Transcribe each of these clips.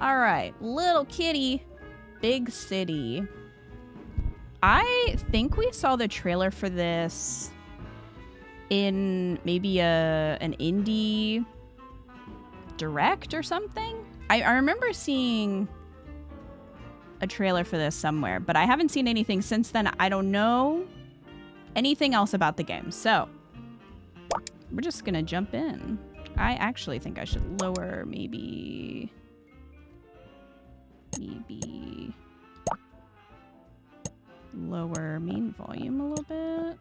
All right, little kitty, big city. I think we saw the trailer for this in maybe an indie direct or something. I remember seeing a trailer for this somewhere, but I haven't seen anything since then. I don't know anything else about the game, so we're just gonna jump in. I actually think I should lower maybe lower main volume a little bit.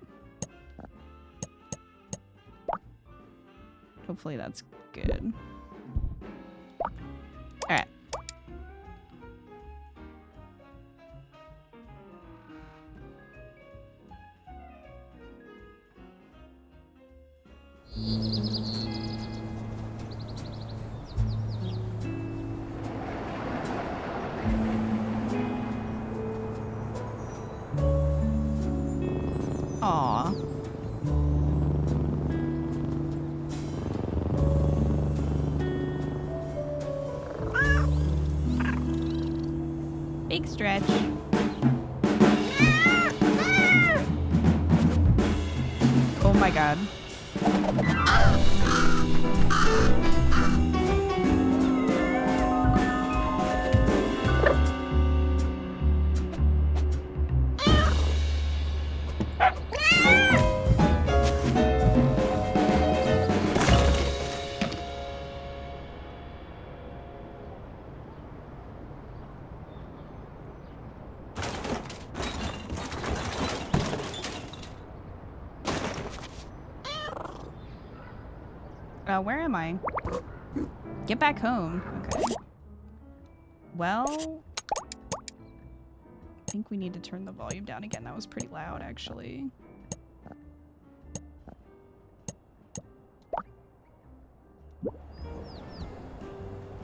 Hopefully that's good. All right. Aw. Big stretch. Oh my god. Where am I? Get back home. Okay. Well, I think we need to turn the volume down again. That was pretty loud, actually.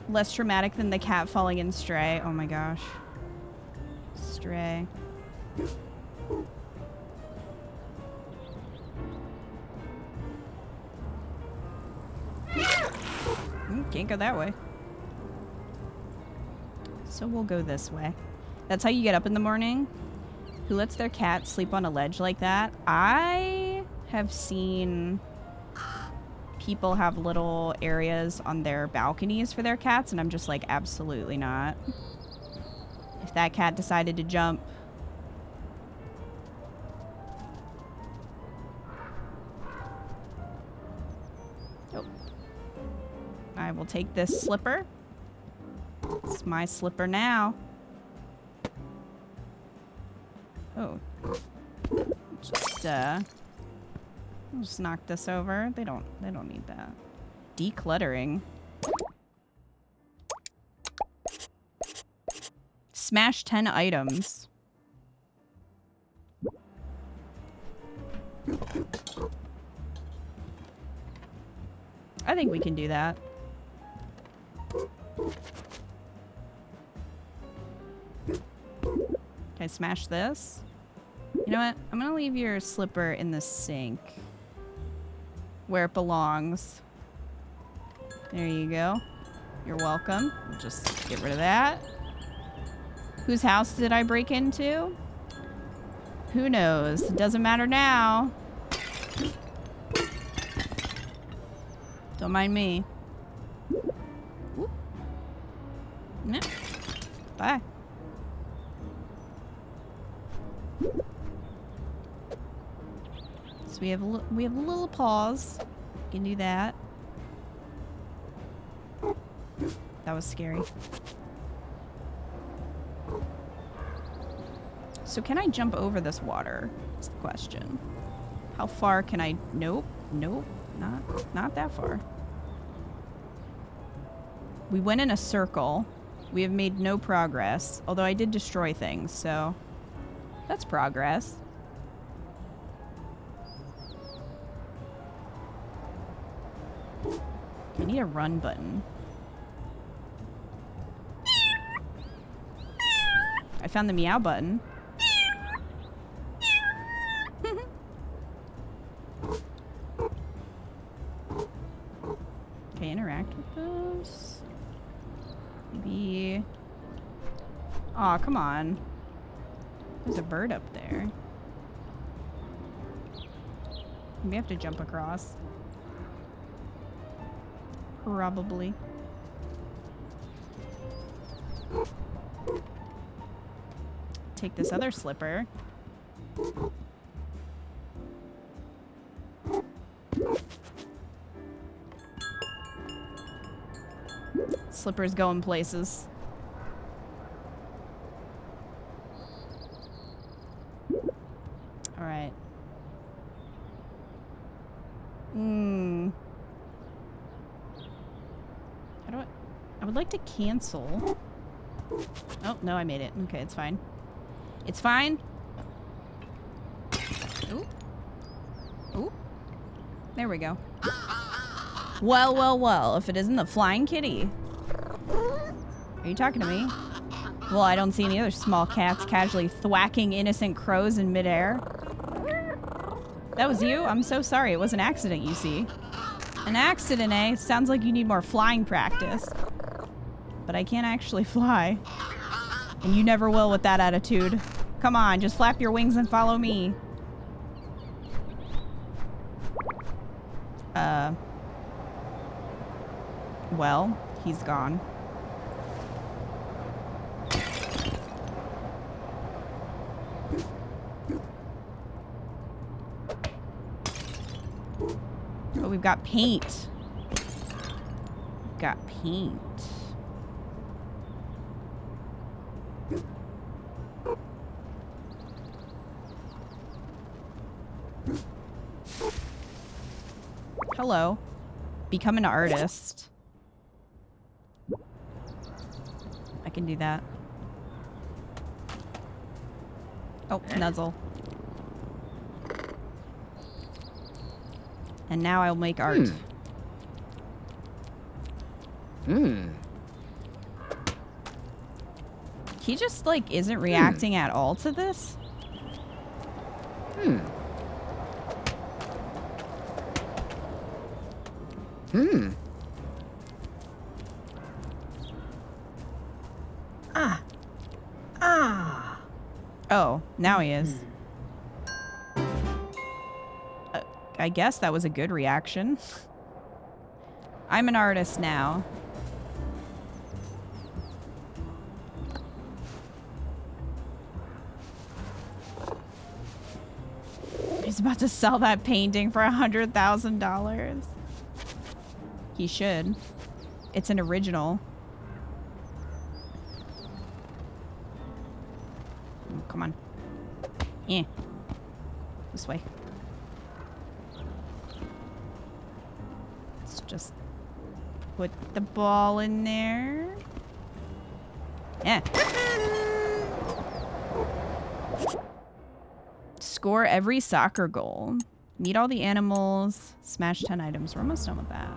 Less dramatic than the cat falling in Stray. Oh my gosh. Stray. Can't go that way. So we'll go this way. That's how you get up in the morning? Who lets their cat sleep on a ledge like that? I have seen people have little areas on their balconies for their cats, and I'm just like, absolutely not. If that cat decided to jump. I will take this slipper. It's my slipper now. Oh. Just knock this over. They don't need that. Decluttering. Smash 10 items. I think we can do that. Can I smash this? You know what? I'm gonna leave your slipper in the sink. Where it belongs. There you go. You're welcome. We'll just get rid of that. Whose house did I break into? Who knows? It doesn't matter now. Don't mind me. Whoop. No. Bye. So we have a little pause. We can do that. That was scary. So can I jump over this water? Is the question. How far can I? Nope. Nope. Not that far. We went in a circle. We have made no progress. Although I did destroy things, so that's progress. I need a run button. I found the meow button. Okay, interact with those. Maybe... Aw, come on. There's a bird up there. We have to jump across. Probably. Take this other slipper. Slipper's going places. Alright. How do I would like to cancel. Oh, no, I made it. Okay, it's fine. It's fine. Ooh. Ooh. There we go. Well, well, well. If it isn't the flying kitty. Are you talking to me? Well, I don't see any other small cats casually thwacking innocent crows in midair. That was you? I'm so sorry. It was an accident, you see. An accident, eh? Sounds like you need more flying practice. But I can't actually fly. And you never will with that attitude. Come on, just flap your wings and follow me. Well, he's gone. Oh, we've got paint. We've got paint. Hello. Become an artist. I can do that. Oh, nuzzle. And now I'll make art. He just, like, isn't reacting at all to this? Oh, now he is. I guess that was a good reaction. I'm an artist now. He's about to sell that painting for $100,000. He should. It's an original. Oh, come on. Yeah. This way. Let's just put the ball in there. Yeah. Score every soccer goal. Meet all the animals. Smash 10 items. We're almost done with that.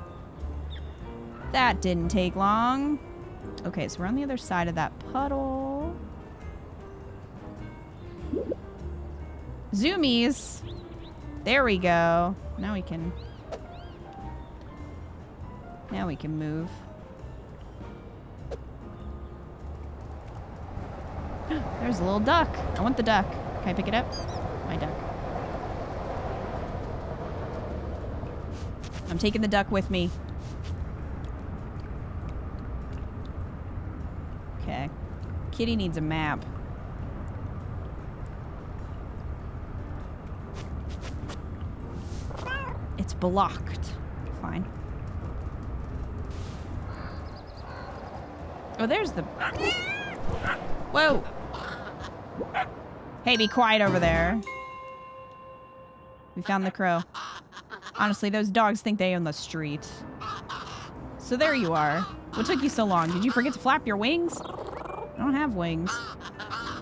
That didn't take long. Okay, so we're on the other side of that puddle. Zoomies. There we go. Now we can move. There's a little duck. I want the duck. Can I pick it up? My duck. I'm taking the duck with me. Okay. Kitty needs a map. It's blocked. Fine. Oh, there's the... Whoa! Hey, be quiet over there. We found the crow. Honestly, those dogs think they own the street. So there you are. What took you so long? Did you forget to flap your wings? I don't have wings.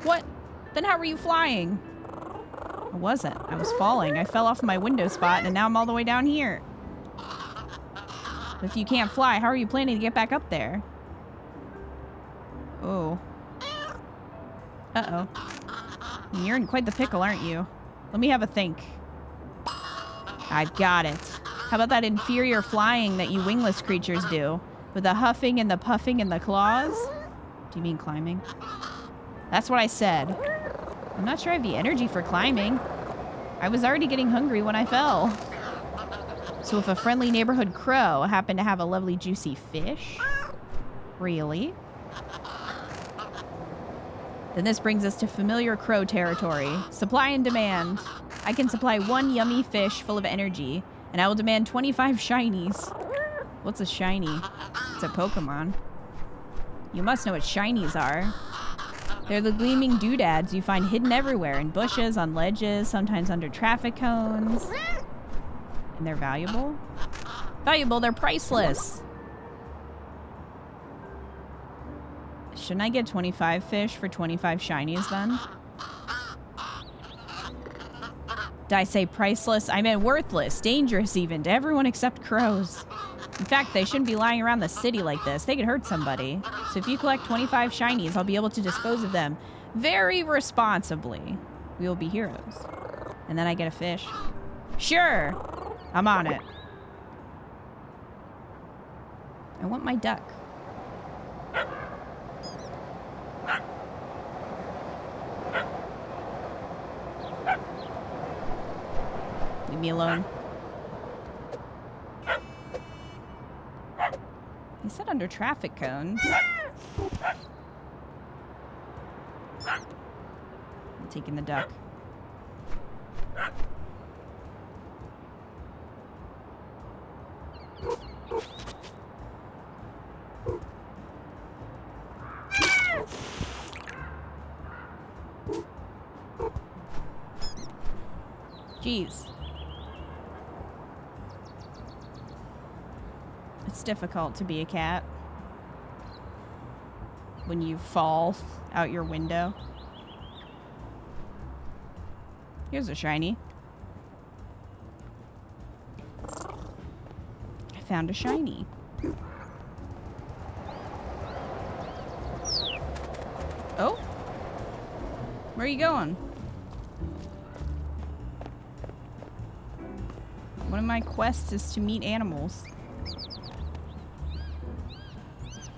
What? Then how were you flying? I wasn't. I was falling. I fell off my window spot and now I'm all the way down here. If you can't fly, how are you planning to get back up there? Oh. Uh-oh. You're in quite the pickle, aren't you? Let me have a think. I've got it. How about that inferior flying that you wingless creatures do? With the huffing and the puffing and the claws? Do you mean climbing? That's what I said. I'm not sure I have the energy for climbing. I was already getting hungry when I fell. So if a friendly neighborhood crow happened to have a lovely juicy fish? Really? Then this brings us to familiar crow territory. Supply and demand. I can supply 1 yummy fish full of energy, and I will demand 25 shinies. What's a shiny? It's a Pokemon. You must know what shinies are. They're the gleaming doodads you find hidden everywhere, in bushes, on ledges, sometimes under traffic cones. And they're valuable? Valuable, they're priceless. Shouldn't I get 25 fish for 25 shinies then? Did I say priceless? I meant worthless, dangerous even, to everyone except crows. In fact, they shouldn't be lying around the city like this. They could hurt somebody. So if you collect 25 shinies, I'll be able to dispose of them very responsibly. We will be heroes. And then I get a fish. Sure! I'm on it. I want my duck. Leave me alone. He said under traffic cones. I'm taking the duck. Jeez. It's difficult to be a cat when you fall out your window. Here's a shiny. I found a shiny. Oh? Where are you going? One of my quests is to meet animals.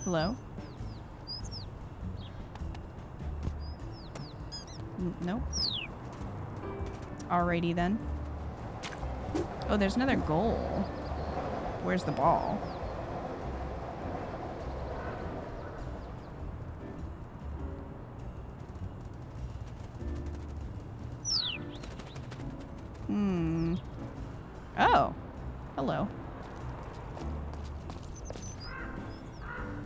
Hello? Nope. Alrighty then. Oh, there's another goal. Where's the ball? Oh. Hello.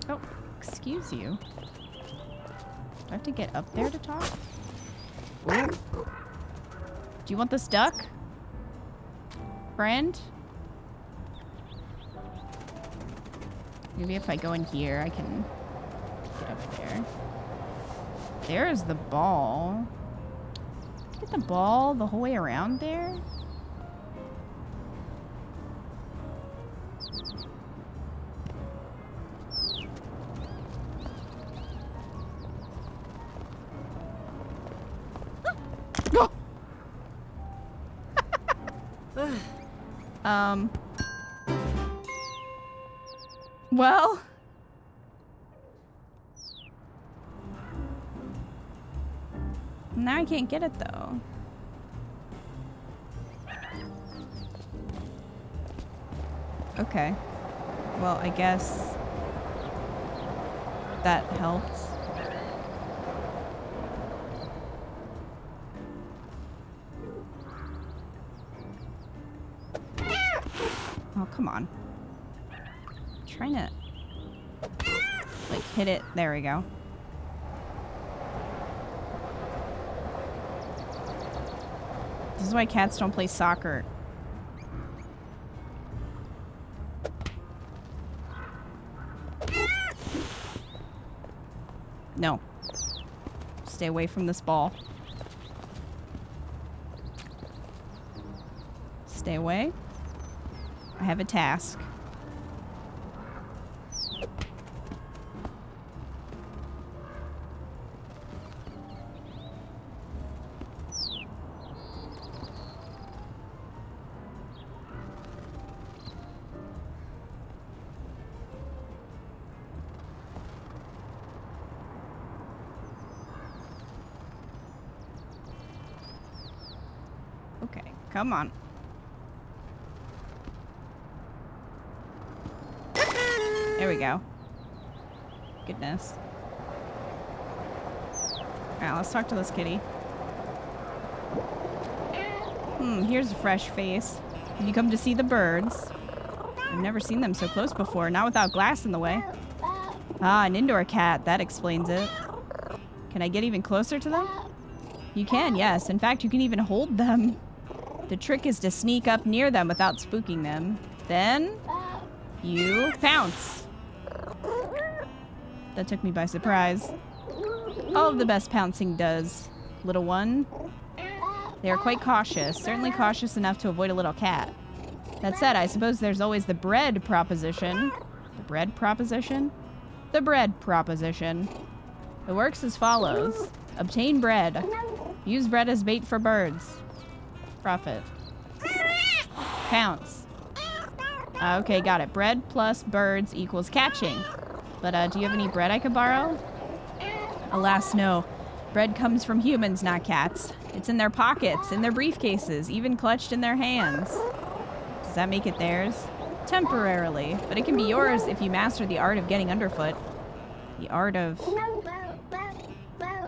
Oh, excuse you. Do I have to get up there to talk? Ooh. Do you want this duck? Friend? Maybe if I go in here, I can get up there. There's the ball. Get the ball the whole way around there? Well. Now I can't get it though. Okay. Well, I guess that helps. Oh, come on. I'm trying to, like, hit it. There we go. This is why cats don't play soccer. No. Stay away from this ball. Stay away. I have a task. Come on. There we go. Goodness. Alright, let's talk to this kitty. Here's a fresh face. You come to see the birds. I've never seen them so close before, not without glass in the way. Ah, an indoor cat. That explains it. Can I get even closer to them? You can, yes. In fact, you can even hold them. The trick is to sneak up near them without spooking them. Then, you pounce. That took me by surprise. All of the best pouncing does, little one. They are quite cautious, certainly cautious enough to avoid a little cat. That said, I suppose there's always the bread proposition. The bread proposition? The bread proposition. It works as follows. Obtain bread. Use bread as bait for birds. Profit. Pounce. Okay, got it. Bread plus birds equals catching. But do you have any bread I could borrow? Alas, no. Bread comes from humans, not cats. It's in their pockets, in their briefcases, even clutched in their hands. Does that make it theirs? Temporarily, but it can be yours if you master the art of getting underfoot. The art of...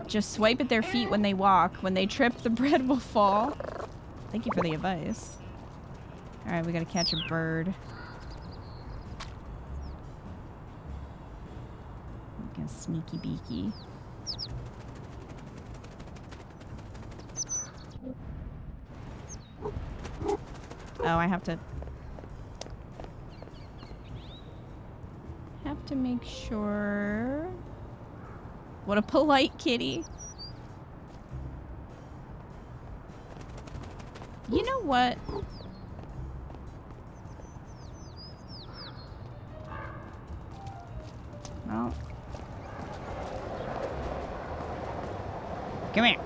Just swipe at their feet when they walk. When they trip, the bread will fall. Thank you for the advice. Alright, we gotta catch a bird. Like a sneaky beaky. Oh, I have to make sure. What a polite kitty. You know what? Well. Come here.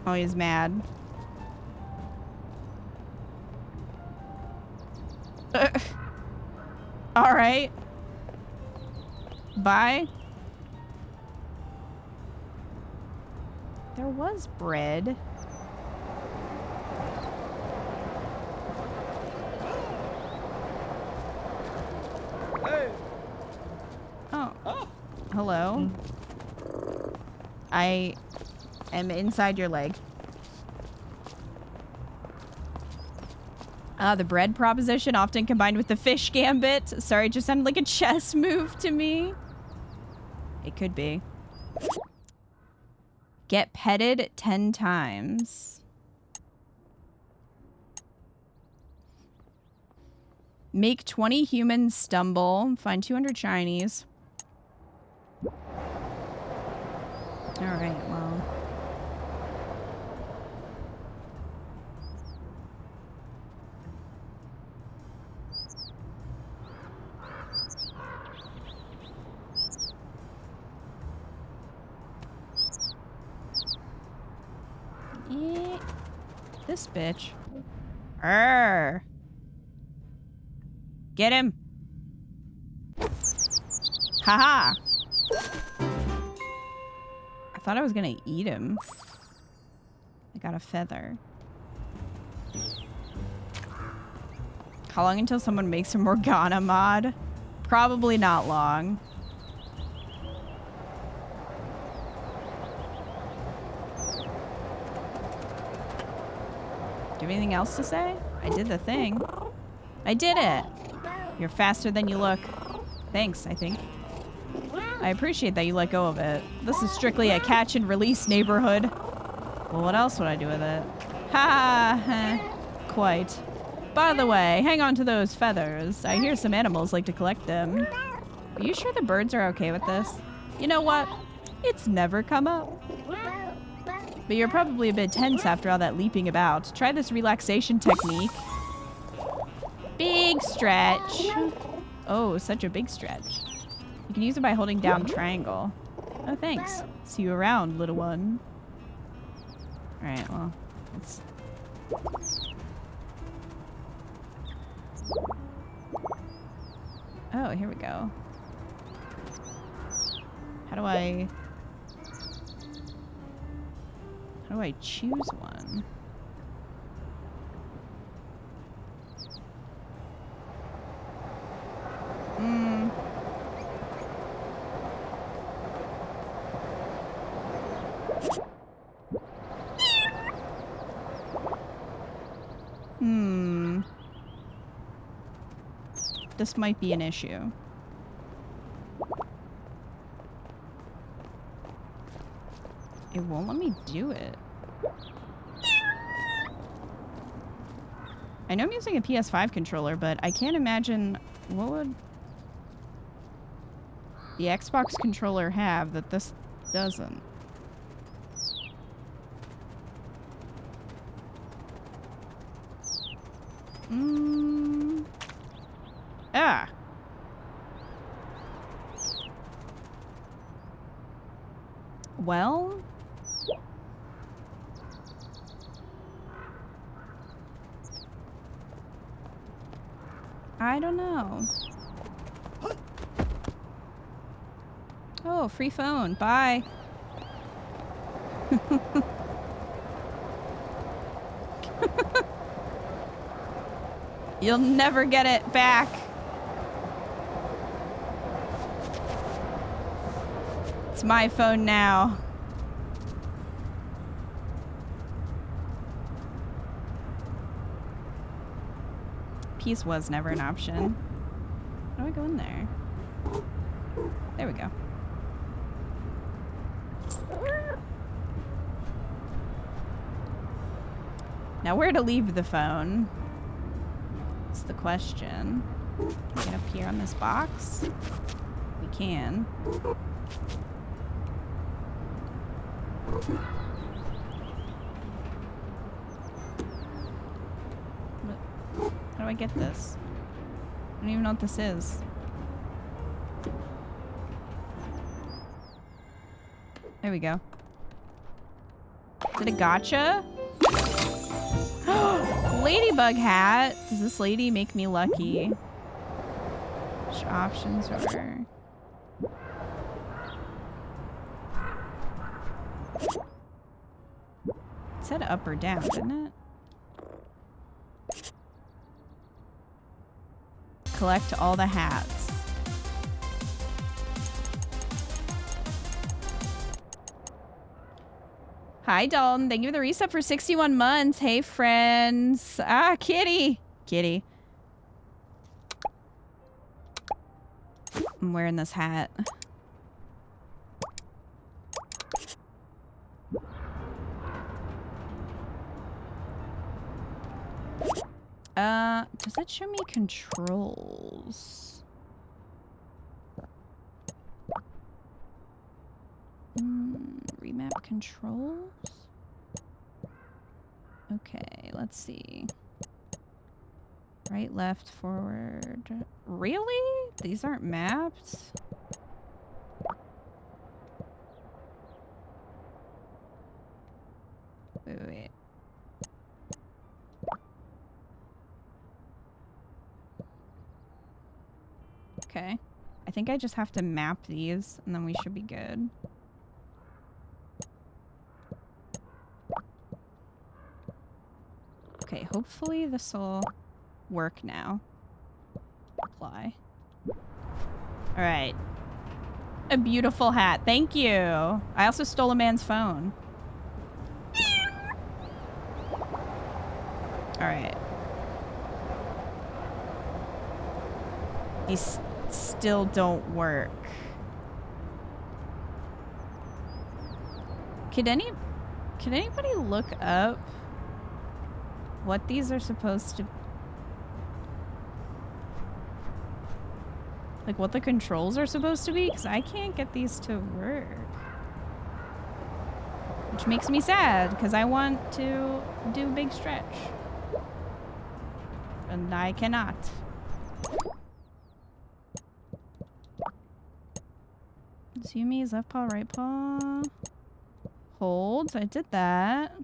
Oh, he's mad. All right. Bye. There was bread. Hey. Oh. Hello. I am inside your leg. The bread proposition, often combined with the fish gambit. Sorry, it just sounded like a chess move to me. It could be. Get petted 10 times. Make 20 humans stumble. Find 200 shinies. Alright, well. This bitch. Arr. Get him. Haha. I thought I was gonna eat him. I got a feather. How long until someone makes a Morgana mod? Probably not long. Do you have anything else to say? I did the thing. I did it! You're faster than you look. Thanks, I think. I appreciate that you let go of it. This is strictly a catch and release neighborhood. Well, what else would I do with it? Ha ha! Quite. By the way, hang on to those feathers. I hear some animals like to collect them. Are you sure the birds are okay with this? You know what? It's never come up. But you're probably a bit tense after all that leaping about. Try this relaxation technique. Big stretch. Oh, such a big stretch. You can use it by holding down triangle. Oh, thanks. See you around, little one. Alright, well, let's... Oh, here we go. How do I... How do I choose one? This might be an issue. It won't let me do it. I know I'm using a PS5 controller, but I can't imagine what would the Xbox controller have that this doesn't. Ah. Well, I don't know. Oh, free phone. Bye. You'll never get it back. It's my phone now. Peace was never an option. How do I go in there? There we go. Now where to leave the phone? That's the question. Can we get up here on this box? We can. How do I get this? I don't even know what this is. There we go. Is it a gotcha? Ladybug hat. Does this lady make me lucky? Which options are... It said up or down, didn't it? Collect all the hats. Hi, Dalton. Thank you for the reset for 61 months. Hey, friends. Ah, kitty. Kitty. I'm wearing this hat. Does it show me controls? Remap controls? Okay, let's see. Right, left, forward. Really? These aren't mapped? Wait. Okay. I think I just have to map these, and then we should be good. Okay, hopefully this will work now. Apply. Alright. A beautiful hat. Thank you. I also stole a man's phone. Alright. These still don't work. Can anybody look up what these are supposed to... Like, what the controls are supposed to be? Because I can't get these to work. Which makes me sad, because I want to do big stretch. And I cannot. Zoomy is left paw, right paw. Hold. I did that.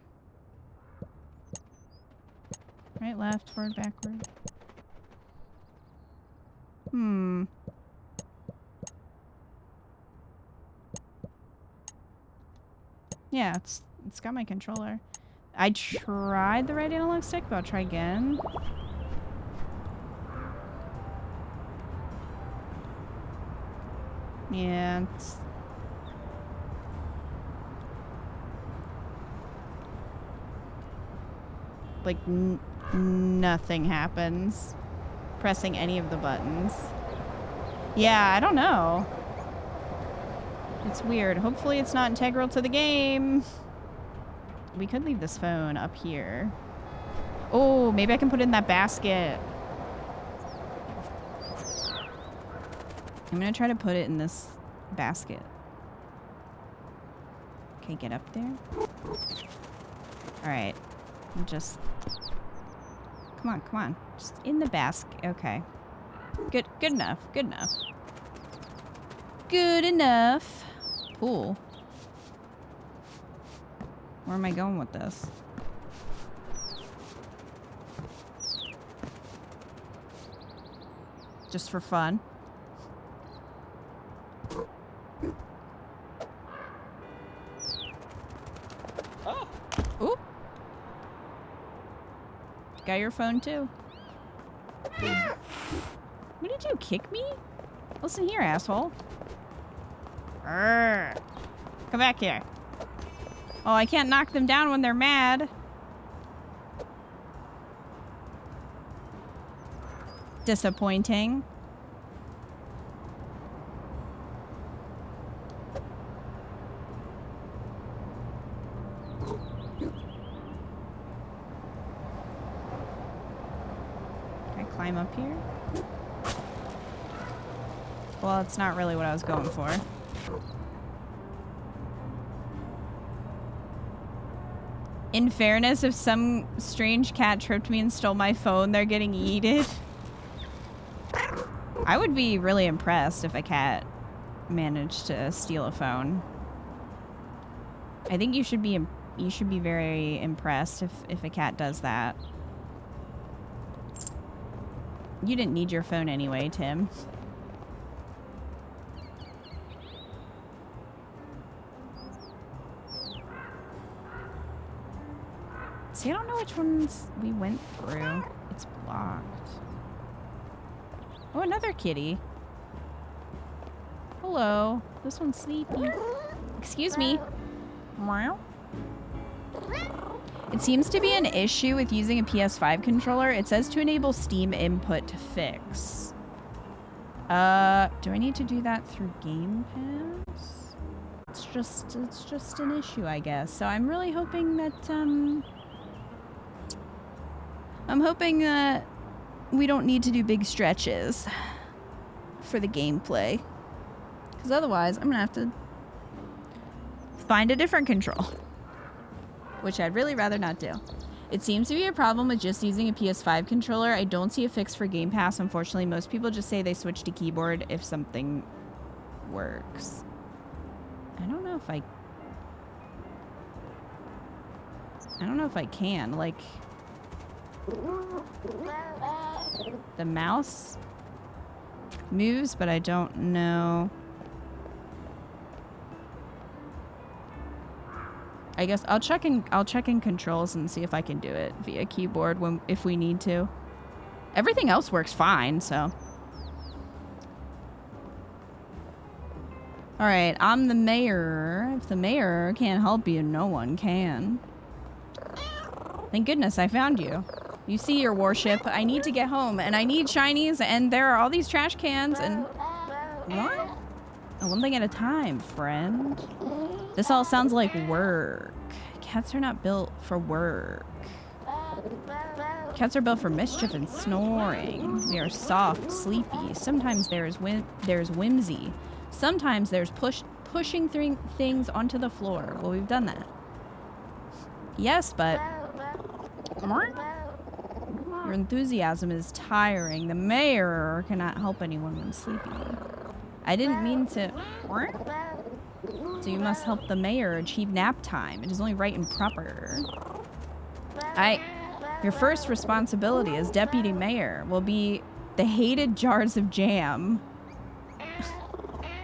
Right, left, forward, backward. Yeah, it's It's got my controller. I tried the right analog stick, but I'll try again. Yeah, it's... like, nothing happens pressing any of the buttons. Yeah, I don't know. It's weird. Hopefully it's not integral to the game. We could leave this phone up here. Oh, maybe I can put it in that basket. I'm gonna try to put it in this basket. Okay, get up there. Alright. Just... Come on, come on. Just in the basket. Okay. Good enough. Good enough. Good enough. Cool. Where am I going with this? Just for fun. Oh. Ooh. Got your phone too. What did you kick me? Listen here, asshole. Arrgh. Come back here. Oh, I can't knock them down when they're mad. Disappointing. Can I climb up here? Well, it's not really what I was going for. In fairness, if some strange cat tripped me and stole my phone, they're getting yeeted. I would be really impressed if a cat managed to steal a phone. I think you should be very impressed if a cat does that. You didn't need your phone anyway, Tim. See, I don't know which ones we went through. It's blocked. Oh, another kitty. Hello. This one's sleepy. Excuse me. Meow. It seems to be an issue with using a PS5 controller. It says to enable Steam input to fix. Do I need to do that through Game Pass? It's just an issue, I guess. So I'm really hoping that, I'm hoping that we don't need to do big stretches for the gameplay. Because otherwise, I'm going to have to find a different control. Which I'd really rather not do. It seems to be a problem with just using a PS5 controller. I don't see a fix for Game Pass, unfortunately. Most people just say they switch to keyboard if something works. I don't know if I can. Like... The mouse moves, but I don't know. I guess I'll check in controls and see if I can do it via keyboard if we need to. Everything else works fine, so. All right, I'm the mayor. If the mayor can't help you, no one can. Thank goodness I found you. You see, your warship, I need to get home, and I need shinies, and there are all these trash cans, and... What? Oh, one thing at a time, friend. This all sounds like work. Cats are not built for work. Cats are built for mischief and snoring. They are soft, sleepy. Sometimes there's whimsy. Sometimes there's pushing things onto the floor. Well, we've done that. Yes, but... Your enthusiasm is tiring. The mayor cannot help anyone when sleeping. I didn't mean to... So you must help the mayor achieve nap time. It is only right and proper. Your first responsibility as deputy mayor will be the hated jars of jam.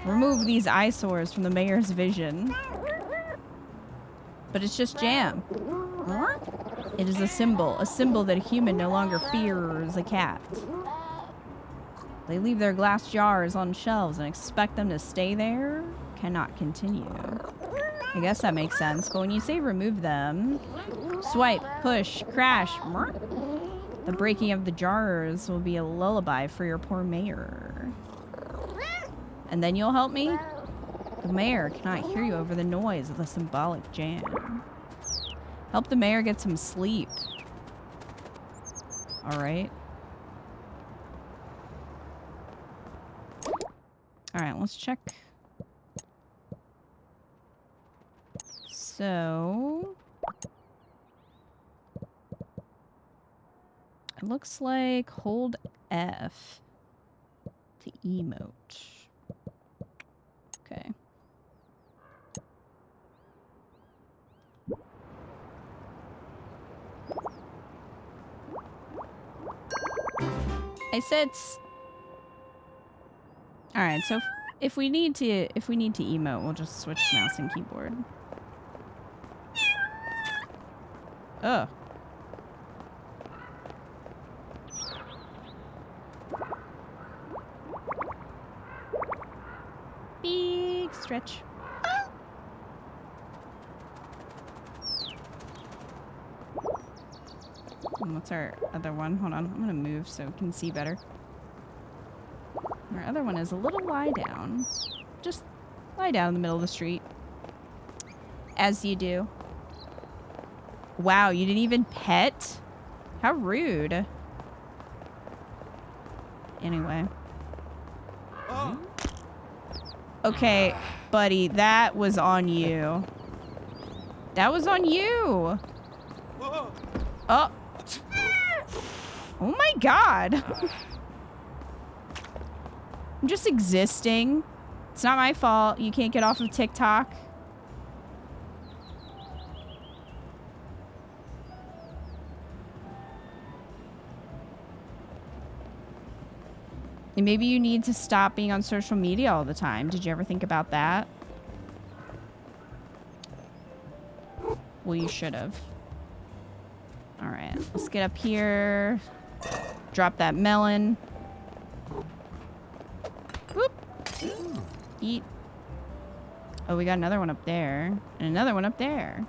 Remove these eyesores from the mayor's vision. But it's just jam. It is a symbol that a human no longer fears a cat. They leave their glass jars on shelves and expect them to stay there. Cannot continue. I guess that makes sense, but when you say remove them, swipe, push, crash, the breaking of the jars will be a lullaby for your poor mayor. And then you'll help me? The mayor cannot hear you over the noise of the symbolic jam. Help the mayor get some sleep. Alright. Alright, let's check. So... it looks like hold F to emote. Okay. I said all right, so if we need to emote, we'll just switch mouse and keyboard. Ugh. Big stretch. And what's our other one? Hold on, I'm gonna move so we can see better. Our other one is a little lie down. Just lie down in the middle of the street. As you do. Wow, you didn't even pet? How rude. Anyway. Okay, buddy, that was on you. That was on you. Oh. Oh my god. I'm just existing. It's not my fault. You can't get off of TikTok. And maybe you need to stop being on social media all the time. Did you ever think about that? Well, you should have. All right, let's get up here. Drop that melon. Whoop. Eat. Oh, we got another one up there. And another one up there.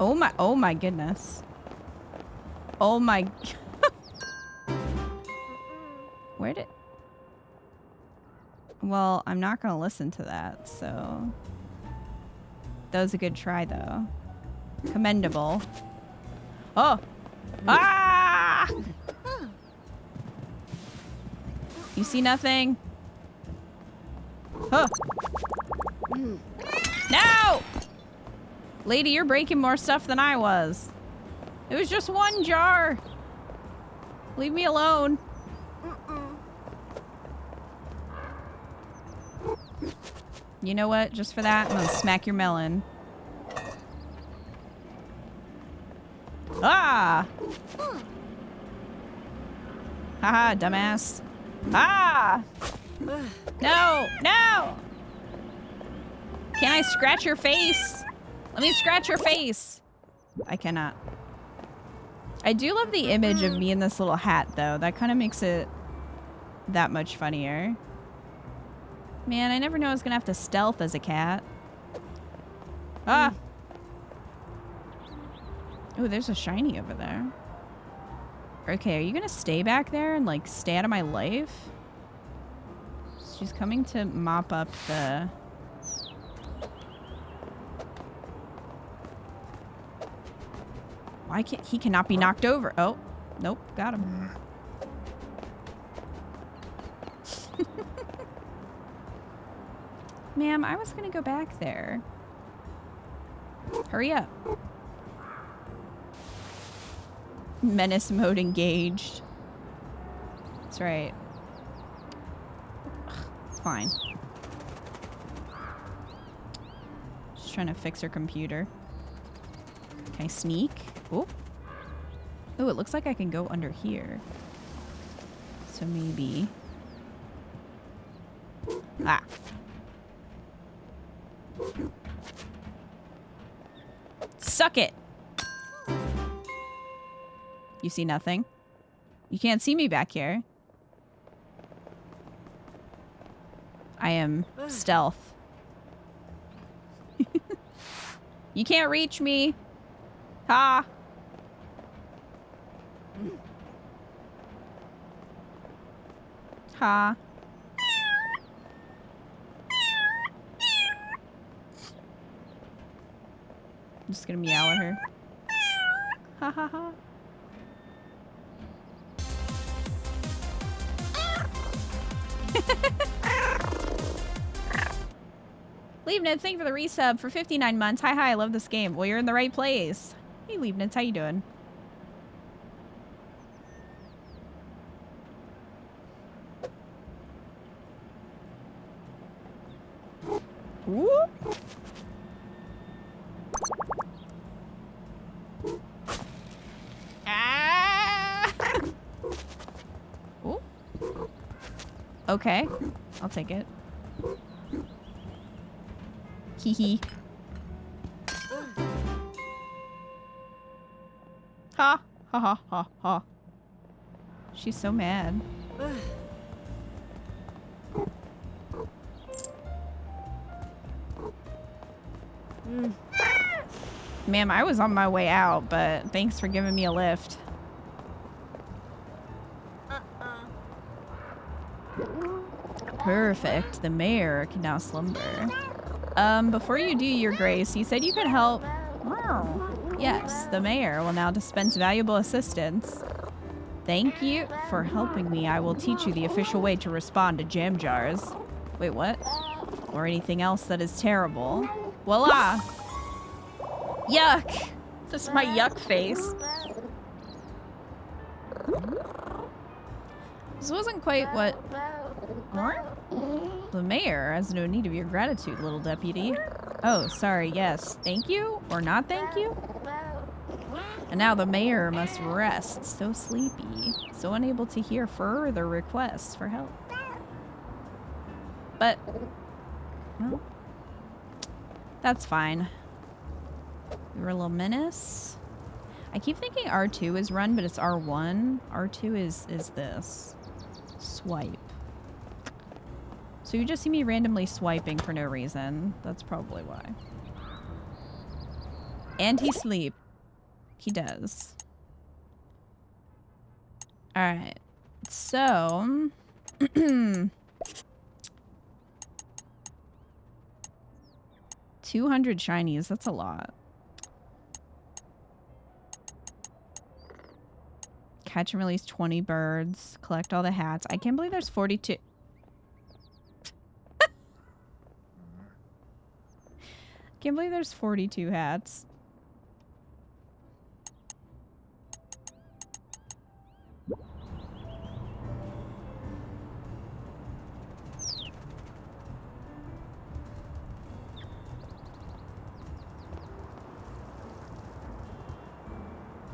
Oh my goodness. Oh my. Where did... Well, I'm not gonna listen to that, so... That was a good try, though. Commendable. Oh! Ah! You see nothing? Huh. No! Lady, you're breaking more stuff than I was. It was just one jar. Leave me alone. You know what? Just for that, I'm gonna smack your melon. Ah! Haha, dumbass. Ah! No! No! Can I scratch your face? Let me scratch your face. I cannot. I do love the image of me in this little hat, though. That kind of makes it that much funnier. Man, I never knew I was gonna have to stealth as a cat. Ah! Oh, there's a shiny over there. Okay, are you gonna stay back there and, like, stay out of my life? She's coming to mop up the... Why can't... He cannot be knocked over. Oh, nope, got him. Ma'am, I was gonna go back there. Hurry up. Menace mode engaged. That's right. Ugh, fine. Just trying to fix her computer. Can I sneak? Oh. Oh, it looks like I can go under here. So maybe... You see nothing? You can't see me back here. I am stealth. You can't reach me. Ha! Ha. I'm just gonna meow at her. Ha ha ha. Leibniz, thank you for the resub for 59 months. Hi, I love this game. Well, you're in the right place. Hey, Leibniz, how you doing? Ooh. Ah! Ooh. Okay, I'll take it. Hee hee. Ha ha ha ha ha. She's so mad. Ma'am, I was on my way out, but thanks for giving me a lift. Perfect. The mayor can now slumber. Before you do, your grace, you said you could help. Oh. Yes, the mayor will now dispense valuable assistance. Thank you for helping me. I will teach you the official way to respond to jam jars. Wait, what? Or anything else that is terrible. Voila! Yuck! This is my yuck face. This wasn't quite what... The mayor has no need of your gratitude, little deputy. Oh, sorry, yes. Thank you? Or not thank you? And now the mayor must rest. So sleepy. So unable to hear further requests for help. But... well, that's fine. We were a little menace. I keep thinking R2 is run, but it's R1. R2 is this. Swipe. So you just see me randomly swiping for no reason. That's probably why. And he sleep. He does. Alright. So... 200 shinies. That's a lot. Catch and release 20 birds. Collect all the hats. I can't believe there's 42. Can't believe there's 42 hats.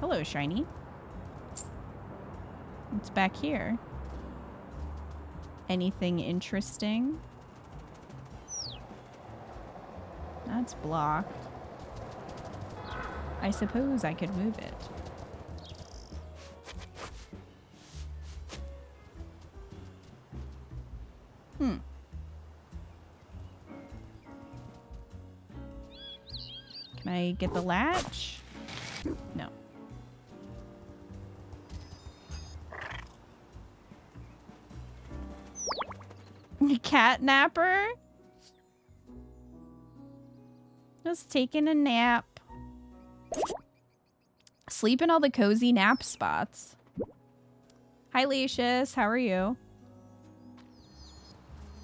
Hello, shiny. What's back here? Anything interesting? That's blocked. I suppose I could move it. Hmm. Can I get the latch? No. Cat napper? Just taking a nap. Sleep in all the cozy nap spots. Hi, Lucius. How are you?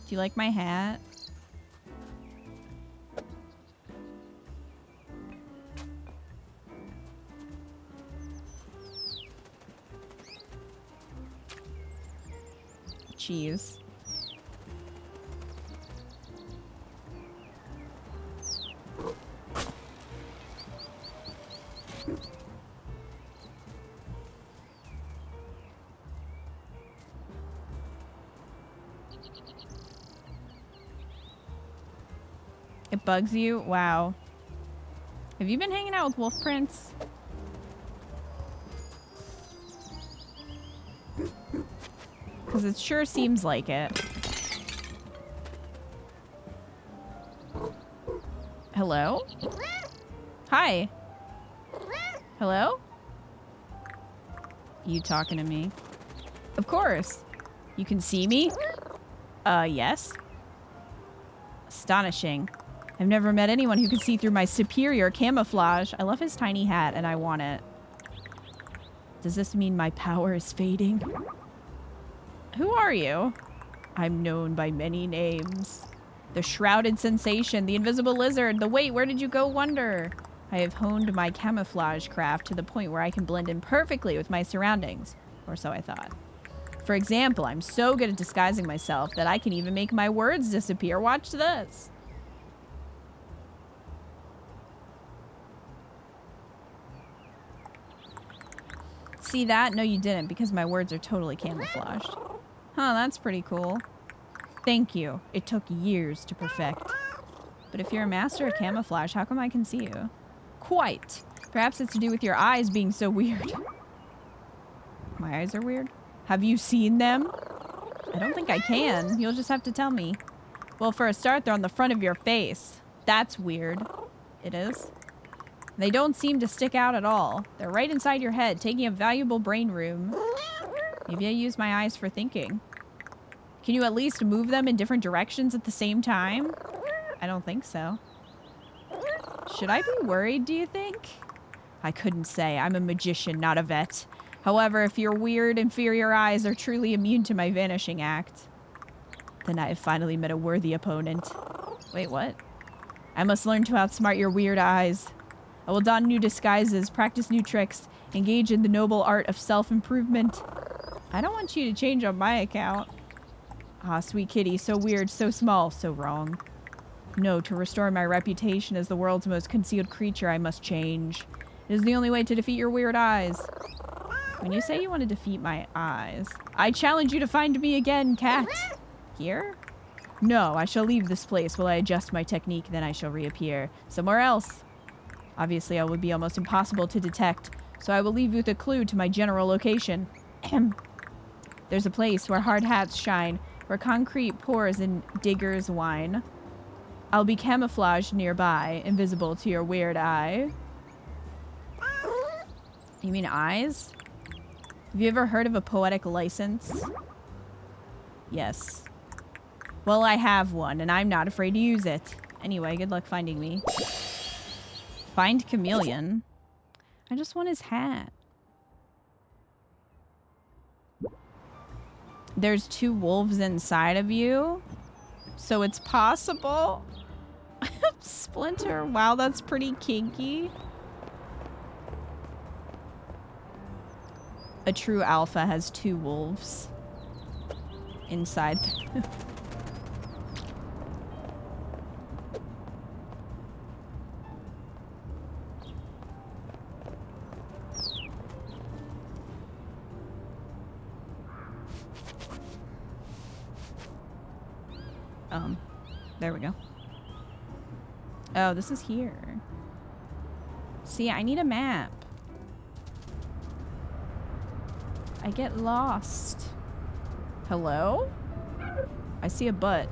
Do you like my hat? Cheese. It bugs you? Wow. Have you been hanging out with Wolf Prince? Because it sure seems like it. Hello? Hi. Hello? You talking to me? Of course. You can see me? Yes. Astonishing. I've never met anyone who could see through my superior camouflage. I love his tiny hat and I want it. Does this mean my power is fading? Who are you? I'm known by many names. The Shrouded Sensation, the Invisible Lizard, the Wait, Where Did You Go Wonder? I have honed my camouflage craft to the point where I can blend in perfectly with my surroundings. Or so I thought. For example, I'm so good at disguising myself that I can even make my words disappear. Watch this. See that? No, you didn't, because my words are totally camouflaged. Huh, that's pretty cool. Thank you. It took years to perfect. But if you're a master of camouflage, how come I can see you? Quite. Perhaps it's to do with your eyes being so weird. My eyes are weird? Have you seen them? I don't think I can. You'll just have to tell me. Well, for a start, they're on the front of your face. That's weird. It is. They don't seem to stick out at all. They're right inside your head, taking up valuable brain room. Maybe I use my eyes for thinking. Can you at least move them in different directions at the same time? I don't think so. Should I be worried, do you think? I couldn't say. I'm a magician, not a vet. However, if your weird, inferior eyes are truly immune to my vanishing act, then I have finally met a worthy opponent. Wait, what? I must learn to outsmart your weird eyes. I will don new disguises, practice new tricks, engage in the noble art of self-improvement. I don't want you to change on my account. Ah, sweet kitty, so weird, so small, so wrong. No, to restore my reputation as the world's most concealed creature, I must change. It is the only way to defeat your weird eyes. When you say you want to defeat my eyes, I challenge you to find me again, cat. Here? No, I shall leave this place while I adjust my technique, then I shall reappear. Somewhere else. Obviously, I would be almost impossible to detect, so I will leave you with a clue to my general location. There's a place where hard hats shine, where concrete pours in digger's wine. I'll be camouflaged nearby, invisible to your weird eye. You mean eyes? Have you ever heard of a poetic license? Yes. Well, I have one, and I'm not afraid to use it. Anyway, good luck finding me. Find chameleon. I just want his hat. There's 2 wolves inside of you, so it's possible. Splinter. Wow, that's pretty kinky. A true alpha has 2 wolves inside. There we go. Oh, this is here. See, I need a map. I get lost. Hello? I see a butt.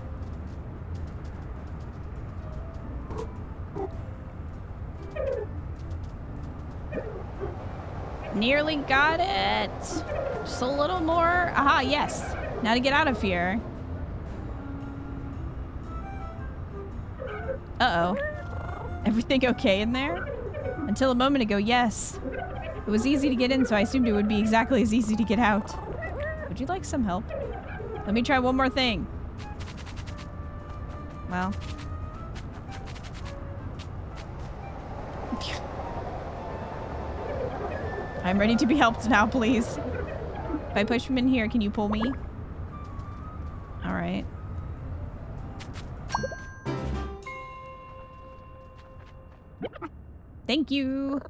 Nearly got it. Just a little more. Aha, yes. Now to get out of here. Uh-oh. Everything okay in there? Until a moment ago, yes. It was easy to get in, so I assumed it would be exactly as easy to get out. Would you like some help? Let me try one more thing. Well. I'm ready to be helped now, please. If I push him in here, can you pull me? Alright. Thank you.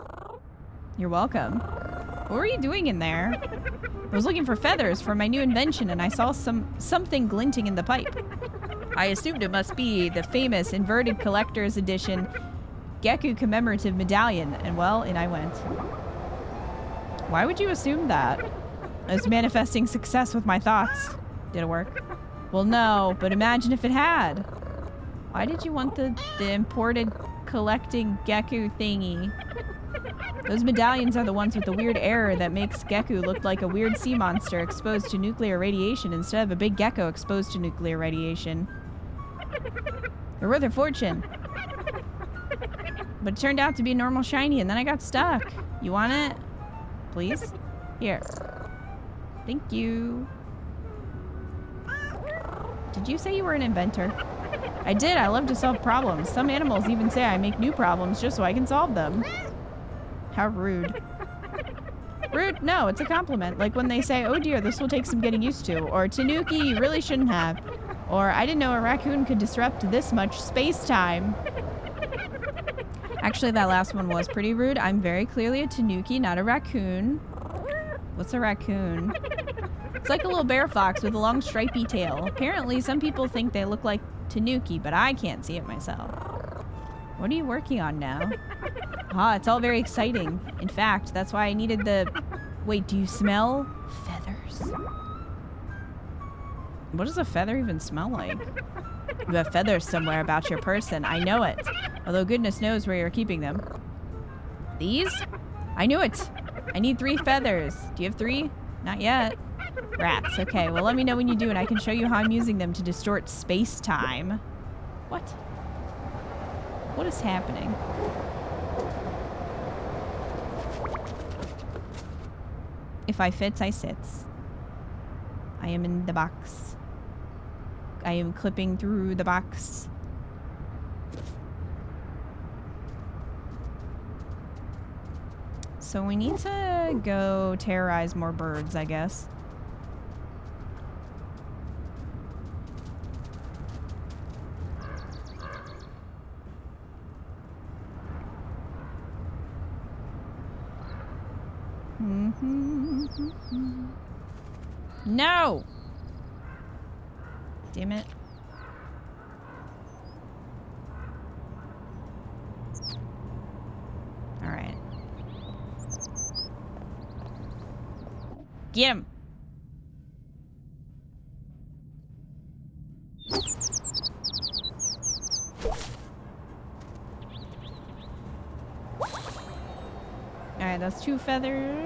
You're welcome. What were you doing in there? I was looking for feathers for my new invention and I saw something glinting in the pipe. I assumed it must be the famous inverted collector's edition Geku commemorative medallion, and well, in I went. Why would you assume that? I was manifesting success with my thoughts. Did it work? Well, no, but imagine if it had. Why did you want the imported collecting gecko thingy? Those medallions are the ones with the weird error that makes gecko look like a weird sea monster exposed to nuclear radiation instead of a big gecko exposed to nuclear radiation. They're worth a fortune. But it turned out to be a normal shiny and then I got stuck. You want it? Please? Here. Thank you. Did you say you were an inventor? I did. I love to solve problems. Some animals even say I make new problems just so I can solve them. How rude. Rude? No, it's a compliment. Like when they say, oh dear, this will take some getting used to. Or, Tanuki, you really shouldn't have. Or, I didn't know a raccoon could disrupt this much space-time. Actually, that last one was pretty rude. I'm very clearly a Tanuki, not a raccoon. What's a raccoon? It's like a little bear fox with a long stripy tail. Apparently, some people think they look like Tanuki, but I can't see it myself. What are you working on now? Ah, it's all very exciting. In fact, that's why I needed the... Wait, do you smell feathers? What does a feather even smell like? You have feathers somewhere about your person. I know it. Although goodness knows where you're keeping them. These? I knew it. I need 3 feathers. Do you have 3? Not yet. Rats. Okay, well let me know when you do and I can show you how I'm using them to distort space-time. What? What is happening? If I fits, I sits. I am in the box. I am clipping through the box. So we need to go terrorize more birds, I guess. No! Damn it. Alright. Get him! Alright, that's 2 feathers.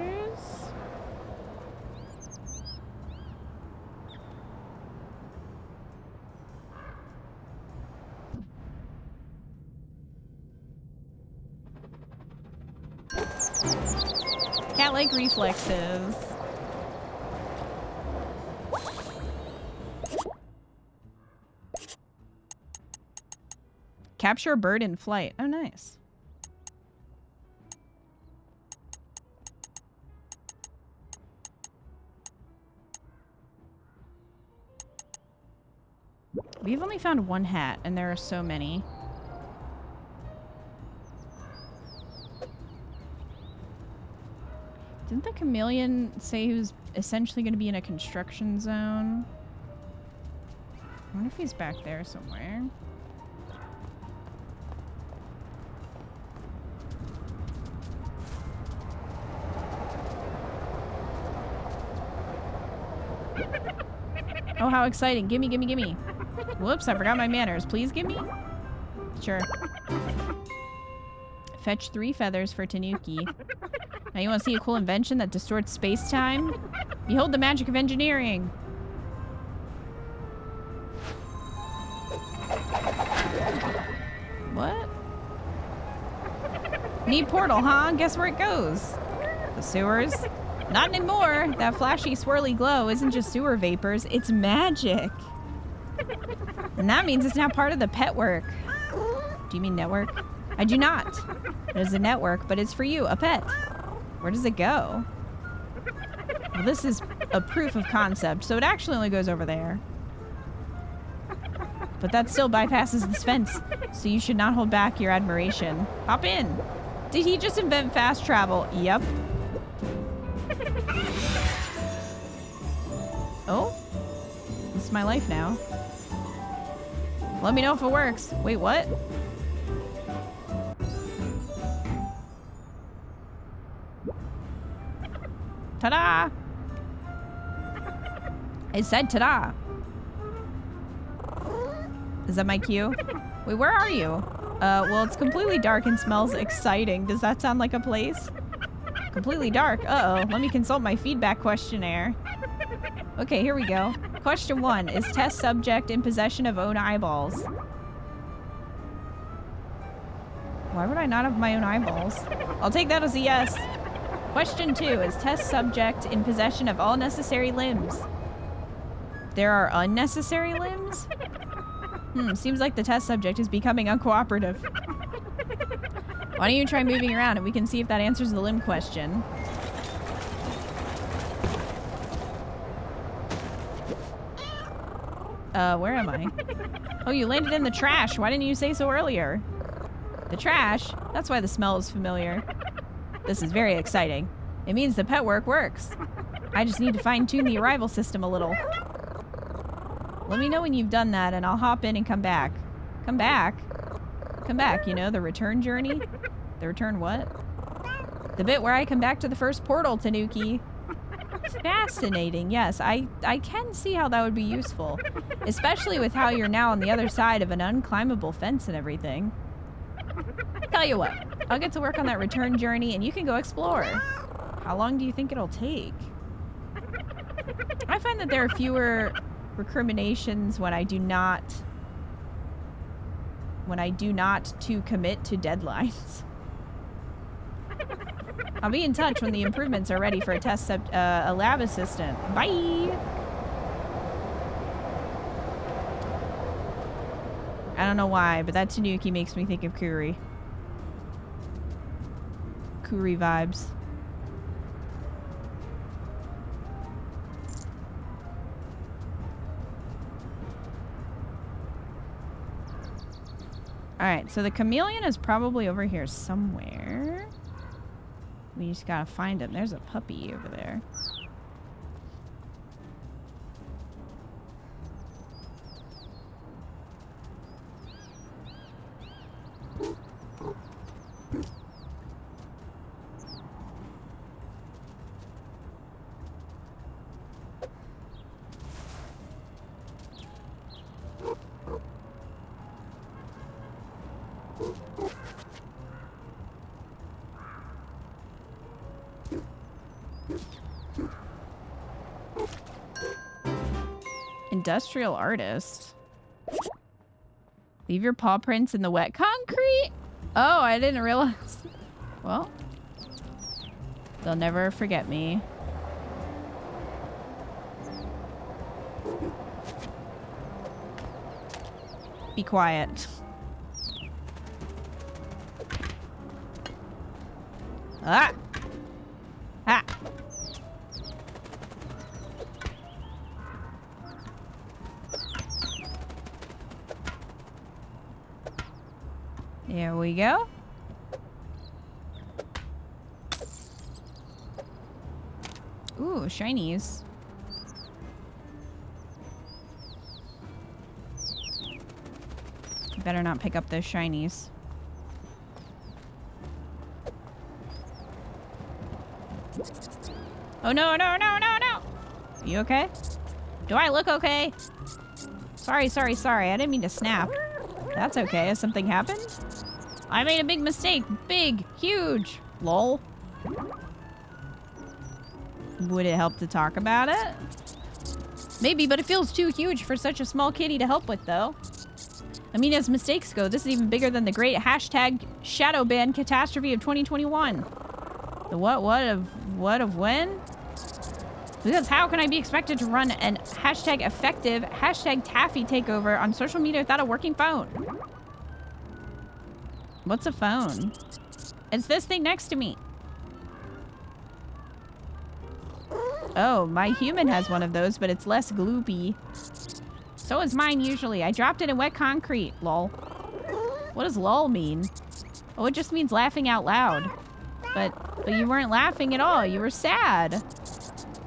Cat-like reflexes. Capture a bird in flight. Oh, nice. We've only found 1 hat, and there are so many. Didn't the chameleon say he was essentially going to be in a construction zone? I wonder if he's back there somewhere. Oh, how exciting. Gimme, gimme, gimme. Whoops, I forgot my manners. Please give me? Sure. Fetch 3 feathers for Tanuki. Now you want to see a cool invention that distorts space-time? Behold the magic of engineering. What? Need portal, huh? Guess where it goes? The sewers? Not anymore. That flashy, swirly glow isn't just sewer vapors. It's magic. And that means it's now part of the pet work. Do you mean network? I do not. It is a network, but it's for you, a pet. Where does it go? Well, this is a proof of concept, so it actually only goes over there. But that still bypasses this fence, so you should not hold back your admiration. Hop in. Did he just invent fast travel? Yep. Oh? This is my life now. Let me know if it works. Wait, what? Ta-da! It said ta-da. Is that my cue? Wait, where are you? Well, it's completely dark and smells exciting. Does that sound like a place? Completely dark. Uh-oh. Let me consult my feedback questionnaire. Okay, here we go. Question 1. Is test subject in possession of own eyeballs? Why would I not have my own eyeballs? I'll take that as a yes. Question 2. Is test subject in possession of all necessary limbs? There are unnecessary limbs? Seems like the test subject is becoming uncooperative. Why don't you try moving around and we can see if that answers the limb question. Where am I? Oh, you landed in the trash. Why didn't you say so earlier? The trash? That's why the smell is familiar. This is very exciting. It means the pet work works. I just need to fine-tune the arrival system a little. Let me know when you've done that and I'll hop in and come back. Come back? Come back, you know, the return journey? The return what? The bit where I come back to the first portal, Tanuki. Fascinating, yes. I can see how that would be useful. Especially with how you're now on the other side of an unclimbable fence and everything. Tell you what, I'll get to work on that return journey and you can go explore. How long do you think it'll take? I find that there are fewer recriminations when I do not to commit to deadlines. I'll be in touch when the improvements are ready for a lab assistant. Bye! I don't know why, but that Tanuki makes me think of Kuri. Kuri vibes. Alright, so the chameleon is probably over here somewhere. We just gotta find him. There's a puppy over there. Industrial artist. Leave your paw prints in the wet concrete? Oh, I didn't realize. Well, they'll never forget me. Be quiet. Ah! Ah! There we go. Ooh, shinies. Better not pick up those shinies. Oh no, no, no, no, no! You okay? Do I look okay? Sorry. I didn't mean to snap. That's okay. Has something happened? I made a big mistake. Big. Huge. Lol. Would it help to talk about it? Maybe, but it feels too huge for such a small kitty to help with, though. I mean, as mistakes go, this is even bigger than the great hashtag shadow ban catastrophe of 2021. The what of when? Because how can I be expected to run an hashtag effective hashtag taffy takeover on social media without a working phone? What's a phone? It's this thing next to me. Oh, my human has one of those, but it's less gloopy. So is mine usually. I dropped it in wet concrete. Lol. What does lol mean? Oh, it just means laughing out loud. But you weren't laughing at all. You were sad.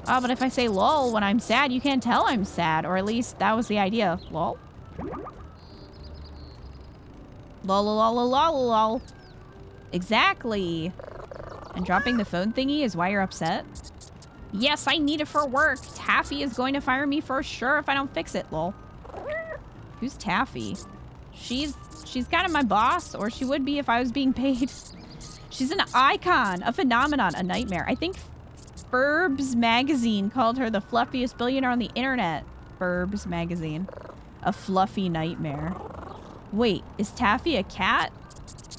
Oh, but if I say lol when I'm sad, you can't tell I'm sad. Or at least that was the idea. Lol. Lol, lol, lol, lol, lol. Exactly. And dropping the phone thingy is why you're upset? Yes, I need it for work. Taffy is going to fire me for sure if I don't fix it, lol. Who's Taffy? She's kind of my boss, or she would be if I was being paid. She's an icon, a phenomenon, a nightmare. I think Forbes magazine called her the fluffiest billionaire on the internet. Forbes magazine. A fluffy nightmare. Wait, is Taffy a cat?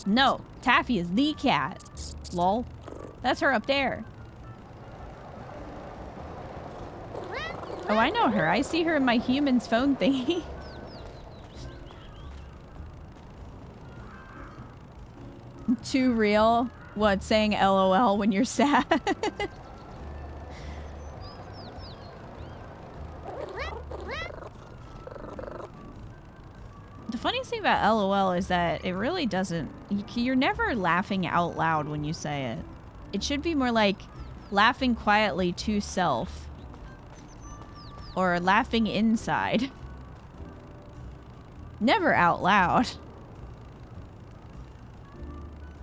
No, Taffy is the cat. Lol. That's her up there. Oh, I know her. I see her in my human's phone thingy. Too real? What, saying LOL when you're sad? The funniest thing about LOL is that it really doesn't... You're never laughing out loud when you say it. It should be more like laughing quietly to self. Or laughing inside. Never out loud.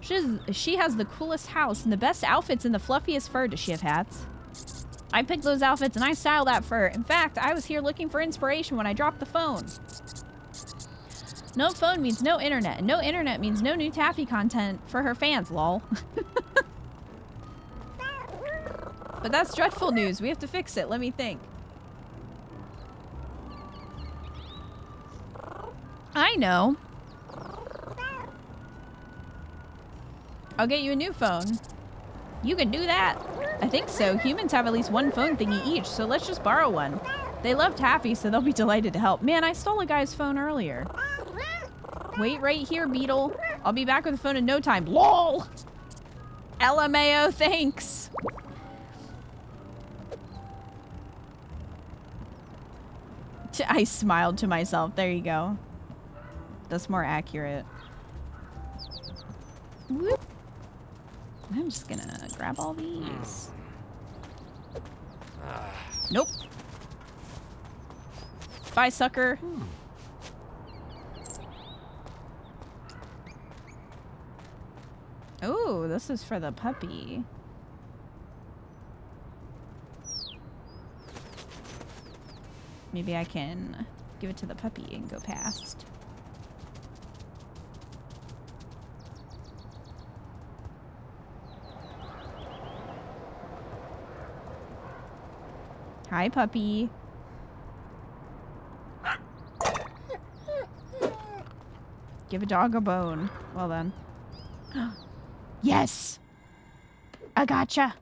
She has the coolest house and the best outfits and the fluffiest fur. Does she have hats? I picked those outfits and I styled that fur. In fact, I was here looking for inspiration when I dropped the phone. No phone means no internet, and no internet means no new Taffy content for her fans, lol. But that's dreadful news. We have to fix it. Let me think. I know. I'll get you a new phone. You can do that. I think so. Humans have at least one phone thingy each, so let's just borrow one. They love Taffy, so they'll be delighted to help. Man, I stole a guy's phone earlier. Wait right here, Beetle. I'll be back with the phone in no time. LOL! LMAO, thanks. I smiled to myself. There you go. That's more accurate. Whoop. I'm just gonna grab all these. Nope. Bye, sucker. Oh, this is for the puppy. Maybe I can give it to the puppy and go past. Hi, puppy. Give a dog a bone. Well then. Yes! I gotcha.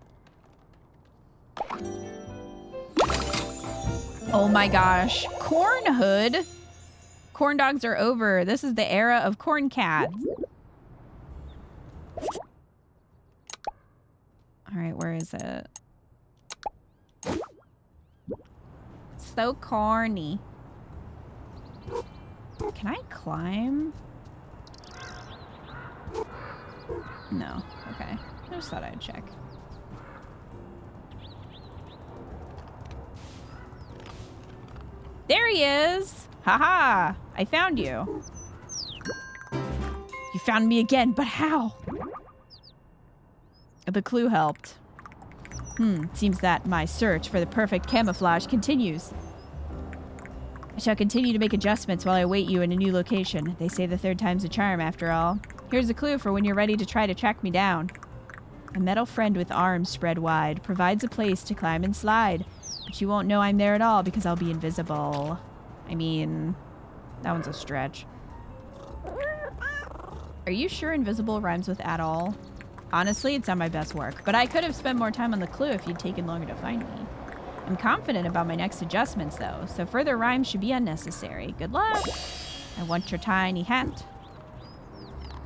Oh my gosh. Corn hood? Corn dogs are over. This is the era of corn cats. Alright, where is it? So corny. Can I climb? No. Okay. I just thought I'd check. There he is! Haha! I found you. You found me again, but how? The clue helped. Seems that my search for the perfect camouflage continues. I shall continue to make adjustments while I await you in a new location. They say the third time's a charm, after all. Here's a clue for when you're ready to try to track me down. A metal friend with arms spread wide provides a place to climb and slide. But you won't know I'm there at all because I'll be invisible. I mean, that one's a stretch. Are you sure invisible rhymes with at all? Honestly, it's not my best work, but I could have spent more time on the clue if you'd taken longer to find me. I'm confident about my next adjustments, though, so further rhymes should be unnecessary. Good luck! I want your tiny hat.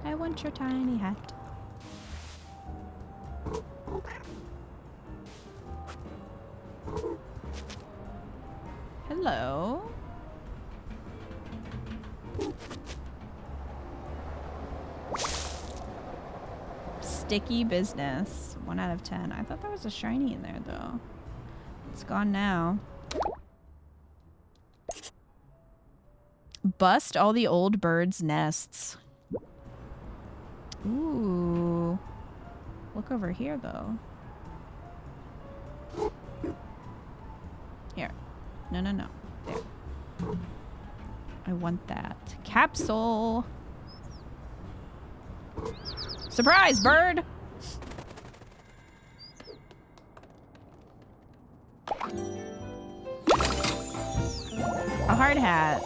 I want your tiny hat. Hello? Sticky business. 1 out of 10. I thought there was a shiny in there, though. It's gone now. Bust all the old birds' nests. Ooh. Look over here, though. No, no, no. There. I want that. Capsule. Surprise, bird! A hard hat.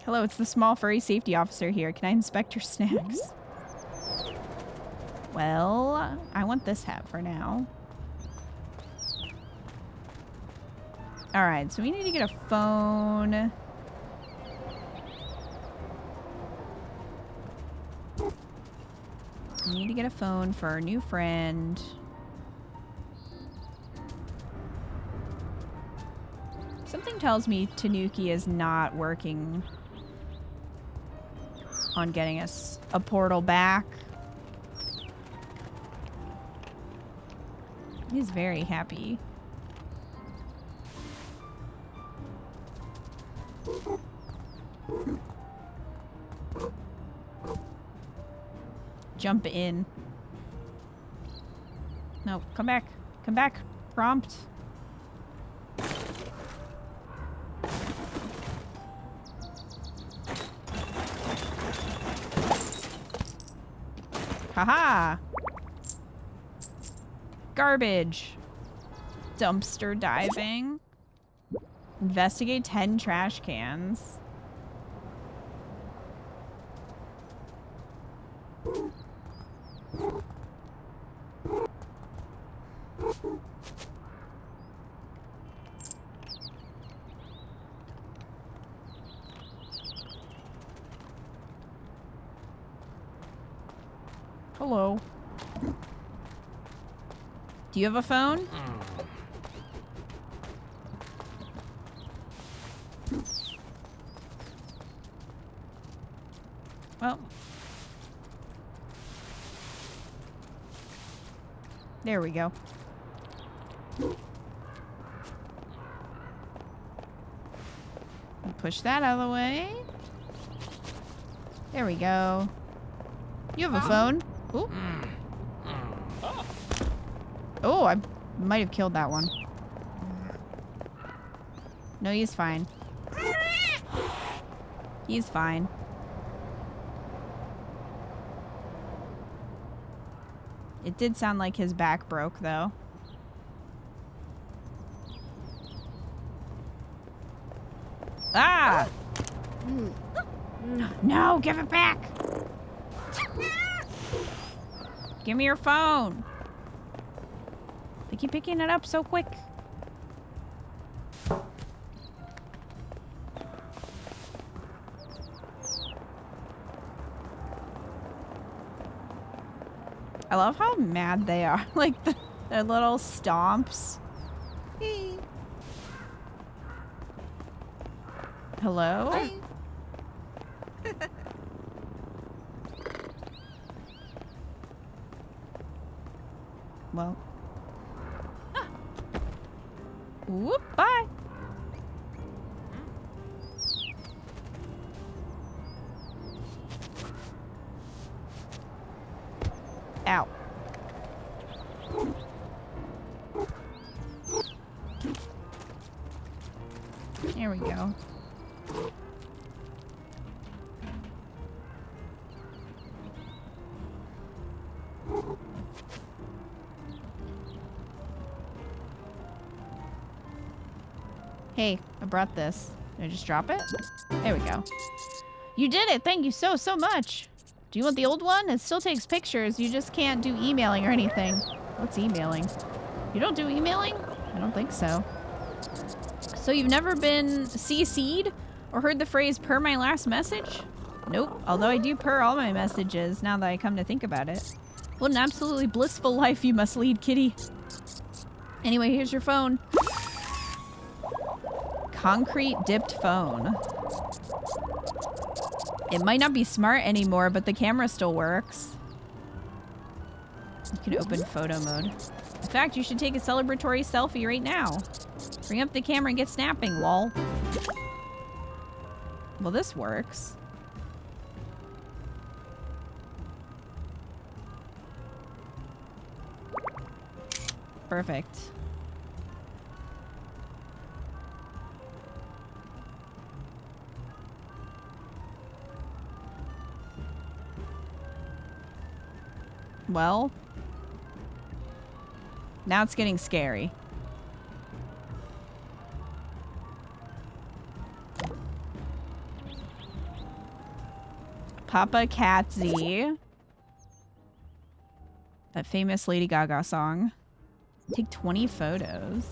Hello, it's the small furry safety officer here. Can I inspect your snacks? Well, I want this hat for now. Alright, so we need to get a phone. We need to get a phone for our new friend. Something tells me Tanuki is not working on getting us a portal back. He's very happy. Jump in. No, come back. Come back. Prompt. Haha! Garbage. Dumpster diving. Investigate 10 trash cans. Hello. Do you have a phone? Well. There we go. Push that out of the way. There we go. You have a phone? Ooh. Oh, I might have killed that one. No, he's fine. He's fine. It did sound like his back broke, though. Ah! No, give it back! Give me your phone! They keep picking it up so quick. I love how mad they are. Like, their little stomps. Hello? Well. Whoop, bye. Ow. There we go. Hey, I brought this. Did I just drop it? There we go. You did it! Thank you so much! Do you want the old one? It still takes pictures. You just can't do emailing or anything. What's emailing? You don't do emailing? I don't think so. So you've never been CC'd or heard the phrase per my last message? Nope. Although I do per all my messages now that I come to think about it. What an absolutely blissful life you must lead, kitty. Anyway, here's your phone. Concrete dipped phone. It might not be smart anymore, but the camera still works. You can open photo mode. In fact, you should take a celebratory selfie right now. Bring up the camera and get snapping, lol. Well, this works. Perfect. Well, now it's getting scary. Papa Catsy. That famous Lady Gaga song. Take 20 photos.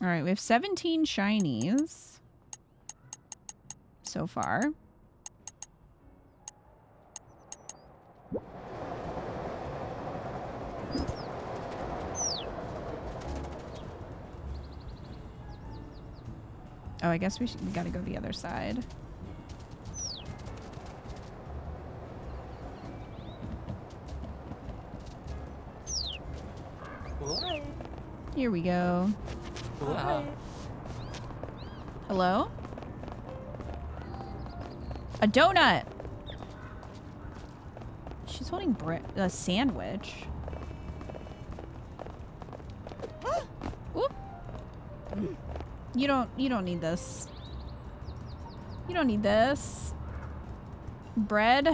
All right, we have 17 shinies so far. Oh, I guess we gotta go the other side. Here we go. Hello? A donut! She's holding a sandwich. Oop. You don't need this. You don't need this. Bread.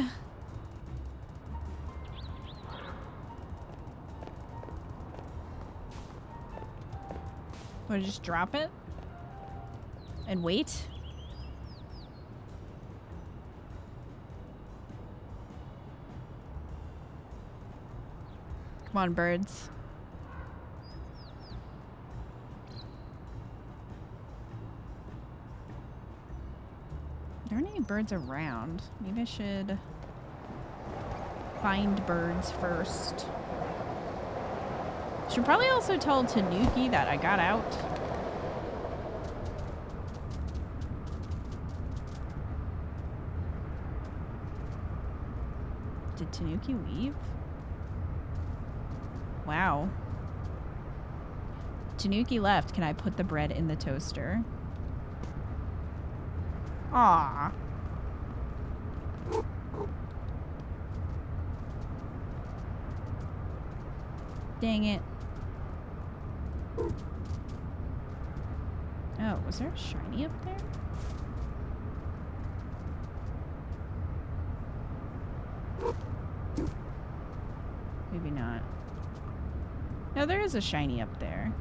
Want to just drop it? And wait? Come on, birds. There aren't any birds around. Maybe I should find birds first. Should probably also tell Tanuki that I got out. Did Tanuki leave? Wow. Tanuki left. Can I put the bread in the toaster? Aww. Dang it. Oh, was there a shiny up there? Maybe not. No, there is a shiny up there.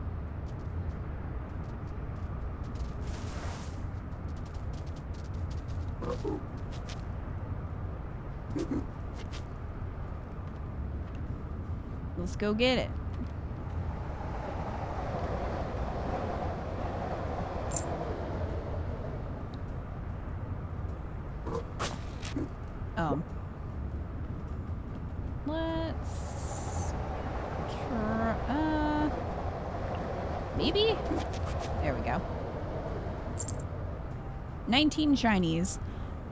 Let's go get it. Let's try, maybe? There we go. 19 shinies.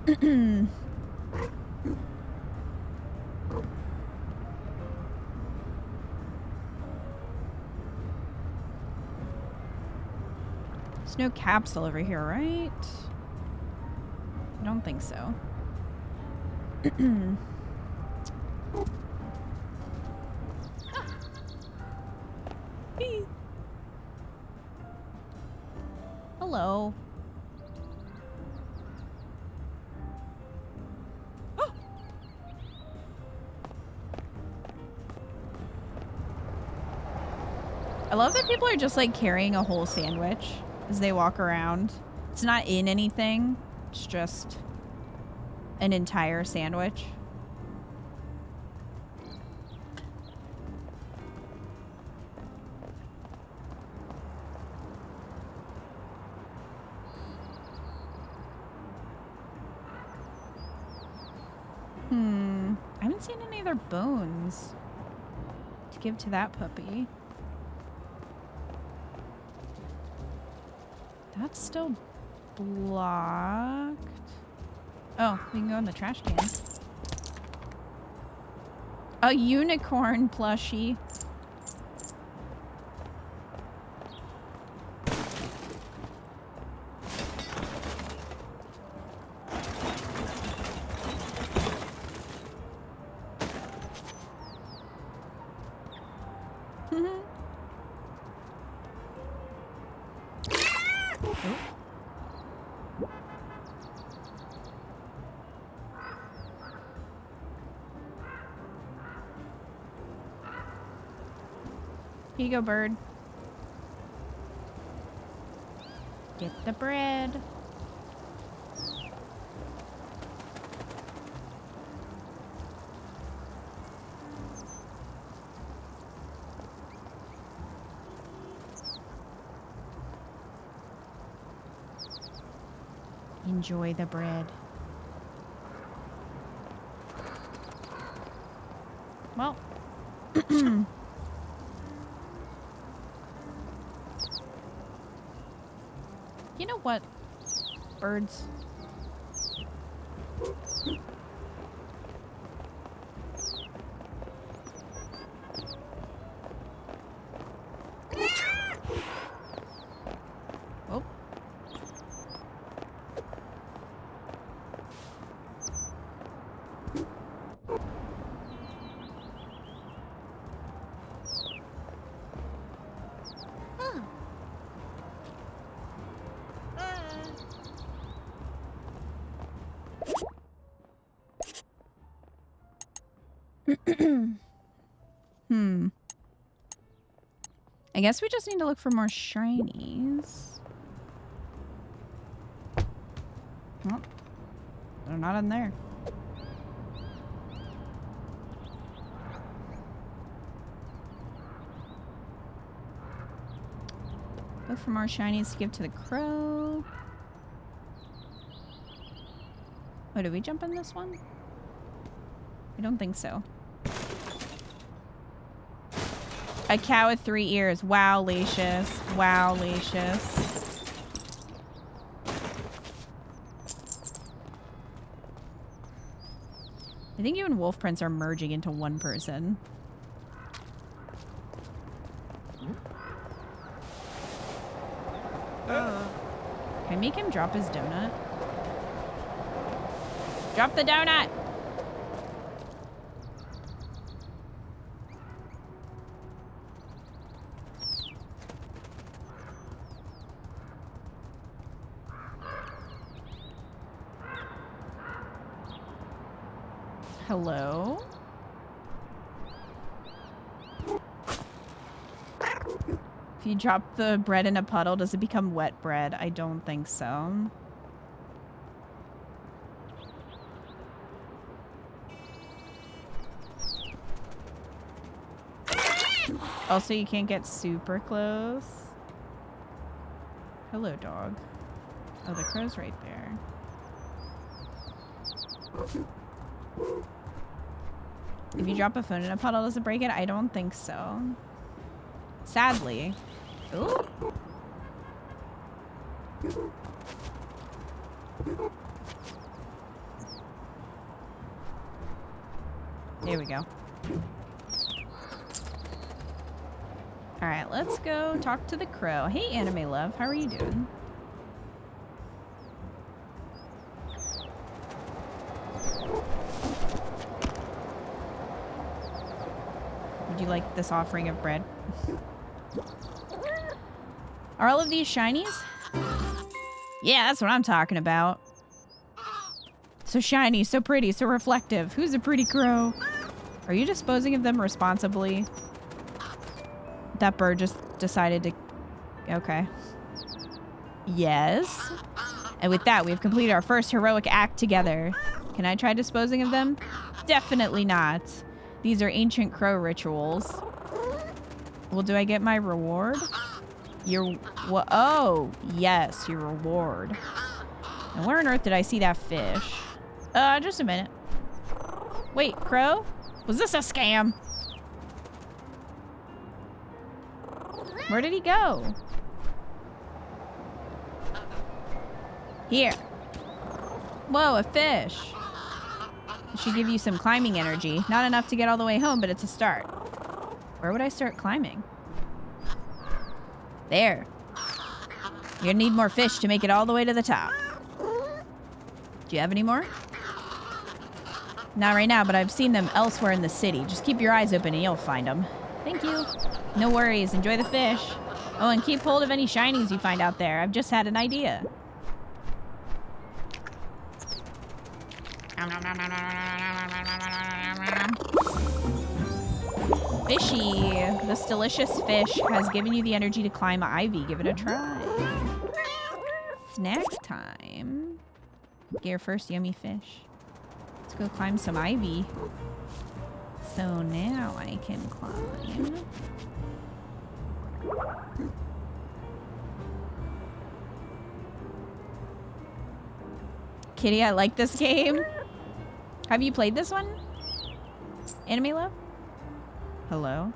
There's no capsule over here, right? I don't think so. Hello. Oh. I love that people are just like carrying a whole sandwich as they walk around. It's not in anything. It's just an entire sandwich. I haven't seen any other bones to give to that puppy. That's still blocked. Oh, we can go in the trash can. A unicorn plushie. Here you go, bird. Get the bread. Enjoy the bread. Well. You know what? Birds. Oh. I guess we just need to look for more shinies. Oh, they're not in there. Look for more shinies to give to the crow. Oh, did we jump in this one? I don't think so. A cow with 3 ears. Wow, Lacious. Wow, Lacious. I think you and Wolf Prince are merging into one person. Can I make him drop his donut? Drop the donut! Hello? If you drop the bread in a puddle, does it become wet bread? I don't think so. Also, you can't get super close. Hello, dog. Oh, the crow's right there. If you drop a phone in a puddle, does it break it? I don't think so. Sadly. Ooh. There we go. Alright, let's go talk to the crow. Hey, Anime Love. How are you doing? Would you like this offering of bread? Are all of these shinies? Yeah, that's what I'm talking about. So shiny, so pretty, so reflective. Who's a pretty crow? Are you disposing of them responsibly? That bird just decided to... Okay. Yes. And with that, we've completed our first heroic act together. Can I try disposing of them? Definitely not. These are ancient crow rituals. Well, do I get my reward? Your... What? Oh, yes, your reward. And where on earth did I see that fish? Just a minute. Wait, crow? Was this a scam? Where did he go? Here. Whoa, a fish. It should give you some climbing energy. Not enough to get all the way home, but it's a start. Where would I start climbing? There. You're gonna need more fish to make it all the way to the top. Do you have any more? Not right now, but I've seen them elsewhere in the city. Just keep your eyes open and you'll find them. Thank you. No worries. Enjoy the fish. Oh, and keep hold of any shinies you find out there. I've just had an idea. Fishy. This delicious fish has given you the energy to climb ivy. Give it a try. Snack time. Get your first yummy fish. Let's go climb some ivy. So now I can climb. Kitty, I like this game. Have you played this one? Anime Love? Hello?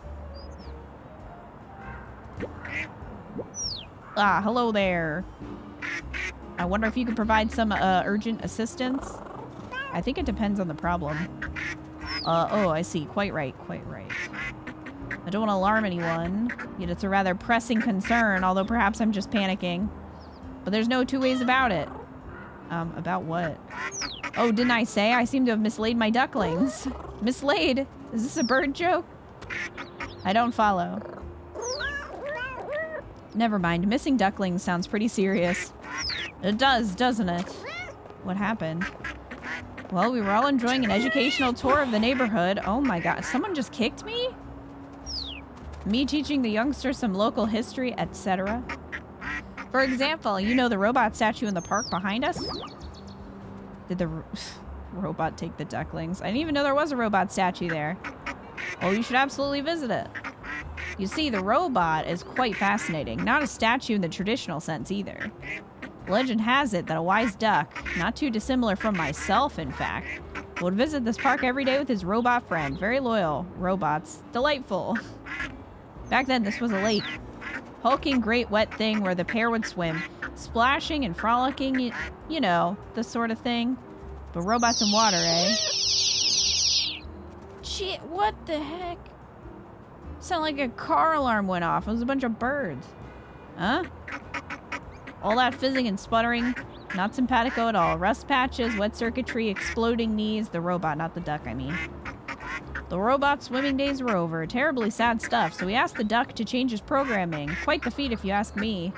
Ah, hello there. I wonder if you could provide some urgent assistance. I think it depends on the problem. Oh, I see. Quite right, quite right. I don't want to alarm anyone, yet it's a rather pressing concern, although perhaps I'm just panicking. But there's no two ways about it. About what? Oh, didn't I say I seem to have mislaid my ducklings? Mislaid? Is this a bird joke? I don't follow. Never mind. Missing ducklings sounds pretty serious. It does, doesn't it? What happened? Well, we were all enjoying an educational tour of the neighborhood. Oh my god, someone just kicked me? Me teaching the youngsters some local history, etc. For example, you know the robot statue in the park behind us? Did the robot take the ducklings? I didn't even know there was a robot statue there. Oh, you should absolutely visit it. You see, the robot is quite fascinating. Not a statue in the traditional sense either. Legend has it that a wise duck, not too dissimilar from myself in fact, would visit this park every day with his robot friend. Very loyal. Robots. Delightful. Back then, this was a lake. Hulking great wet thing where the pair would swim. Splashing and frolicking, you know, the sort of thing. But robots in water, eh? Shit, what the heck? Sounded like a car alarm went off. It was a bunch of birds. Huh? All that fizzing and sputtering, not simpatico at all. Rust patches, wet circuitry, exploding knees. The robot, not the duck, I mean. The robot's swimming days were over. Terribly sad stuff, so we asked the duck to change his programming. Quite the feat if you ask me.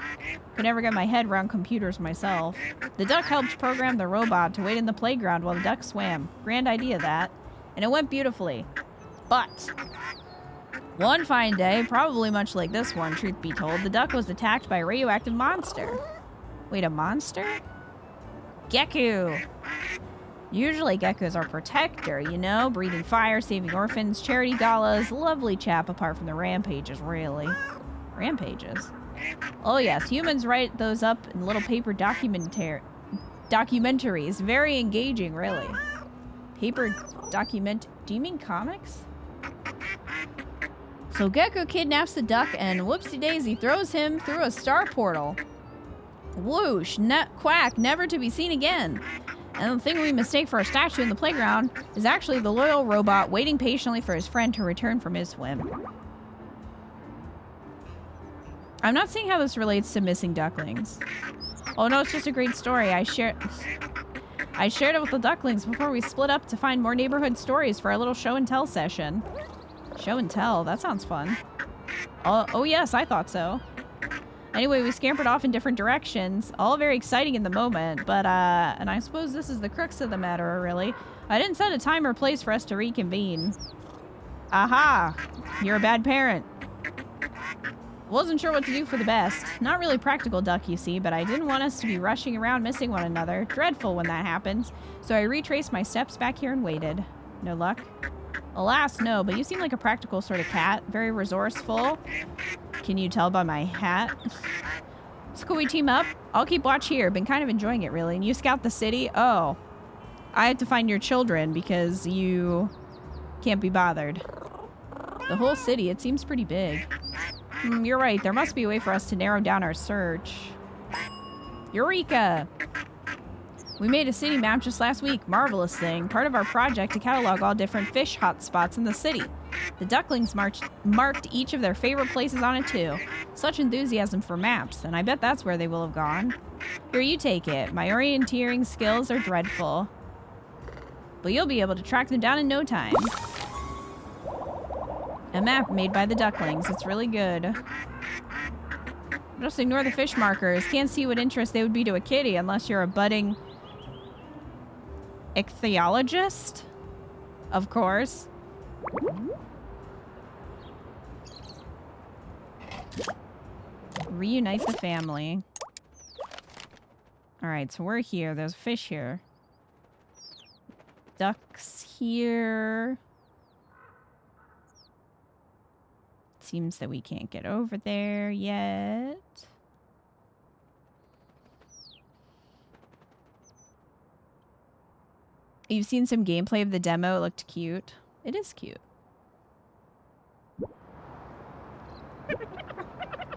Could never get my head around computers myself. The duck helped program the robot to wait in the playground while the duck swam. Grand idea, that. And it went beautifully. But one fine day, probably much like this one, truth be told, the duck was attacked by a radioactive monster. Wait, a monster? Gecko! Usually geckos are protector, you know? Breathing fire, saving orphans, charity galas. Lovely chap apart from the rampages, really. Rampages? Oh yes, humans write those up in little paper documentaries. Very engaging, really. Paper document... Do you mean comics? So Gecko kidnaps the duck and whoopsie-daisy throws him through a star portal. Whoosh, quack, never to be seen again. And the thing we mistake for a statue in the playground is actually the loyal robot waiting patiently for his friend to return from his swim. I'm not seeing how this relates to missing ducklings. Oh no, it's just a great story. I shared it with the ducklings before we split up to find more neighborhood stories for our little show and tell session. Show and tell? That sounds fun. Oh yes, I thought so. Anyway, we scampered off in different directions. All very exciting in the moment, but, and I suppose this is the crux of the matter, really. I didn't set a time or place for us to reconvene. Aha! You're a bad parent. Wasn't sure what to do for the best. Not really practical, duck, you see, but I didn't want us to be rushing around missing one another. Dreadful when that happens. So I retraced my steps back here and waited. No luck? Alas, no, but you seem like a practical sort of cat. Very resourceful. Can you tell by my hat? So could we team up? I'll keep watch here. Been kind of enjoying it, really. And you scout the city? Oh. I have to find your children because you can't be bothered. The whole city, it seems pretty big. You're right. There must be a way for us to narrow down our search. Eureka! We made a city map just last week. Marvelous thing. Part of our project to catalog all different fish hotspots in the city. The ducklings marked each of their favorite places on it too. Such enthusiasm for maps, and I bet that's where they will have gone. Here, you take it. My orienteering skills are dreadful. But you'll be able to track them down in no time. A map made by the ducklings. It's really good. Just ignore the fish markers. Can't see what interest they would be to a kitty unless you're a budding ichthyologist. Of course. Reunite the family. Alright, so we're here. There's a fish here. Ducks here. Seems that we can't get over there yet. You've seen some gameplay of the demo. It looked cute. It is cute.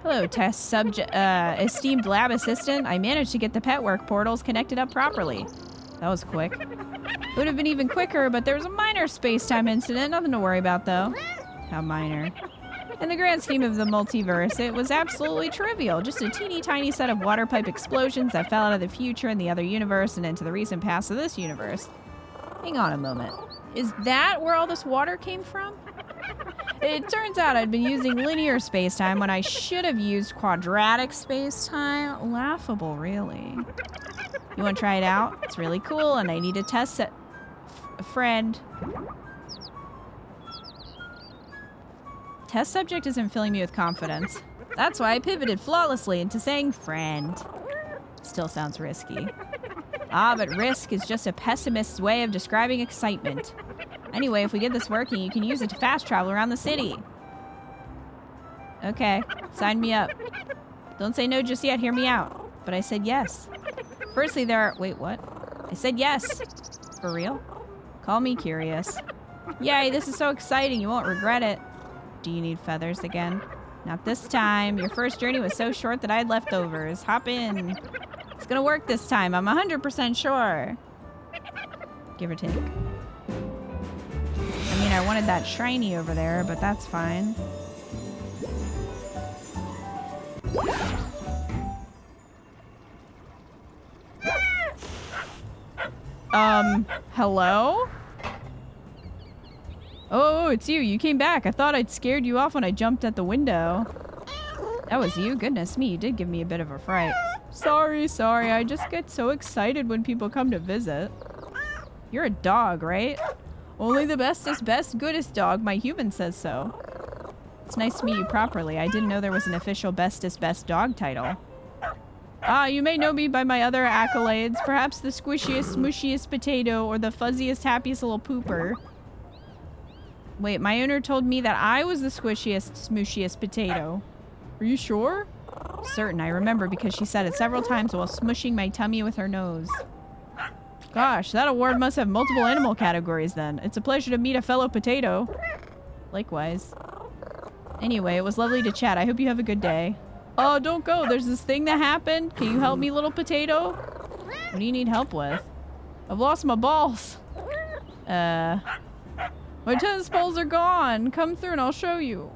Hello, test subject, esteemed lab assistant. I managed to get the pet work portals connected up properly. That was quick. It would have been even quicker, but there was a minor space-time incident. Nothing to worry about, though. How minor. In the grand scheme of the multiverse, it was absolutely trivial. Just a teeny tiny set of water pipe explosions that fell out of the future in the other universe and into the recent past of this universe. Hang on a moment. Is that where all this water came from? It turns out I'd been using linear space-time when I should have used quadratic space-time. Laughable, really. You want to try it out? It's really cool, and I need a test set. A friend. Test subject isn't filling me with confidence. That's why I pivoted flawlessly into saying friend. Still sounds risky. Ah, but risk is just a pessimist's way of describing excitement. Anyway, if we get this working, you can use it to fast travel around the city. Okay, sign me up. Don't say no just yet, hear me out. But I said yes. Firstly, there are... Wait, what? I said yes. For real? Call me curious. Yay, this is so exciting, you won't regret it. Do you need feathers again? Not this time. Your first journey was so short that I had leftovers. Hop in. It's gonna work this time, I'm 100% sure. Give or take. I mean, I wanted that shiny over there, but that's fine. Hello? Oh, it's you. You came back. I thought I'd scared you off when I jumped at the window. That was you? Goodness me, you did give me a bit of a fright. Sorry. I just get so excited when people come to visit. You're a dog, right? Only the bestest, best, goodest dog. My human says so. It's nice to meet you properly. I didn't know there was an official bestest, best dog title. Ah, you may know me by my other accolades. Perhaps the squishiest, smooshiest potato or the fuzziest, happiest little pooper. Wait, my owner told me that I was the squishiest, smooshiest potato. Are you sure? Certain, I remember because she said it several times while smushing my tummy with her nose. Gosh, that award must have multiple animal categories then. It's a pleasure to meet a fellow potato. Likewise. Anyway, it was lovely to chat. I hope you have a good day. Oh, don't go. There's this thing that happened. Can you help me, little potato? What do you need help with? I've lost my balls. My tennis balls are gone. Come through and I'll show you.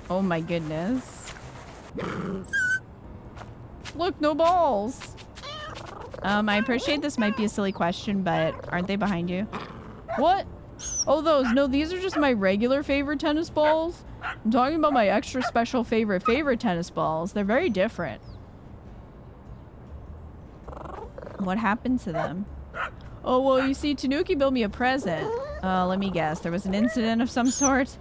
Oh my goodness. Look, no balls. I appreciate this might be a silly question, but aren't they behind you? What? Oh, those. No, these are just my regular favorite tennis balls. I'm talking about my extra special favorite tennis balls. They're very different. What happened to them? Oh, well, you see, Tanuki built me a present. Let me guess. There was an incident of some sort?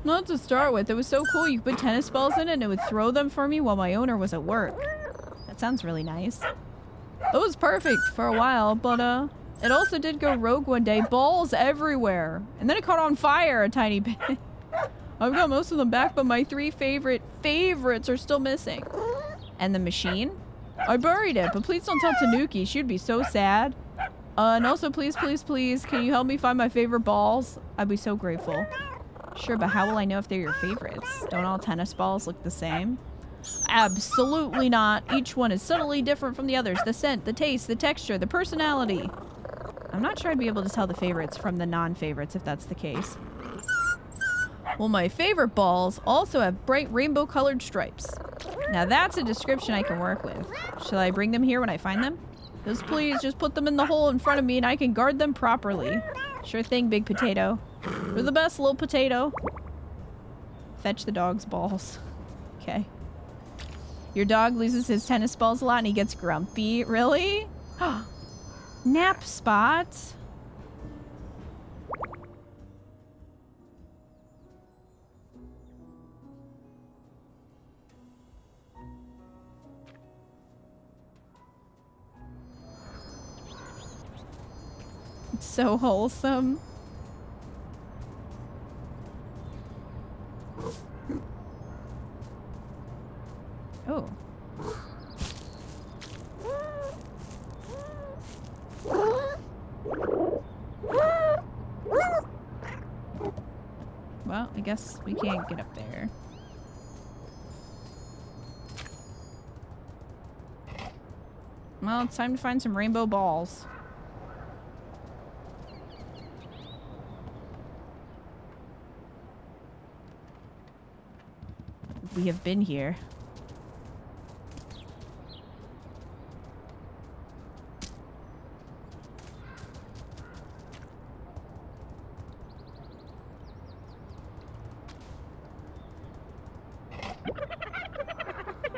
Not to start with. It was so cool. You could put tennis balls in it and it would throw them for me while my owner was at work. That sounds really nice. It was perfect for a while, but, it also did go rogue one day. Balls everywhere. And then it caught on fire a tiny bit. I've got most of them back, but my 3 favorites are still missing. And the machine? I buried it, but please don't tell Tanuki. She'd be so sad. And also, please, can you help me find my favorite balls? I'd be so grateful. Sure, but how will I know if they're your favorites? Don't all tennis balls look the same? Absolutely not. Each one is subtly different from the others. The scent, the taste, the texture, the personality. I'm not sure I'd be able to tell the favorites from the non-favorites if that's the case. Well, my favorite balls also have bright rainbow-colored stripes. Now that's a description I can work with. Shall I bring them here when I find them? Just please, just put them in the hole in front of me and I can guard them properly. Sure thing, big potato. You're the best, little potato. Fetch the dog's balls. Okay. Your dog loses his tennis balls a lot and he gets grumpy. Really? Nap spot. It's so wholesome. Oh. Well, I guess we can't get up there. Well, it's time to find some rainbow balls. We have been here.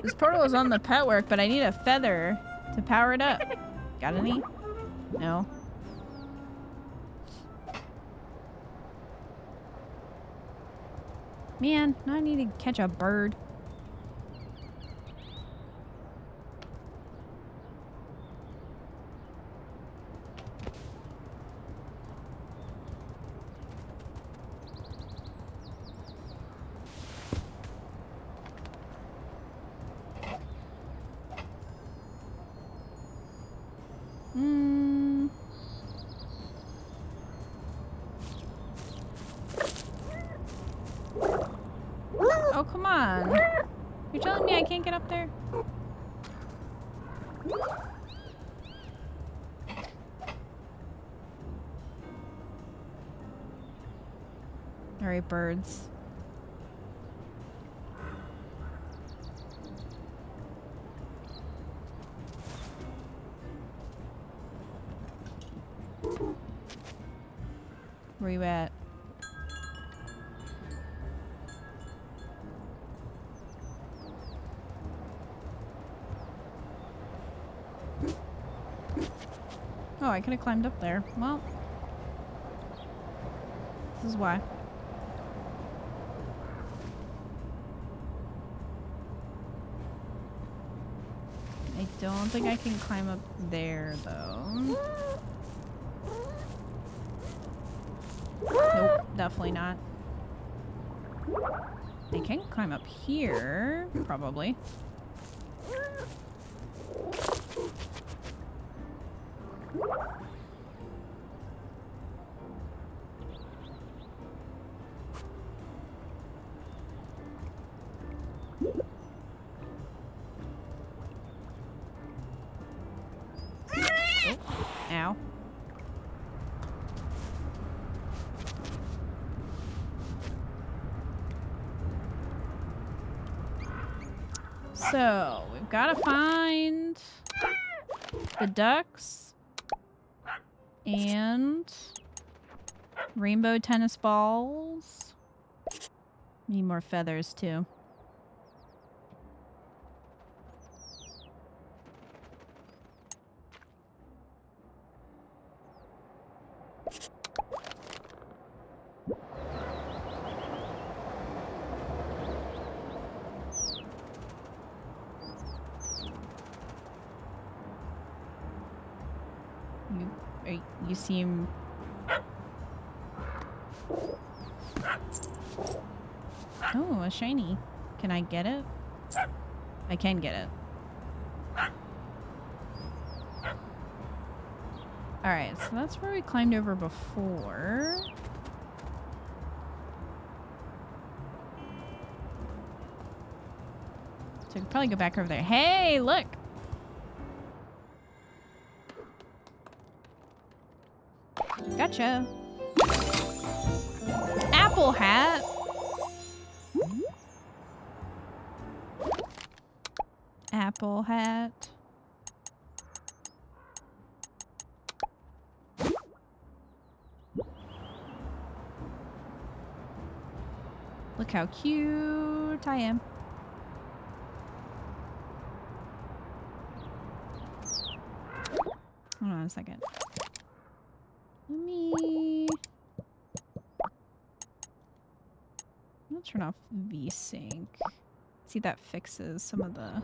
This portal is on the pet work, but I need a feather to power it up. Got any? No. Man, now I need to catch a bird. Oh, come on. You're telling me I can't get up there? Alright, birds. Where you at? Oh, I could have climbed up there. Well, this is why. I don't think I can climb up there, though. Nope, definitely not. I can climb up here, probably. Ow. So, we've got to find the ducks and rainbow tennis balls. Need more feathers, too. You seem... Oh, a shiny. Can I get it? I can get it. Alright, so that's where we climbed over before. So I could probably go back over there. Hey, look! Gotcha. Apple hat. Apple hat. Look how cute I am. Hold on a second. Let me... I'll turn off VSync. See if that fixes some of the...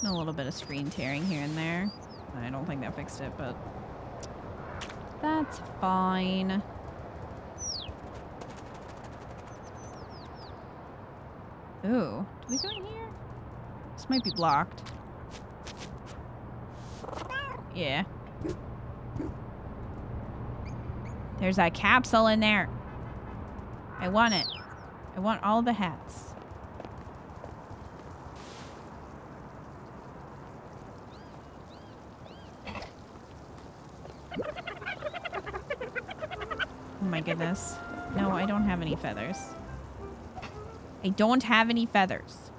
A little bit of screen tearing here and there. I don't think that fixed it, but... That's fine. Ooh, do we go in here? This might be blocked. Yeah. There's a capsule in there. I want it. I want all the hats. Oh my goodness. No, I don't have any feathers. I don't have any feathers.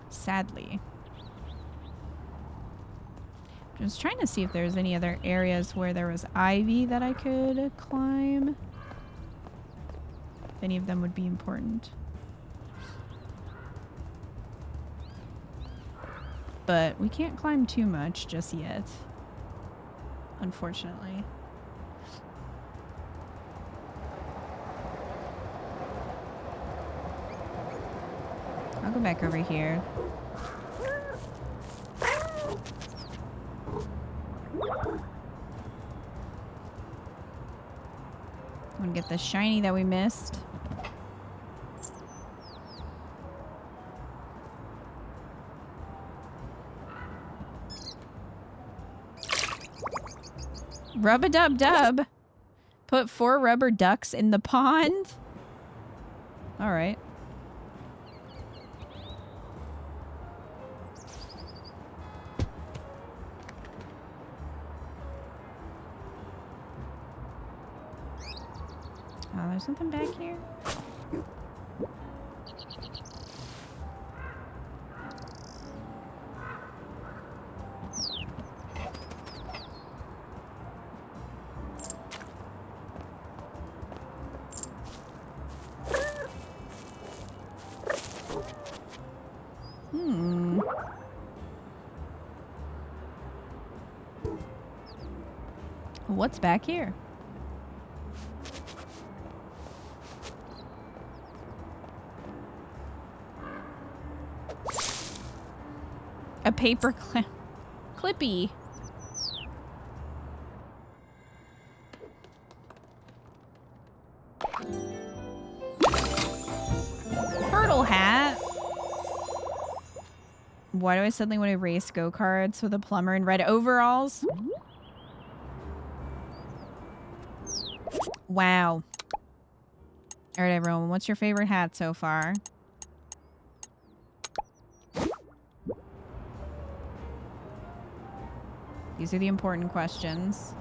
Sadly. I was trying to see if there's any other areas where there was ivy that I could climb. If any of them would be important. But we can't climb too much just yet. Unfortunately. I'll go back over here. I'm gonna get the shiny that we missed. Rub-a-dub-dub. Put 4 rubber ducks in the pond. All right. Oh, there's something back here. What's back here? A paper clippy. Turtle hat. Why do I suddenly want to race go-karts with a plumber in red overalls? Wow. All right, everyone. What's your favorite hat so far? These are the important questions.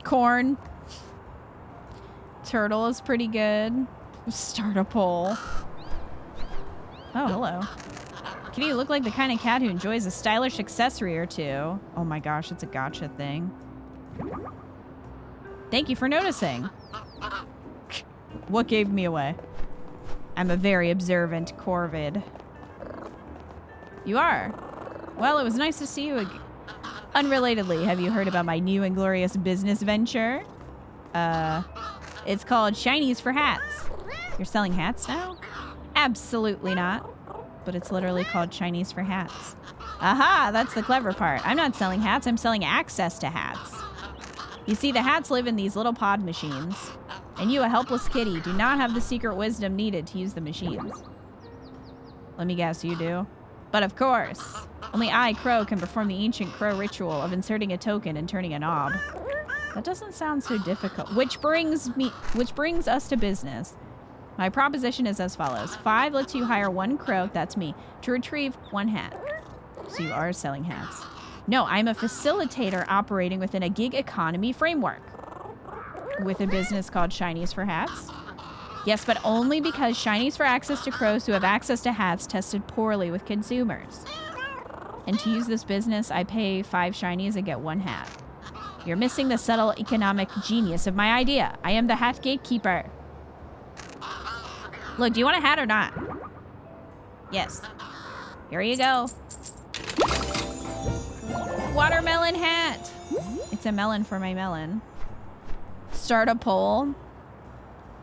Corn. Turtle is pretty good. Start a poll. Oh, hello. Kitty, you look like the kind of cat who enjoys a stylish accessory or two. Oh my gosh, it's a gotcha thing. Thank you for noticing. What gave me away? I'm a very observant corvid. You are? Well, it was nice to see you again. Unrelatedly, have you heard about my new and glorious business venture? It's called Shinies for Hats. You're selling hats now? Absolutely not. But it's literally called Chinese for Hats. Aha, that's the clever part. I'm not selling hats, I'm selling access to hats. You see, the hats live in these little pod machines. And you, a helpless kitty, do not have the secret wisdom needed to use the machines. Let me guess, you do? But of course, only I, Crow, can perform the ancient Crow ritual of inserting a token and turning a knob. That doesn't sound so difficult. Which brings us to business. My proposition is as follows. 5 lets you hire 1 Crow, that's me, to retrieve 1 hat. So you are selling hats. No, I'm a facilitator operating within a gig economy framework. With a business called Shinies for Hats. Yes, but only because Shinies for access to crows who have access to hats tested poorly with consumers. And to use this business, I pay 5 Shinies and get 1 hat. You're missing the subtle economic genius of my idea. I am the hat gatekeeper. Look, do you want a hat or not? Yes. Here you go. Watermelon hat. It's a melon for my melon. Start a poll.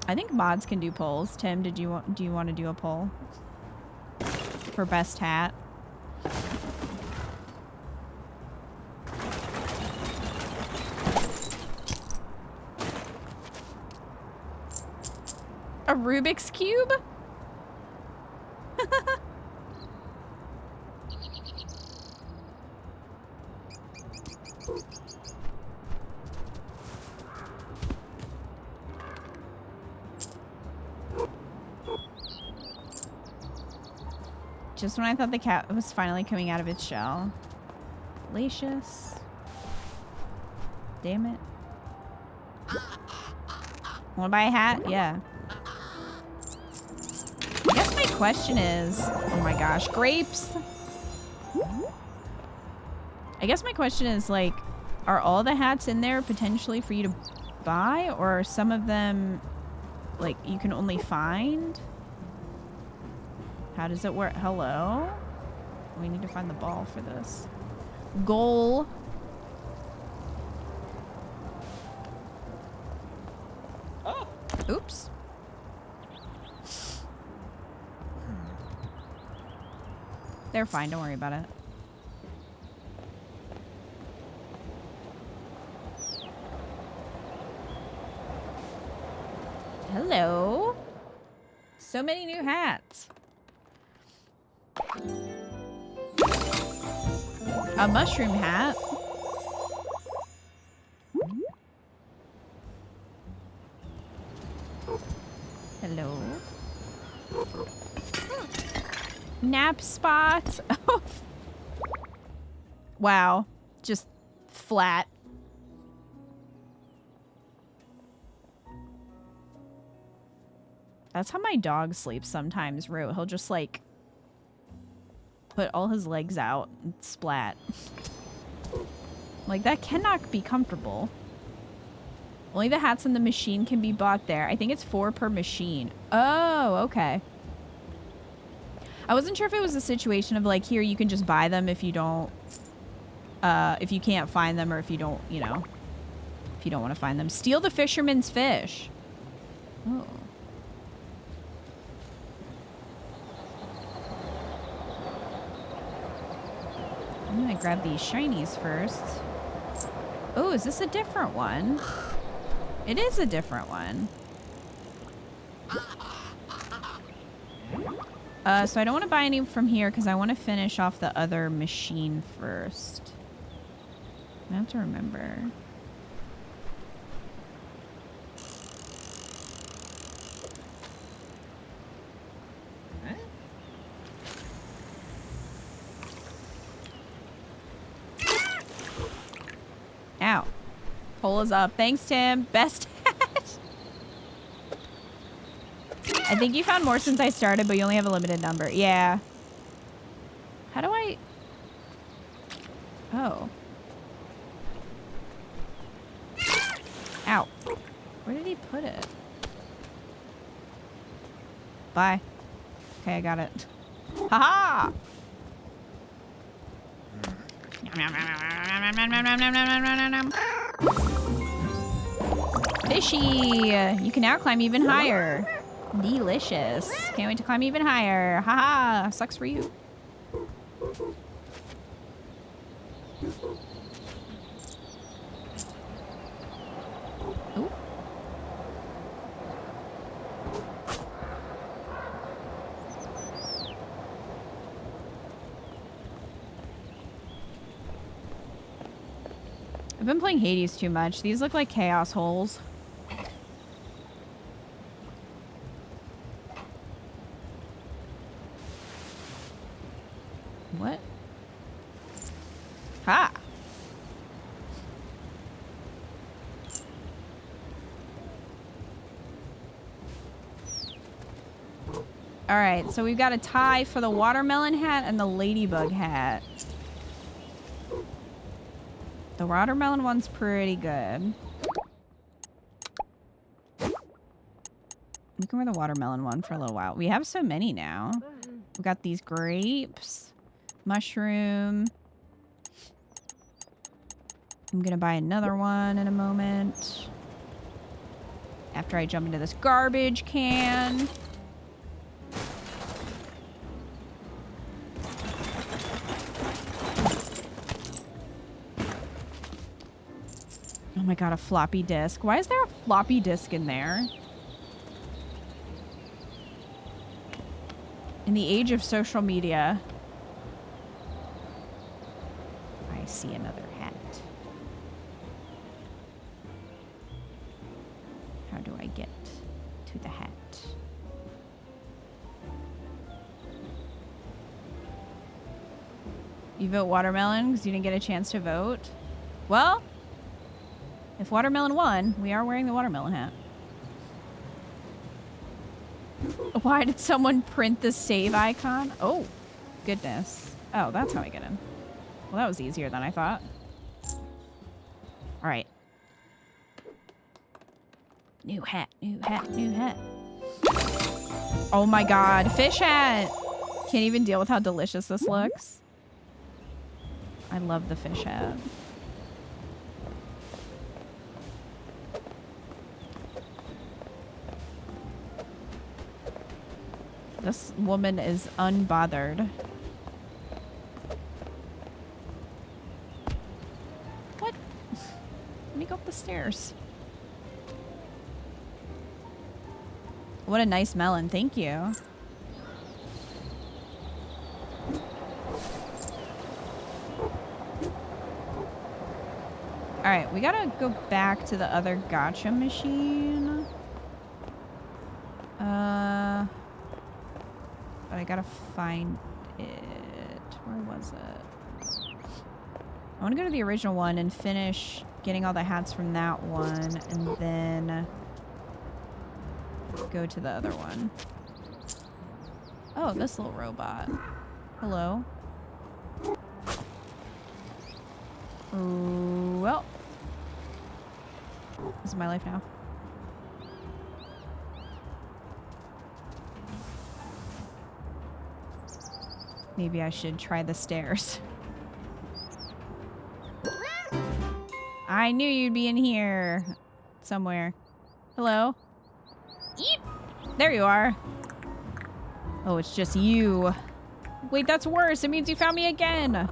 I think mods can do polls. Tim, do you want to do a poll for best hat? A Rubik's Cube? Just when I thought the cat was finally coming out of its shell. Delicious. Damn it. Wanna buy a hat? Yeah. I guess my question is... Oh my gosh, grapes! I guess my question is, like, are all the hats in there potentially for you to buy? Or are some of them, like, you can only find? How does it work? Hello? We need to find the ball for this. Goal. Oh. Oops. They're fine, don't worry about it. Hello. So many new hats. A mushroom hat. Hello. Nap spot. Wow. Just flat. That's how my dog sleeps sometimes, Rue. He'll just like put all his legs out and splat. Like, that cannot be comfortable. Only the hats in the machine can be bought there. I think it's 4 per machine. Oh, okay. I wasn't sure if it was a situation of like, here, you can just buy them if you don't, if you can't find them, or if you don't, you know, if you don't want to find them. Steal the fisherman's fish. Oh. I'm gonna grab these shinies first. Oh, is this a different one? It is a different one. So I don't want to buy any from here because I want to finish off the other machine first. I have to remember. Ow. Pull is up. Thanks, Tim. Best hat. I think you found more since I started, but you only have a limited number. Yeah. How do I... Oh. Ow. Where did he put it? Bye. Okay, I got it. Haha! Fishy! You can now climb even higher. Delicious. Can't wait to climb even higher. Haha! Sucks for you. Ooh. I've been playing Hades too much. These look like chaos holes. What? Ha! Alright, so we've got a tie for the watermelon hat and the ladybug hat. The watermelon one's pretty good. We can wear the watermelon one for a little while. We have so many now. We got these grapes, mushroom. I'm gonna buy another one in a moment. After I jump into this garbage can. Oh my god, a floppy disk. Why is there a floppy disk in there? In the age of social media. I see another hat. How do I get to the hat? You vote watermelon because you didn't get a chance to vote? Well, if watermelon won, we are wearing the watermelon hat. Why did someone print the save icon? Oh, goodness. Oh, that's how I get in. Well, that was easier than I thought. All right. New hat, new hat, new hat. Oh my god, fish hat! Can't even deal with how delicious this looks. I love the fish hat. This woman is unbothered. What? Let me go up the stairs. What a nice melon. Thank you. Alright, we gotta go back to the other gacha machine. But I gotta find it. Where was it? I want to go to the original one and finish getting all the hats from that one, and then go to the other one. Oh, this little robot. Hello. Well, this is my life now. Maybe I should try the stairs. I knew you'd be in here somewhere. Hello? Eep! There you are. Oh, it's just you. Wait, that's worse. It means you found me again.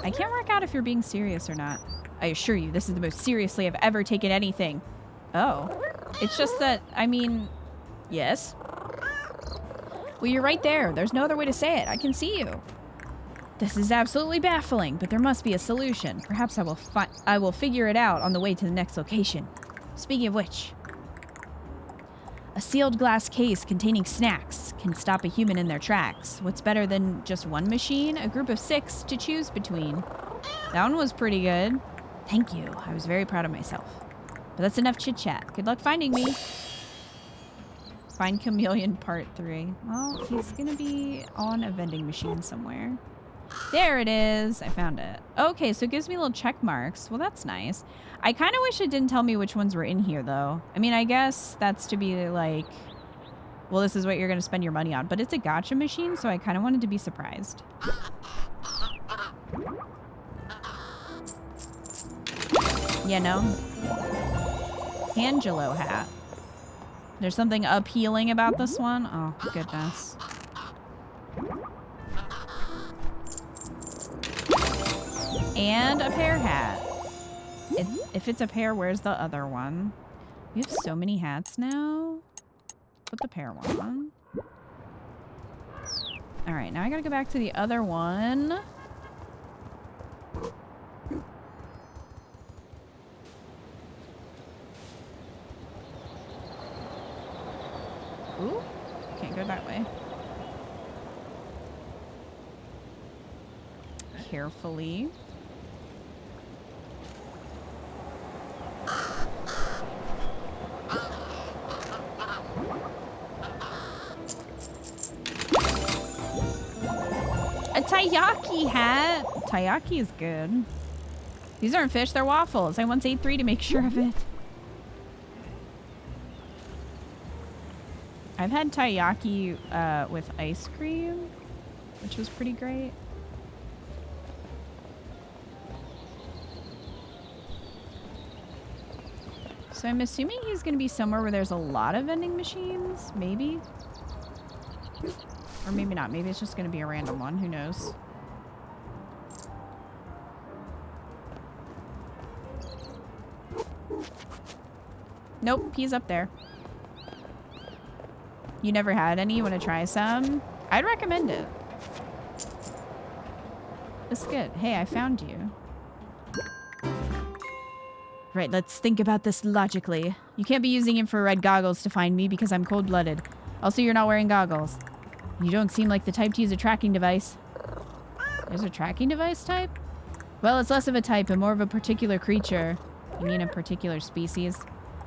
I can't work out if you're being serious or not. I assure you, this is the most seriously I've ever taken anything. Oh. It's just that, I mean, yes? Well, you're right there. There's no other way to say it. I can see you. This is absolutely baffling, but there must be a solution. Perhaps I will figure it out on the way to the next location. Speaking of which, a sealed glass case containing snacks can stop a human in their tracks. What's better than just one machine? A group of 6 to choose between. That one was pretty good. Thank you. I was very proud of myself. But that's enough chit-chat. Good luck finding me. Find Chameleon Part 3. Well, he's gonna be on a vending machine somewhere. There it is. I found it. Okay, so it gives me little check marks. Well, that's nice. I kind of wish it didn't tell me which ones were in here, though. I mean, I guess that's to be like, well, this is what you're gonna spend your money on. But it's a gacha machine, so I kind of wanted to be surprised. You know? Angelo hat. There's something appealing about this one. Oh, goodness. And a pear hat. If it's a pear, where's the other one? We have so many hats now. Put the pear one on. Alright, now I gotta go back to the other one. carefully. A taiyaki hat. Taiyaki is good. These aren't fish, they're waffles. I once ate 3 to make sure of it. I've had taiyaki with ice cream, which was pretty great. So I'm assuming he's going to be somewhere where there's a lot of vending machines, maybe? Or maybe not. Maybe it's just going to be a random one. Who knows? Nope, he's up there. You never had any? You want to try some? I'd recommend it. It's good. Hey, I found you. Right, let's think about this logically. You can't be using infrared goggles to find me because I'm cold-blooded. Also, you're not wearing goggles. You don't seem like the type to use a tracking device. There's a tracking device type? Well, it's less of a type and more of a particular creature. You mean a particular species?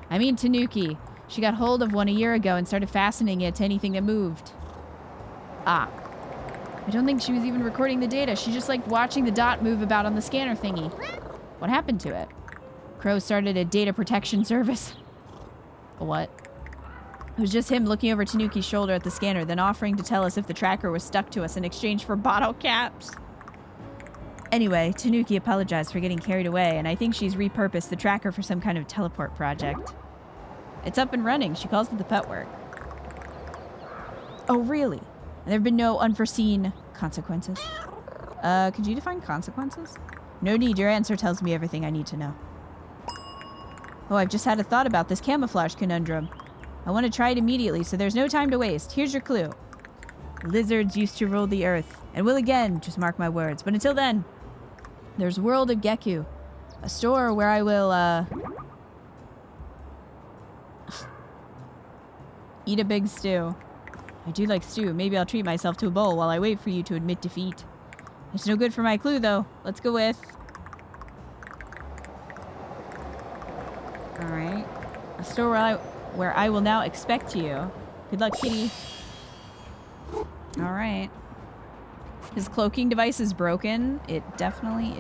I mean Tanuki. She got hold of one a year ago and started fastening it to anything that moved. Ah. I don't think she was even recording the data. She just liked watching the dot move about on the scanner thingy. What happened to it? Crow started a data protection service. A what? It was just him looking over Tanuki's shoulder at the scanner, then offering to tell us if the tracker was stuck to us in exchange for bottle caps. Anyway, Tanuki apologized for getting carried away, and I think she's repurposed the tracker for some kind of teleport project. It's up and running. She calls it the pet work. Oh, really? And there have been no unforeseen consequences? Could you define consequences? No need. Your answer tells me everything I need to know. Oh, I've just had a thought about this camouflage conundrum. I want to try it immediately, so there's no time to waste. Here's your clue. Lizards used to rule the earth, and will again, just mark my words. But until then, there's World of Geku, a store where I will, eat a big stew. I do like stew. Maybe I'll treat myself to a bowl while I wait for you to admit defeat. It's no good for my clue, though. Let's go with... Alright. A store where I will now expect you. Good luck, kitty. Alright. His cloaking device is broken. It definitely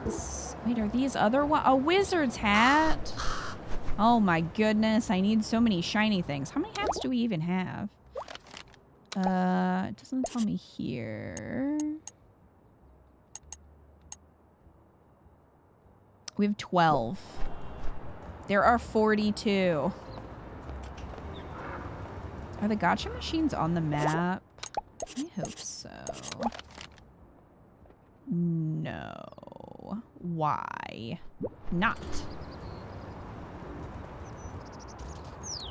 is. Wait, are these other ones? A wizard's hat? Oh my goodness. I need so many shiny things. How many hats do we even have? It doesn't tell me here. We have 12. There are 42. Are the gacha machines on the map? I hope so. No. Why not?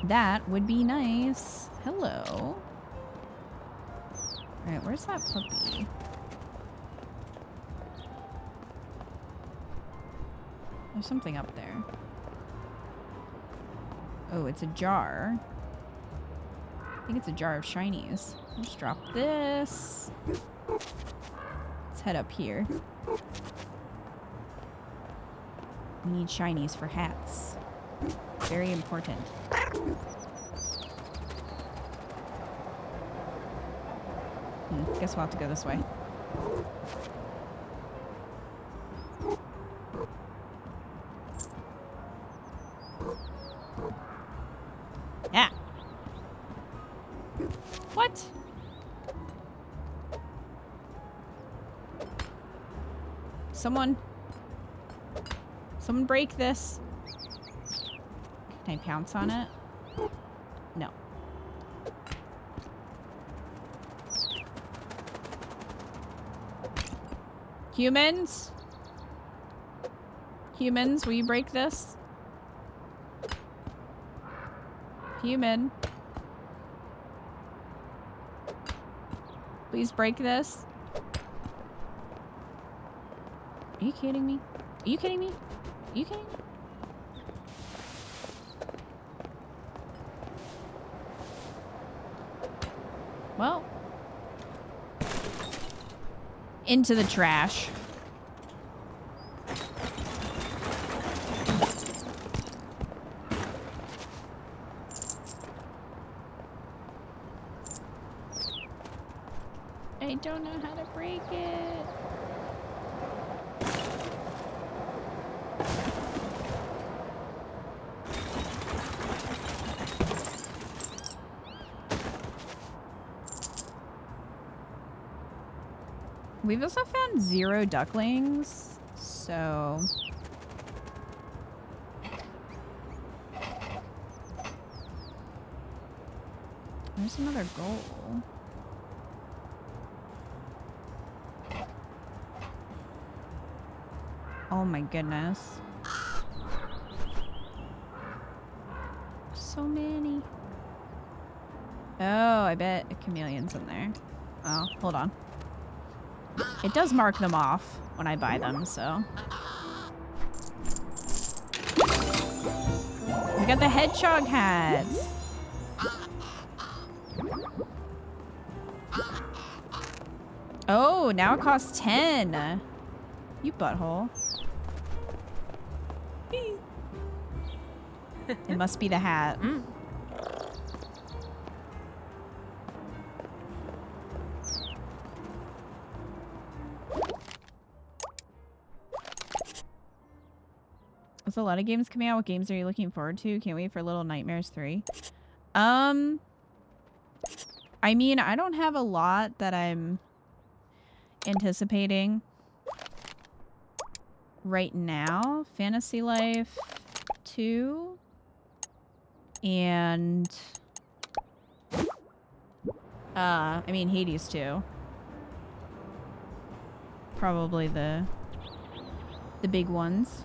That would be nice. Hello. Alright, where's that puppy? There's something up there. Oh, it's a jar. I think it's a jar of shinies. Let's drop this. Let's head up here. We need shinies for hats. Very important. Guess we'll have to go this way. Yeah. What? Someone break this. Can I pounce on it? No. Humans? Humans, will you break this? Human. Please break this. Are you kidding me? Are you kidding me? Are you kidding me? Well. Into the trash. We've also found 0 ducklings, so... There's another goal. Oh my goodness. So many. Oh, I bet a chameleon's in there. Oh, hold on. It does mark them off when I buy them, so. We got the hedgehog hats. Oh, now it costs 10. You butthole. It must be the hat. There's a lot of games coming out. What games are you looking forward to? Can't wait for Little Nightmares 3. I mean, I don't have a lot that I'm anticipating right now. Fantasy Life 2 and I mean Hades 2. Probably the big ones.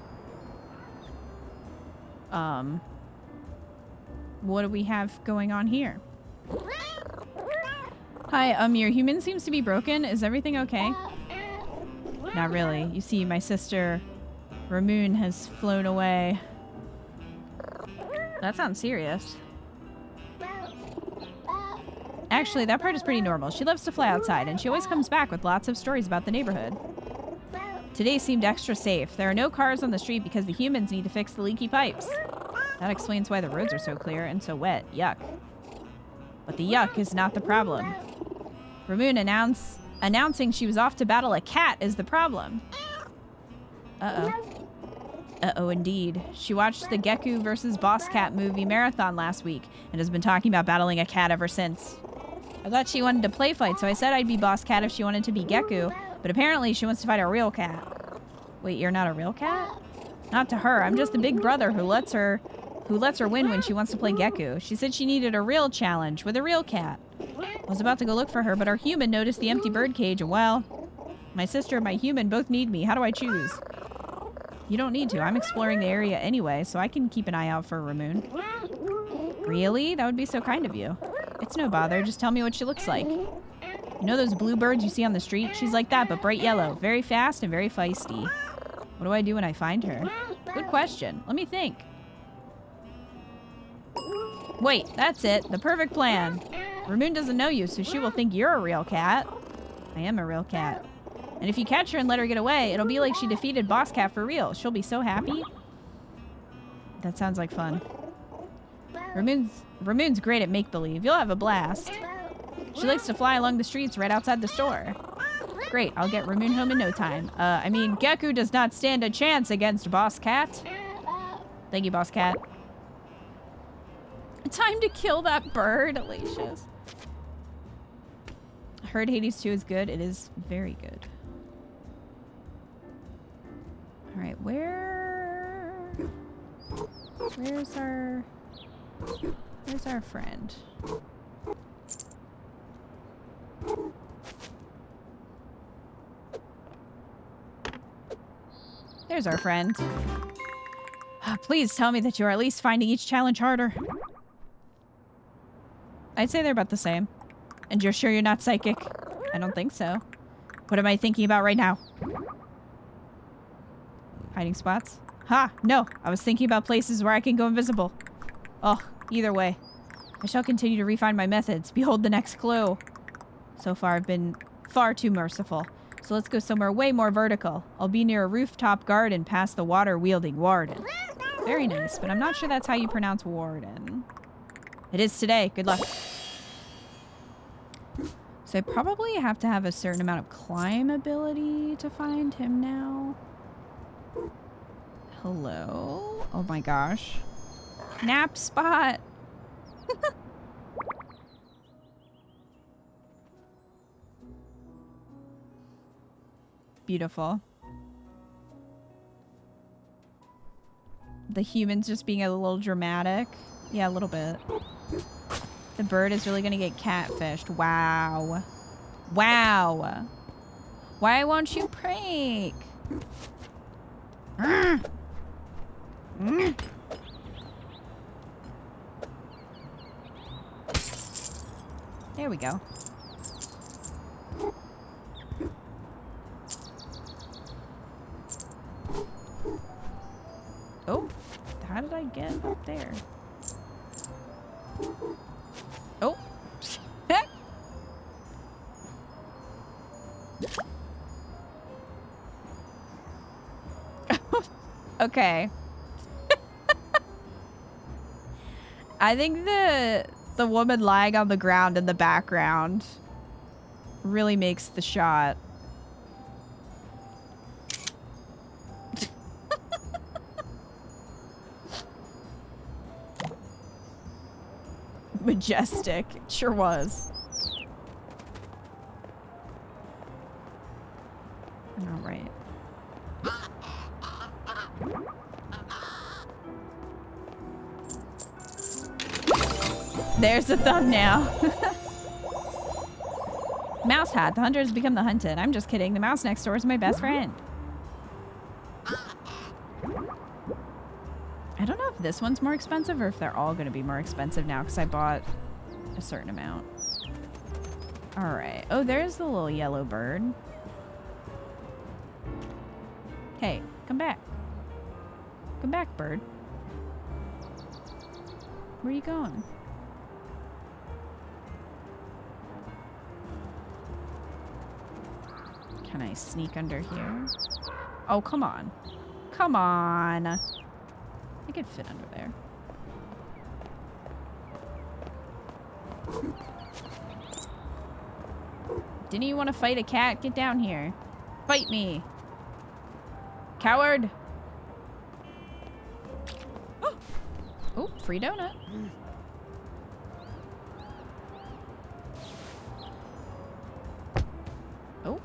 What do we have going on here? Hi, your human seems to be broken. Is everything okay? Not really. You see, my sister, Ramoon, has flown away. That sounds serious. Actually, that part is pretty normal. She loves to fly outside, and she always comes back with lots of stories about the neighborhood. Today seemed extra safe. There are no cars on the street because the humans need to fix the leaky pipes. That explains why the roads are so clear and so wet. Yuck. But the yuck is not the problem. Ramoon announcing she was off to battle a cat is the problem. Uh-oh. Uh-oh, indeed. She watched the Geku versus Boss Cat movie marathon last week and has been talking about battling a cat ever since. I thought she wanted to play fight, so I said I'd be Boss Cat if she wanted to be Geku, but apparently she wants to fight a real cat. Wait, you're not a real cat? Not to her. I'm just the big brother who lets her win when she wants to play Geku. She said she needed a real challenge with a real cat. I was about to go look for her, but our human noticed the empty bird cage, and well, my sister and my human both need me. How do I choose? You don't need to. I'm exploring the area anyway, so I can keep an eye out for Ramoon. Really? That would be so kind of you. It's no bother. Just tell me what she looks like. You know those blue birds you see on the street? She's like that, but bright yellow. Very fast and very feisty. What do I do when I find her? Good question. Let me think. Wait, that's it. The perfect plan. Ramoon doesn't know you, so she will think you're a real cat. I am a real cat. And if you catch her and let her get away, it'll be like she defeated Boss Cat for real. She'll be so happy. That sounds like fun. Ramoon's great at make-believe. You'll have a blast. She likes to fly along the streets right outside the store. Great, I'll get Ramoon home in no time. I mean, Geku does not stand a chance against Boss Cat. Thank you, Boss Cat. Time to kill that bird, Alicia's. Heard Hades 2 is good. It is very good. Alright, where's our friend? There's our friend. Please tell me that you are at least finding each challenge harder. I'd say they're about the same. And you're sure you're not psychic? I don't think so. What am I thinking about right now? Hiding spots? Ha! No! I was thinking about places where I can go invisible. Oh, either way. I shall continue to refine my methods. Behold the next clue. So far, I've been far too merciful. So let's go somewhere way more vertical. I'll be near a rooftop garden past the water-wielding warden. Very nice, but I'm not sure that's how you pronounce warden. It is today. Good luck. So I probably have to have a certain amount of climb ability to find him now. Hello? Oh my gosh. Nap spot. Beautiful. The humans just being a little dramatic. Yeah, a little bit. The bird is really gonna get catfished. Wow. Wow. Why won't you prank? There we go. Oh, how did I get up there? Oh. Okay. I think the woman lying on the ground in the background really makes the shot. Majestic. It sure was. All right. There's the thumbnail. Mouse hat. The hunter has become the hunted. I'm just kidding. The mouse next door is my best friend. I don't know if this one's more expensive or if they're all going to be more expensive now because I bought a certain amount. All right. Oh, there's the little yellow bird. Hey, come back. Come back, bird. Where are you going? Can I sneak under here? Oh, come on. Come on. I could fit under there. Didn't you want to fight a cat? Get down here. Fight me. Coward. Oh, free donut. Oh.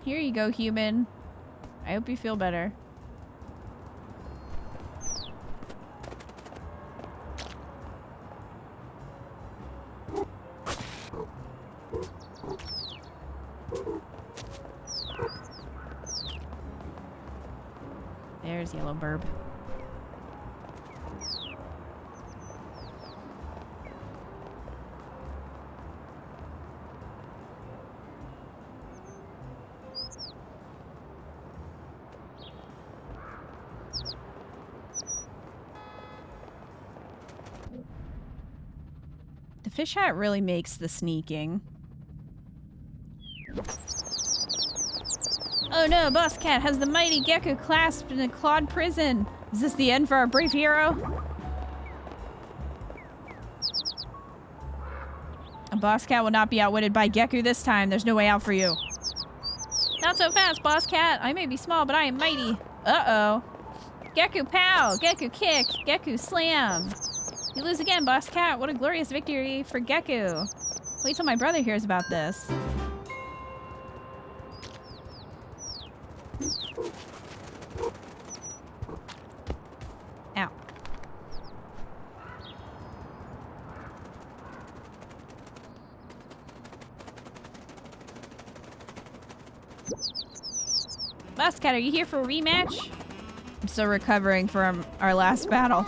Here you go, human. I hope you feel better. There's yellow burb. The fish hat really makes the sneaking. Oh no, Boss Cat has the mighty gecko clasped in a clawed prison. Is this the end for our brave hero? A Boss Cat will not be outwitted by Geku this time. There's no way out for you. Not so fast, Boss Cat. I may be small, but I am mighty. Uh-oh. Geku pow! Geku kick! Geku slam! You lose again, Boss Cat. What a glorious victory for Geku. Wait till my brother hears about this. Ow. Boss Cat, are you here for a rematch? I'm still recovering from our last battle.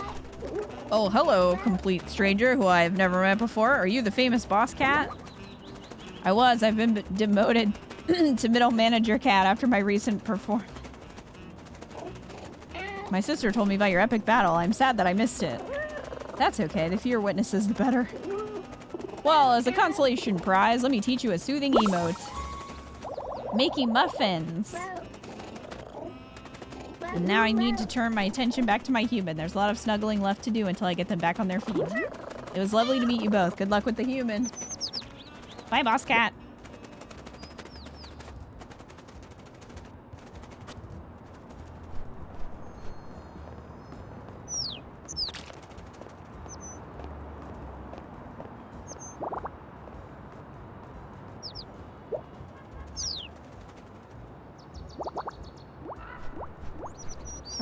Oh, hello, complete stranger who I've never met before. Are you the famous Boss Cat? I was. I've been demoted to middle manager cat after my recent performance. My sister told me about your epic battle. I'm sad that I missed it. That's okay. The fewer witnesses, the better. Well, as a consolation prize, let me teach you a soothing emote. Making muffins. And now I need to turn my attention back to my human. There's a lot of snuggling left to do until I get them back on their feet. It was lovely to meet you both. Good luck with the human. Bye, Boss Cat.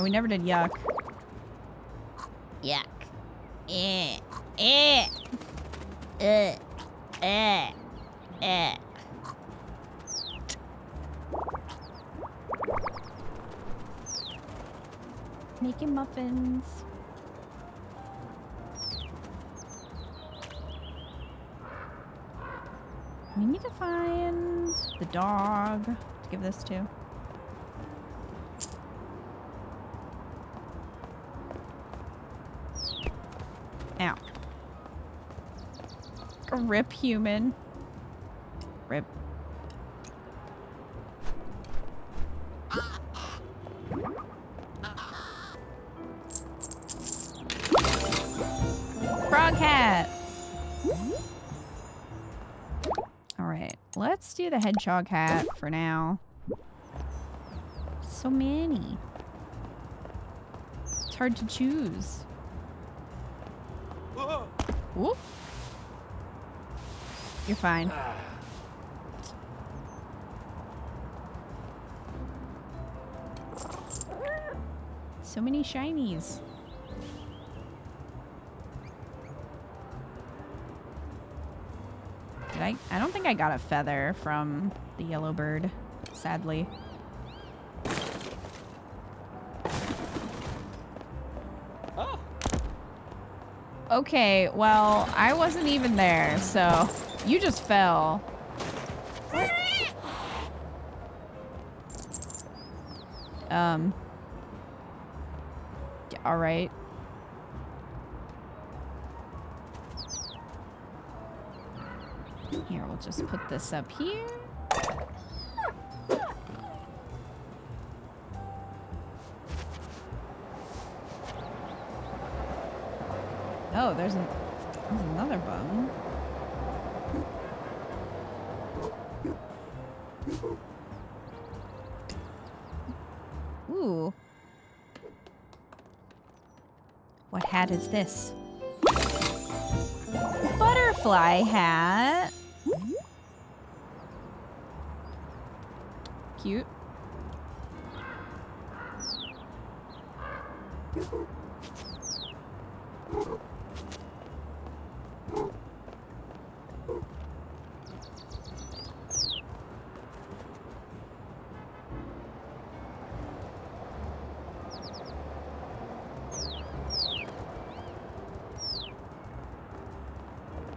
Oh, we never did yuck. Yuck. Eh. Eh. Eh. Eh. Making muffins. We need to find the dog to give this to. Ow. Rip human. Rip. Frog hat. Alright, let's do the hedgehog hat for now. So many. It's hard to choose. Whoa. Whoop. You're fine. So many shinies. I don't think I got a feather from the yellow bird, sadly. Oh. Okay, well, I wasn't even there, so you just fell. All right. Here, we'll just put this up here. Oh, there's another bug. Ooh. What hat is this? Butterfly hat. Cute.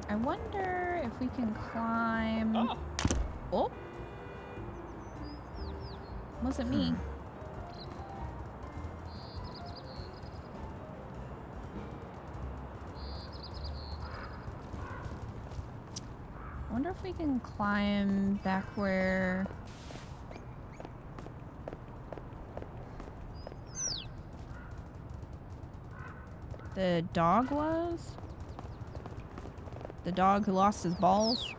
I wonder if we can climb. Oh. Oh. Wasn't me. I wonder if we can climb back where the dog was? The dog who lost his balls?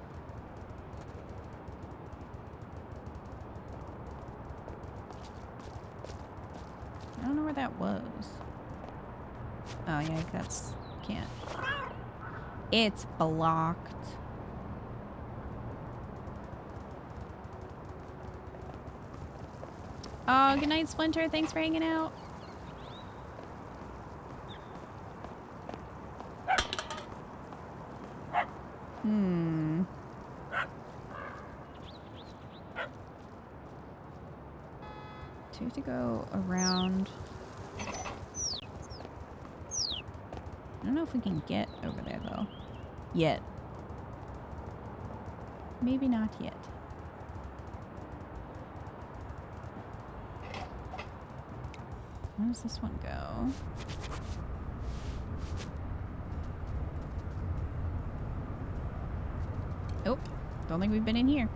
I don't know where that was. Oh yeah, that's... can't. It's blocked. Oh, good night, Splinter. Thanks for hanging out. So we have to go around. I don't know if we can get over there, though. Yet. Maybe not yet. Where does this one go? Oh, don't think we've been in here.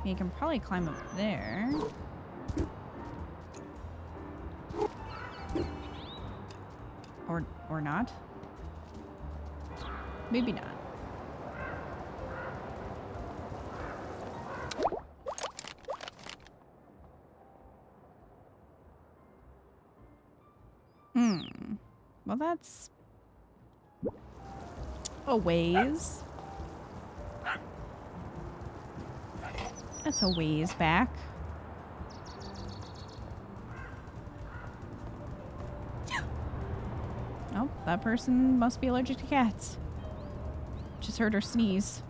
You can probably climb up there. Or not. Maybe not. Well, that's a ways. That's a ways back. Oh, that person must be allergic to cats. Just heard her sneeze.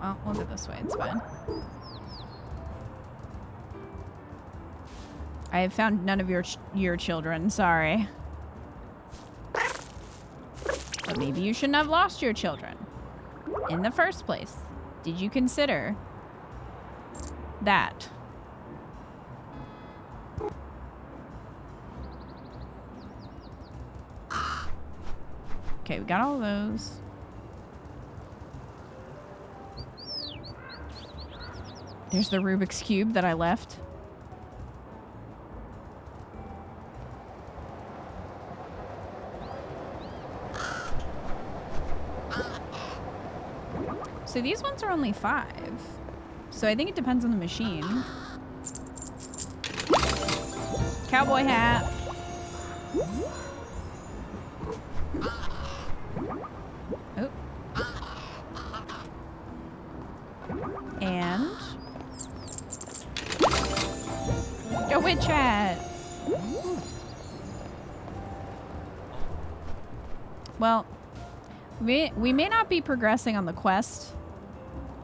Well, we'll go this way. It's fine. I have found none of your children. Sorry. But maybe you shouldn't have lost your children in the first place. Did you consider that? Okay, we got all those. There's the Rubik's Cube that I left. So these ones are only 5. So I think it depends on the machine. Cowboy hat. Oh. And a witch hat. Well, we may not be progressing on the quest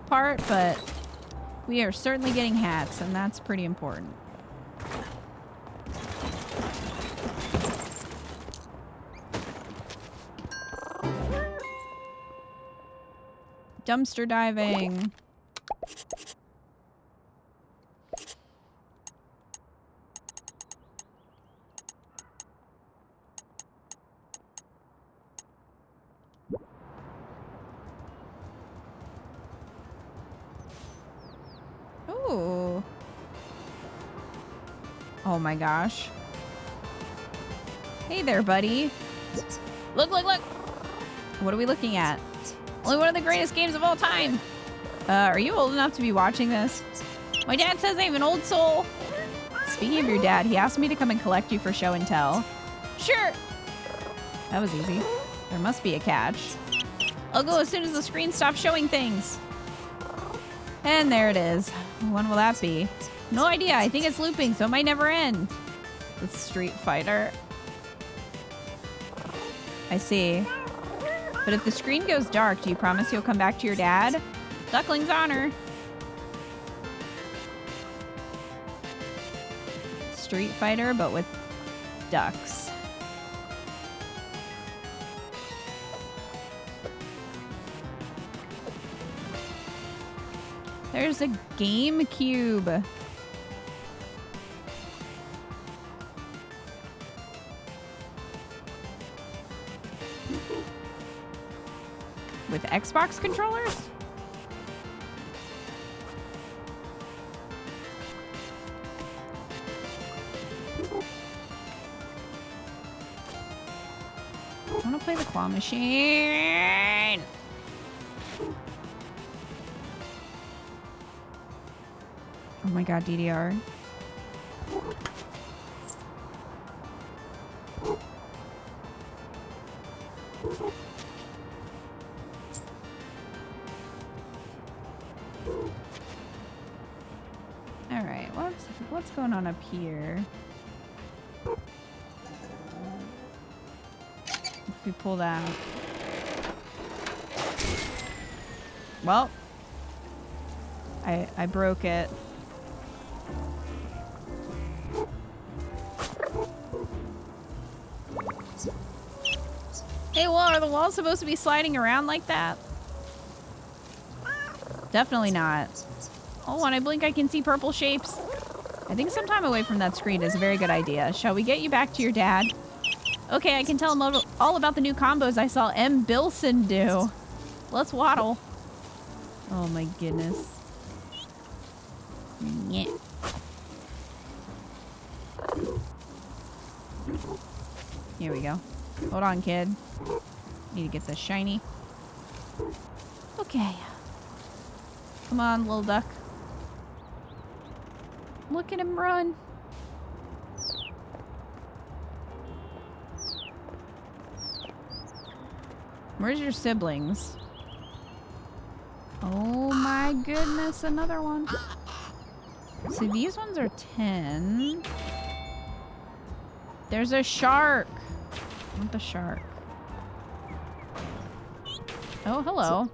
part, but we are certainly getting hats, and that's pretty important. Dumpster diving. Ooh. Oh my gosh. Hey there, buddy. Look, look, look. What are we looking at? Only one of the greatest games of all time. Are you old enough to be watching this? My dad says I'm an old soul. Speaking of your dad, he asked me to come and collect you for show and tell. Sure. That was easy. There must be a catch. I'll go as soon as the screen stops showing things. And there it is. When will that be? No idea. I think it's looping, so it might never end. It's Street Fighter. I see. But if the screen goes dark, do you promise you'll come back to your dad? Duckling's honor. Street Fighter, but with ducks. There's a GameCube. With Xbox controllers? I want to play the claw machine. Oh my god, DDR. Alright, what's going on up here? If we pull that. Well, I broke it. Hey, well, are the walls supposed to be sliding around like that? Definitely not. Oh, when I blink, I can see purple shapes. I think some time away from that screen is a very good idea. Shall we get you back to your dad? Okay, I can tell him all about the new combos I saw M. Bilson do. Let's waddle. Oh my goodness. Yeah. Here we go. Hold on, kid. Need to get this shiny. Okay. Come on, little duck. Look at him run. Where's your siblings? Oh my goodness, another one. So these ones are 10. There's a shark. I want the shark. Oh, hello.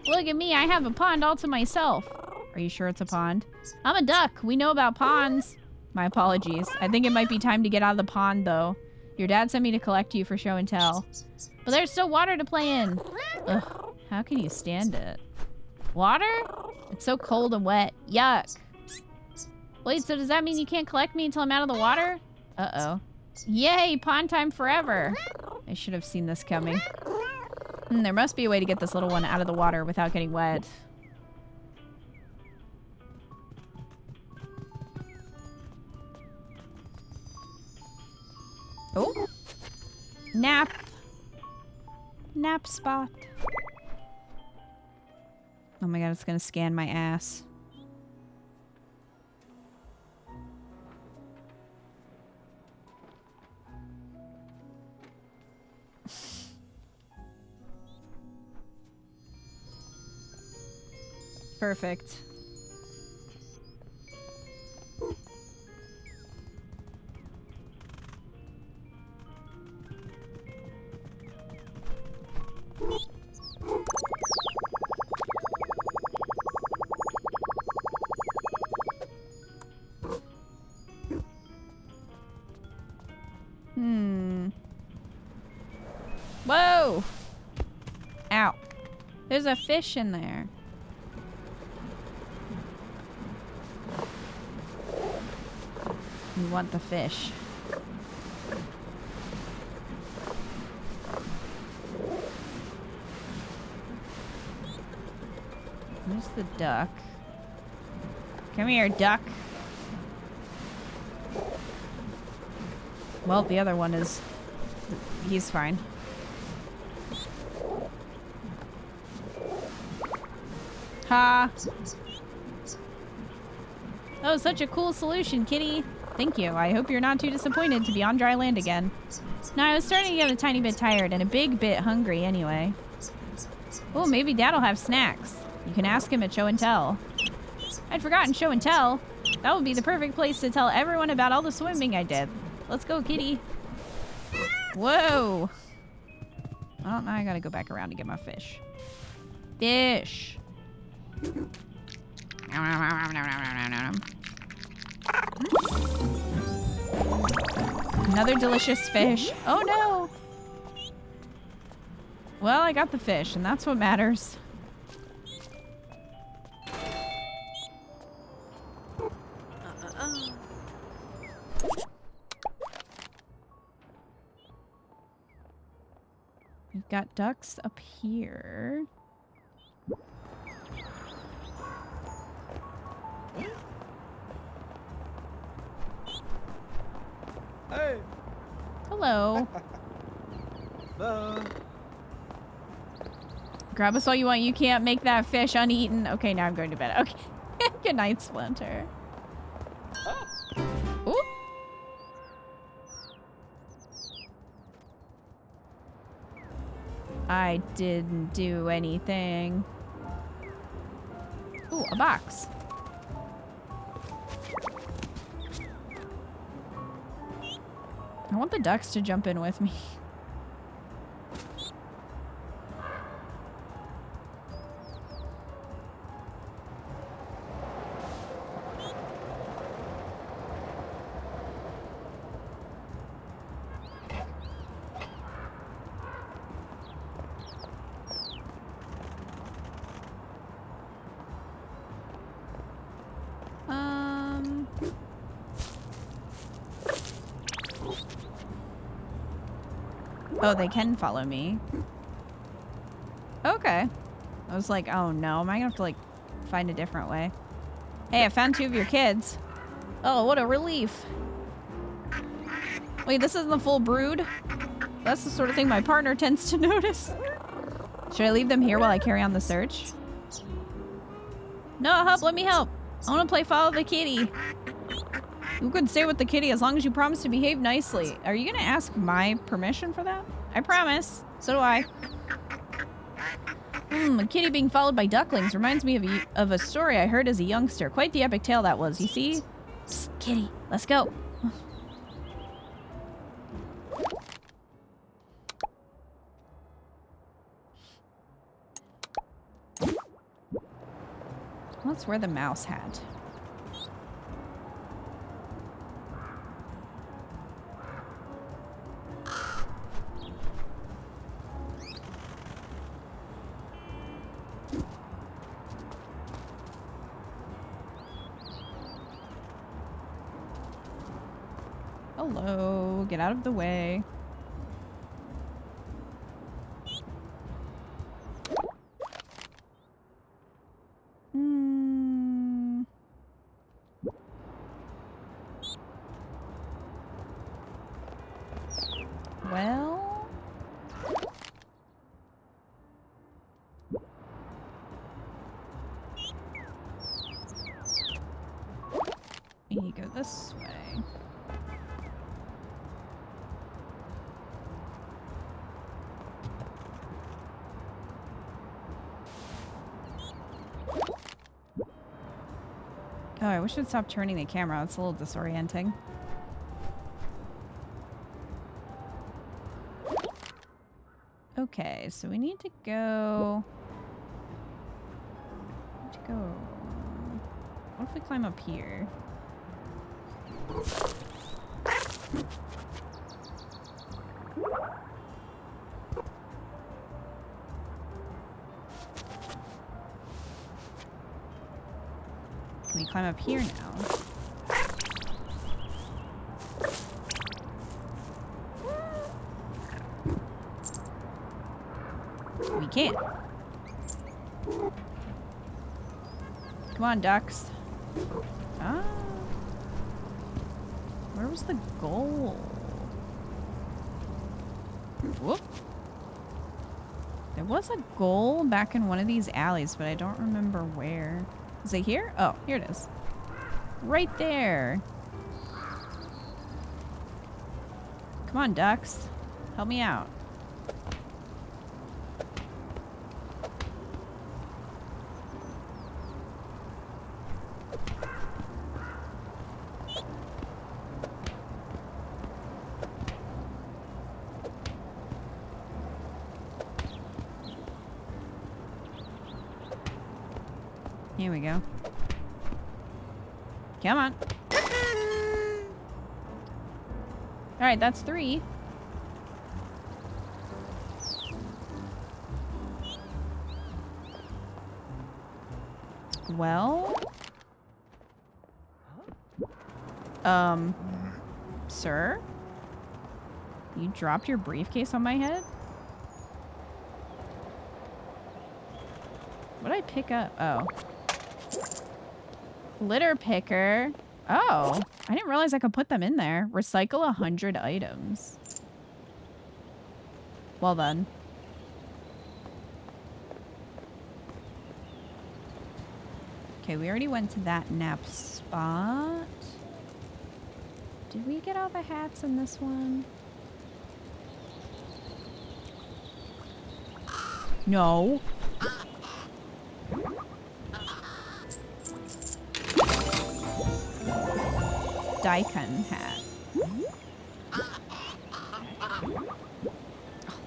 Look at me, I have a pond all to myself. Are you sure it's a pond? I'm a duck. We know about ponds. My apologies. I think it might be time to get out of the pond, though. Your dad sent me to collect you for show and tell. But there's still water to play in. Ugh, how can you stand it? Water? It's so cold and wet. Yuck. Wait, so does that mean you can't collect me until I'm out of the water? Uh-oh. Yay, pond time forever. I should have seen this coming. There must be a way to get this little one out of the water without getting wet. Oh. Nap. Nap spot. Oh my god, it's gonna scan my ass. Perfect. Whoa! Ow. There's a fish in there. We want the fish. Where's the duck? Come here, duck. Well, the other one is... he's fine. Ha! That was such a cool solution, kitty. Thank you. I hope you're not too disappointed to be on dry land again. No, I was starting to get a tiny bit tired and a big bit hungry anyway. Oh, maybe Dad'll have snacks. You can ask him at show and tell. I'd forgotten show and tell. That would be the perfect place to tell everyone about all the swimming I did. Let's go, kitty. Whoa! Well, now I gotta go back around to get my fish. Fish! Another delicious fish. Oh no! Well, I got the fish, and that's what matters. We've got ducks up here. Hey. Hello. Grab us all you want. You can't make that fish uneaten. Okay, now I'm going to bed. Okay. Good night, Splinter. Ooh. I didn't do anything. Ooh, a box. I want the ducks to jump in with me. Oh, they can follow me. Okay. I was like, oh no, am I gonna have to like find a different way? Hey, I found 2 of your kids. Oh, what a relief. Wait, this isn't the full brood? That's the sort of thing my partner tends to notice. Should I leave them here while I carry on the search? No, help, let me help. I want to play follow the kitty. You can stay with the kitty as long as you promise to behave nicely. Are you gonna ask my permission for that? I promise. So do I. A kitty being followed by ducklings reminds me of a story I heard as a youngster. Quite the epic tale that was, you see? Psst, kitty, let's go. Let's wear the mouse hat. Hello, get out of the way. Well... we go this way. Oh, I wish I'd stop turning the camera. It's a little disorienting. Okay, so we need to go... What if we climb up here? Can we climb up here now? We can't. Come on, ducks. Ah. Where was the goal? Whoop. There was a goal back in one of these alleys, but I don't remember where. Is it here? Oh, here it is. Right there. Come on, ducks. Help me out. Here we go. Come on. Alright, that's 3. Well... Sir? You dropped your briefcase on my head? What did I pick up? Oh. Litter picker. Oh, I didn't realize I could put them in there. Recycle 100 items. Well done. Okay, we already went to that nap spot. Did we get all the hats in this one? No. Daikon hat. Oh,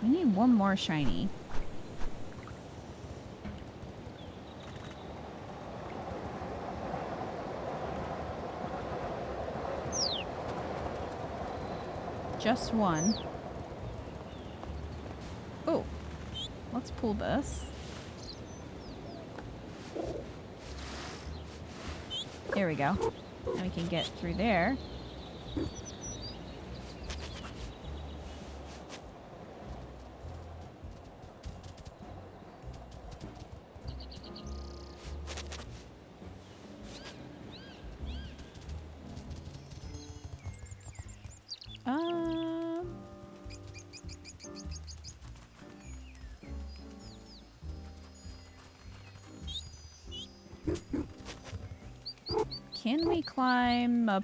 we need one more shiny. Just one. Oh, let's pull this. There we go. And we can get through there. Can we climb up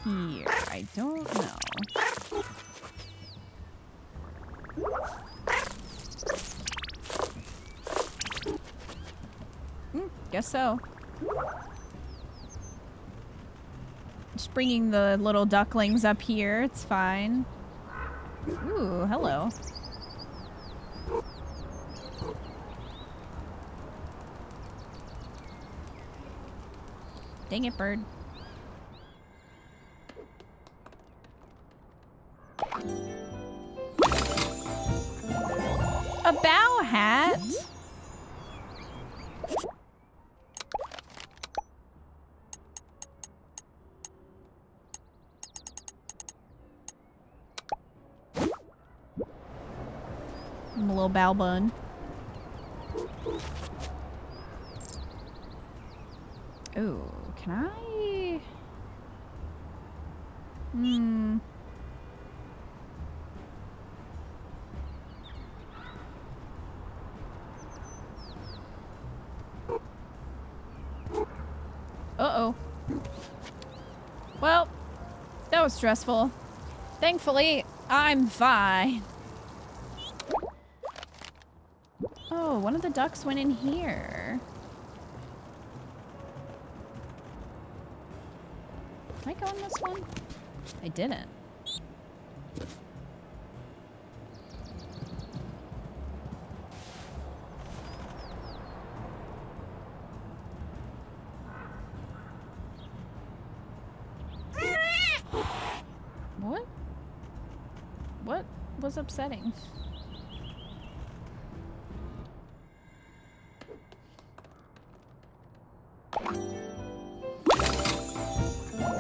here? I don't know. Guess so. Just bringing the little ducklings up here. It's fine. Ooh, hello. Dang it, bird. A bow hat? I'm a little bow bun. Ooh, can I? Uh-oh. Well, that was stressful. Thankfully, I'm fine. Oh, one of the ducks went in here. Did I go on this one? I didn't. What? What was upsetting?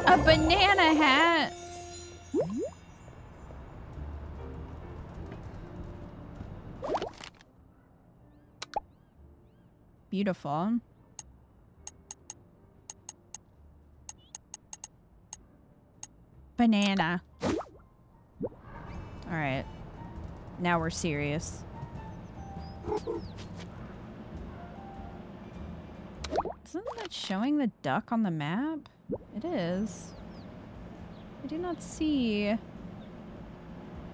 A banana hat! Beautiful. Banana. Alright. Now we're serious. Isn't that showing the duck on the map? It is. I do not see the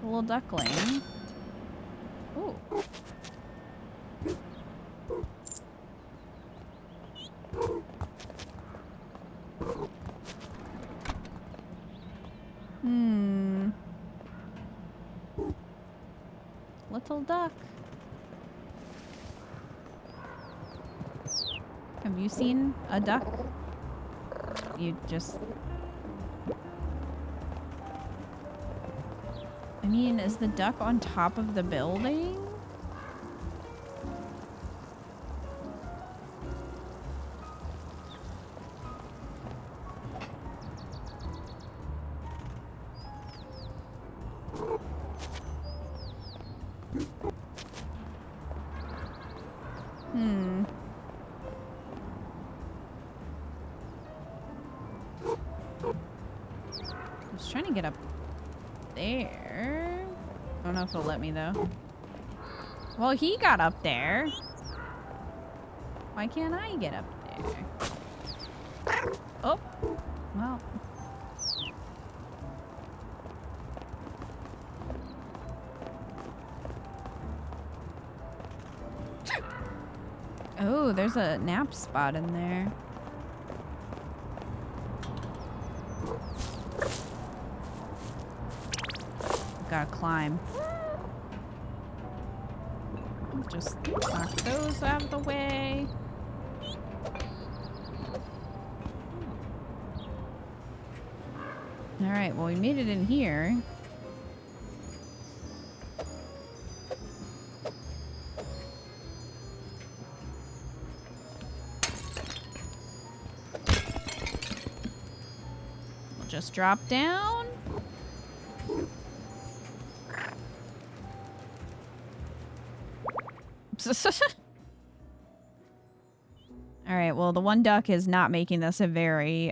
little duckling. Ooh. Little duck. Have you seen a duck? You just... I mean, is the duck on top of the building? Get up there. I don't know if it'll let me though. Well, he got up there. Why can't I get up there? Oh, well. Oh, there's a nap spot in there. Gotta climb. Just knock those out of the way. Alright, well we made it in here. We'll just drop down. Alright, well, the one duck is not making this a very,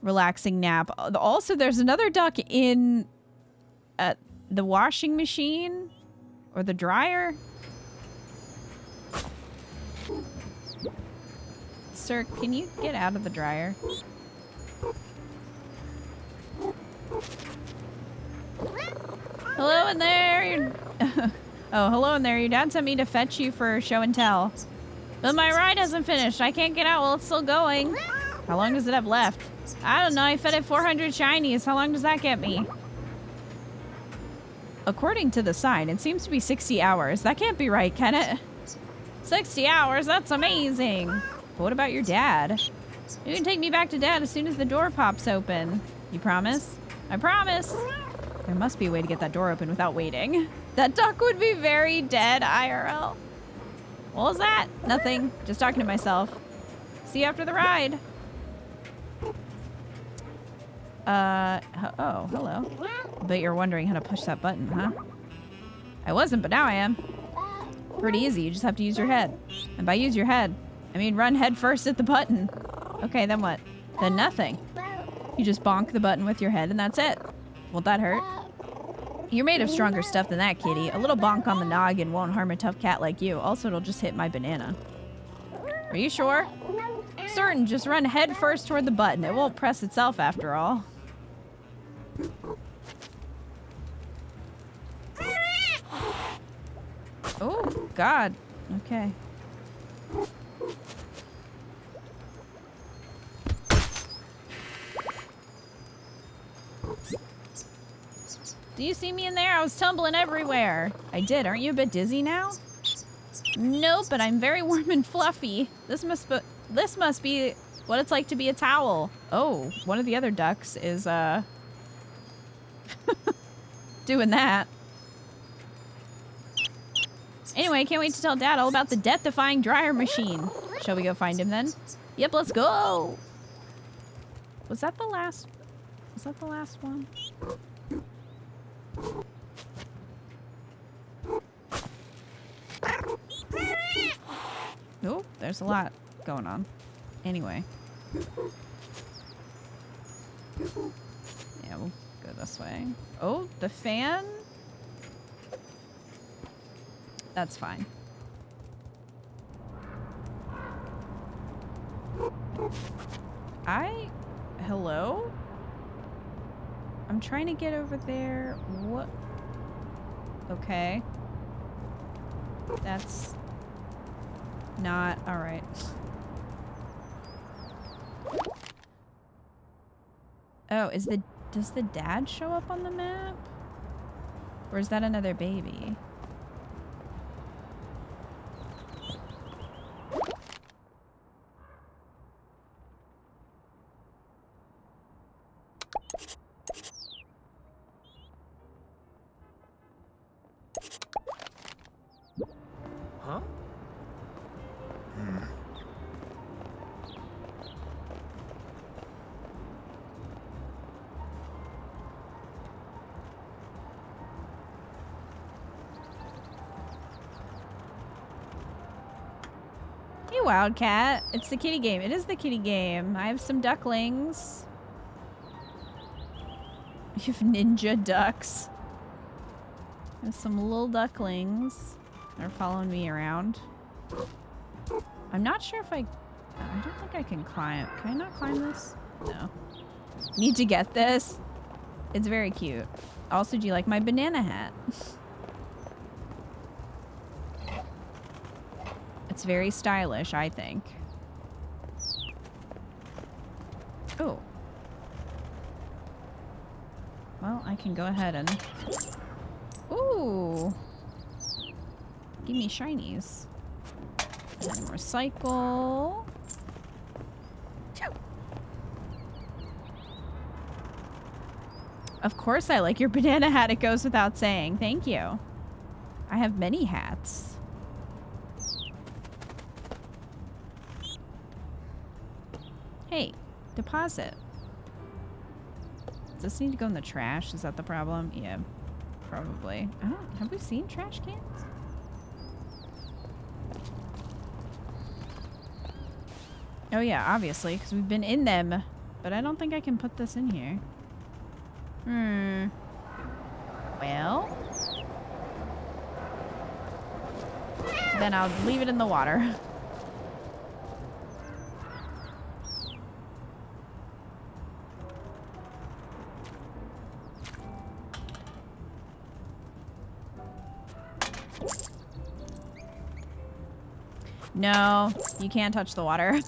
relaxing nap. Also, there's another duck in the washing machine or the dryer. Sir, can you get out of the dryer? Hello in there! Oh, hello in there. Your dad sent me to fetch you for show and tell. But my ride hasn't finished. I can't get out while it's still going. How long does it have left? I don't know. I fed it 400 shinies. How long does that get me? According to the sign, it seems to be 60 hours. That can't be right, can it? 60 hours? That's amazing. But what about your dad? You can take me back to Dad as soon as the door pops open. You promise? I promise. There must be a way to get that door open without waiting. That duck would be very dead, IRL. What was that? Nothing. Just talking to myself. See you after the ride. Oh, hello. Bet you're wondering how to push that button, huh? I wasn't, but now I am. Pretty easy. You just have to use your head. And by use your head, I mean run head first at the button. Okay, then what? Then nothing. You just bonk the button with your head and that's it. Won't that hurt? You're made of stronger stuff than that, kitty. A little bonk on the noggin won't harm a tough cat like you. Also, it'll just hit my banana. Are you sure? Certain. Just run head first toward the button. It won't press itself after all. Oh, God. Okay. Do you see me in there? I was tumbling everywhere. I did. Aren't you a bit dizzy now? Nope, but I'm very warm and fluffy. This must be what it's like to be a towel. Oh, one of the other ducks is doing that. Anyway, can't wait to tell Dad all about the death-defying dryer machine. Shall we go find him then? Yep, let's go. Was that the last one? Oh, there's a lot going on. Anyway. Yeah, we'll go this way. Oh, the fan? That's fine. Hello? I'm trying to get over there. What? Okay. That's not alright. Oh, does the dad show up on the map? Or is that another baby? Huh? Hey, Wildcat. It's the kitty game. It is the kitty game. I have some ducklings. You have ninja ducks. I have some little ducklings. They're following me around. I'm not sure if I don't think I can climb. Can I not climb this? No. Need to get this. It's very cute. Also, do you like my banana hat? It's very stylish, I think. Oh. Well, I can go ahead and... Ooh. Give me shinies. And recycle. Of course I like your banana hat. It goes without saying. Thank you. I have many hats. Hey, deposit. Does this need to go in the trash? Is that the problem? Yeah, probably. Have we seen trash cans? Oh yeah, obviously, because we've been in them. But I don't think I can put this in here. Well. Then I'll leave it in the water. No, you can't touch the water.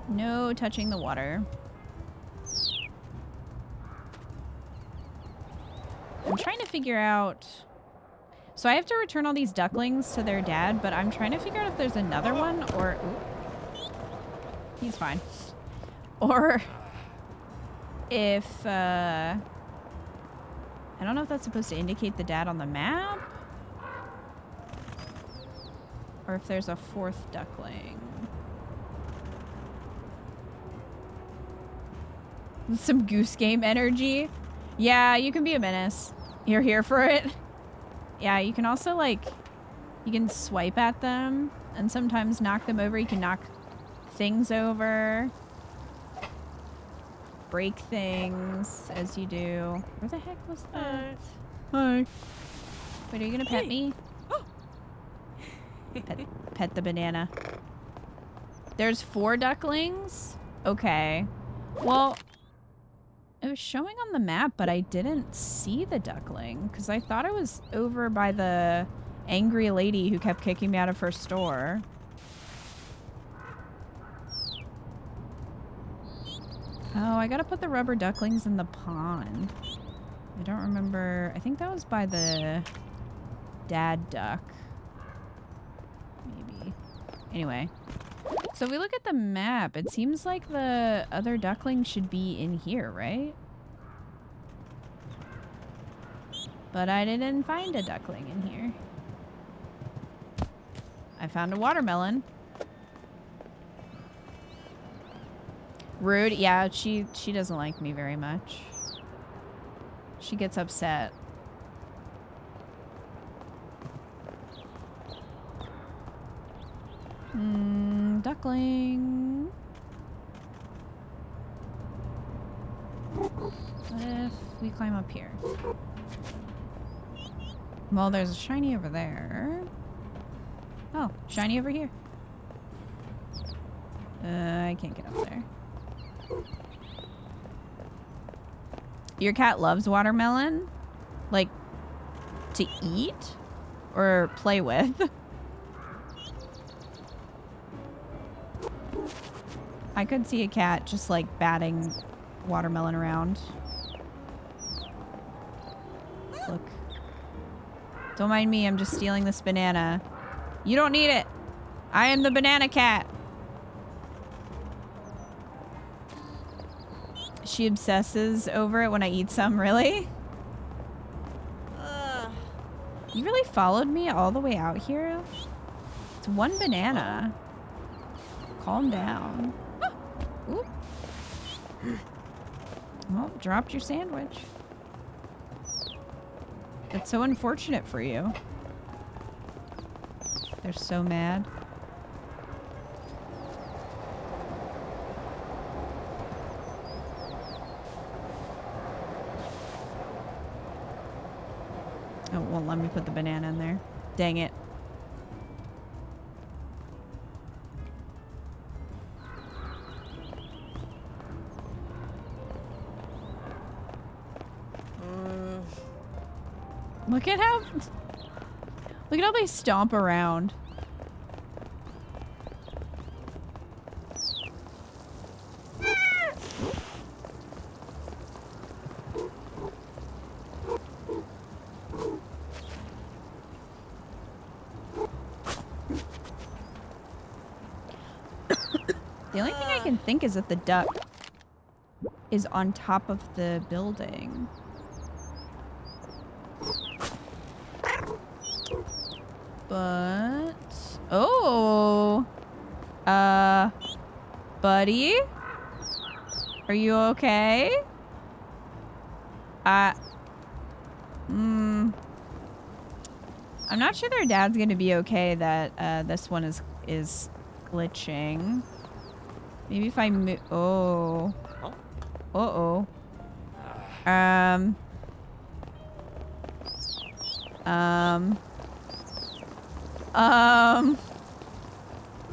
No touching the water. I'm trying to figure out... So I have to return all these ducklings to their dad, but I'm trying to figure out if there's another one or... Ooh. He's fine. Or if... I don't know if that's supposed to indicate the dad on the map. Or if there's a fourth duckling. Some Goose Game energy. Yeah, you can be a menace. You're here for it. Yeah, you can also, like, you can swipe at them and sometimes knock them over. You can knock things over. Break things as you do. Where the heck was that? Hi. Wait, are you gonna pet me? Pet the banana. There's 4 ducklings? Okay. Well... It was showing on the map, but I didn't see the duckling because I thought it was over by the angry lady who kept kicking me out of her store. Oh, I gotta put the rubber ducklings in the pond. I don't remember. I think that was by the dad duck. Maybe. Anyway. So if we look at the map, it seems like the other duckling should be in here, right? But I didn't find a duckling in here. I found a watermelon. Rude. Yeah, she doesn't like me very much. She gets upset. Duckling. What if we climb up here? Well, there's a shiny over there. Oh, shiny over here. I can't get up there. Your cat loves watermelon? Like, to eat? Or play with? I could see a cat just like batting watermelon around. Look. Don't mind me, I'm just stealing this banana. You don't need it. I am the banana cat. She obsesses over it when I eat some, really? You really followed me all the way out here? It's 1 banana. Calm down. Oop. Well, dropped your sandwich. That's so unfortunate for you. They're so mad. Oh, it won't let me put the banana in there. Dang it. Look at how they stomp around. The only thing I can think is that the duck is on top of the building. But... Oh! Buddy? Are you okay? I'm not sure their dad's gonna be okay that, this one is glitching. Maybe if I move... Oh. Uh-oh.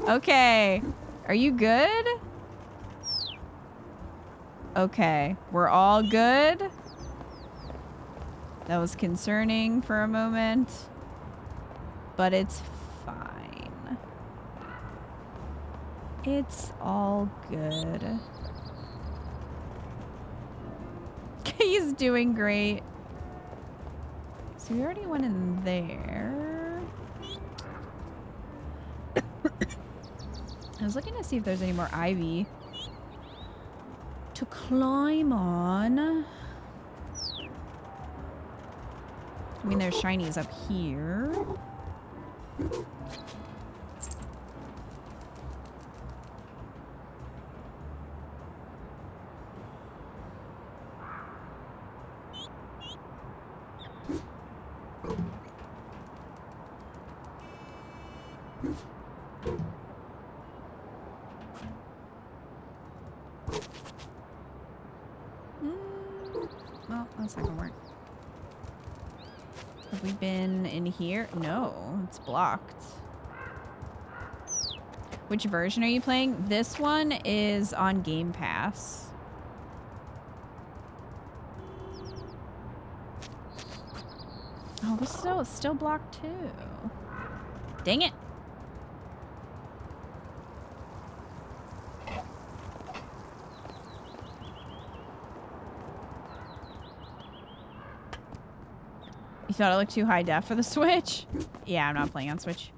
Okay. Are you good? Okay, we're all good. That was concerning for a moment, but it's fine. It's all good. He's doing great. So we already went in there. I was looking to see if there's any more ivy to climb on. I mean, there's shinies up here. Well, that's not gonna work. Have we been in here? No, it's blocked. Which version are you playing? This one is on Game Pass. Oh, this is still blocked too. Dang it. You thought it looked too high def for the Switch? Yeah, I'm not playing on Switch.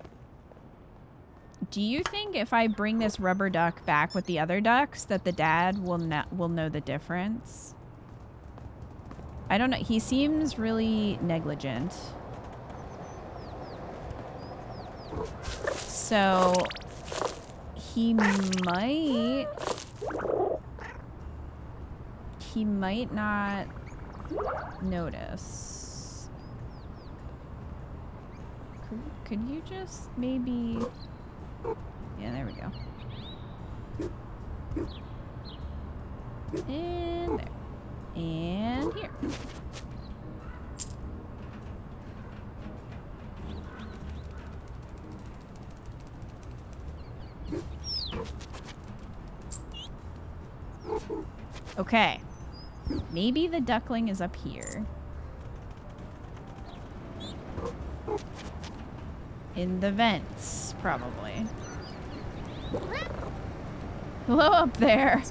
Do you think if I bring this rubber duck back with the other ducks that the dad will know the difference? I don't know. He seems really negligent. So he might not notice. Could you just maybe... Yeah, there we go. And there. And here. Okay. Maybe the duckling is up here. In the vents, probably. Hello up there.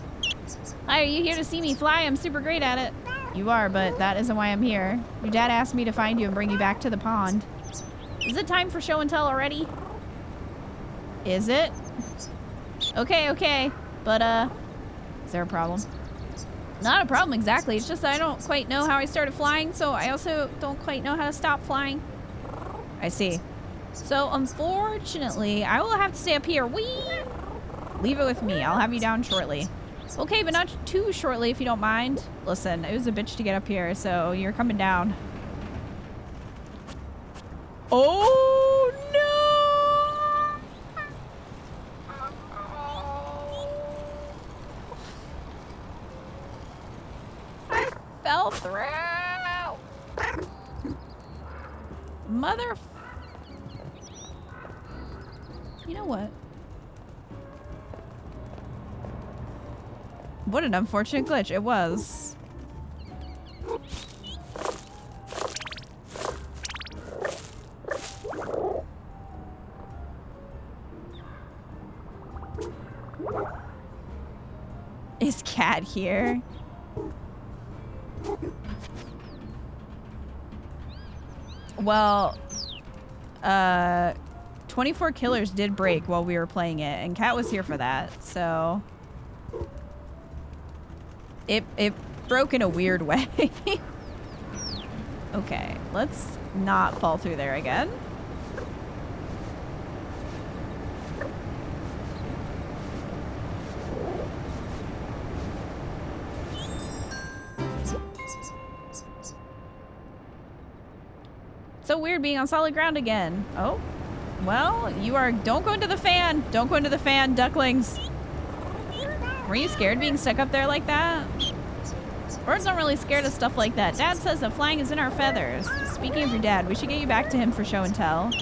Hi, are you here to see me fly? I'm super great at it. You are, but that isn't why I'm here. Your dad asked me to find you and bring you back to the pond. Is it time for show and tell already? Is it? Okay. But, is there a problem? Not a problem exactly. It's just I don't quite know how I started flying, so I also don't quite know how to stop flying. I see. So, unfortunately, I will have to stay up here. Whee! Leave it with me. I'll have you down shortly. Okay, but not too shortly if you don't mind. Listen, it was a bitch to get up here, so you're coming down. Oh, no! I fell through! Mother... You know what? What an unfortunate glitch. It was. Is Cat here? Well, 24 Killers did break while we were playing it, and Kat was here for that, so... It broke in a weird way. Okay, let's not fall through there again. So weird being on solid ground again. Oh. Well, you are... Don't go into the fan! Don't go into the fan, ducklings! Were you scared being stuck up there like that? Birds aren't really scared of stuff like that. Dad says that flying is in our feathers. Speaking of your dad, we should get you back to him for show and tell.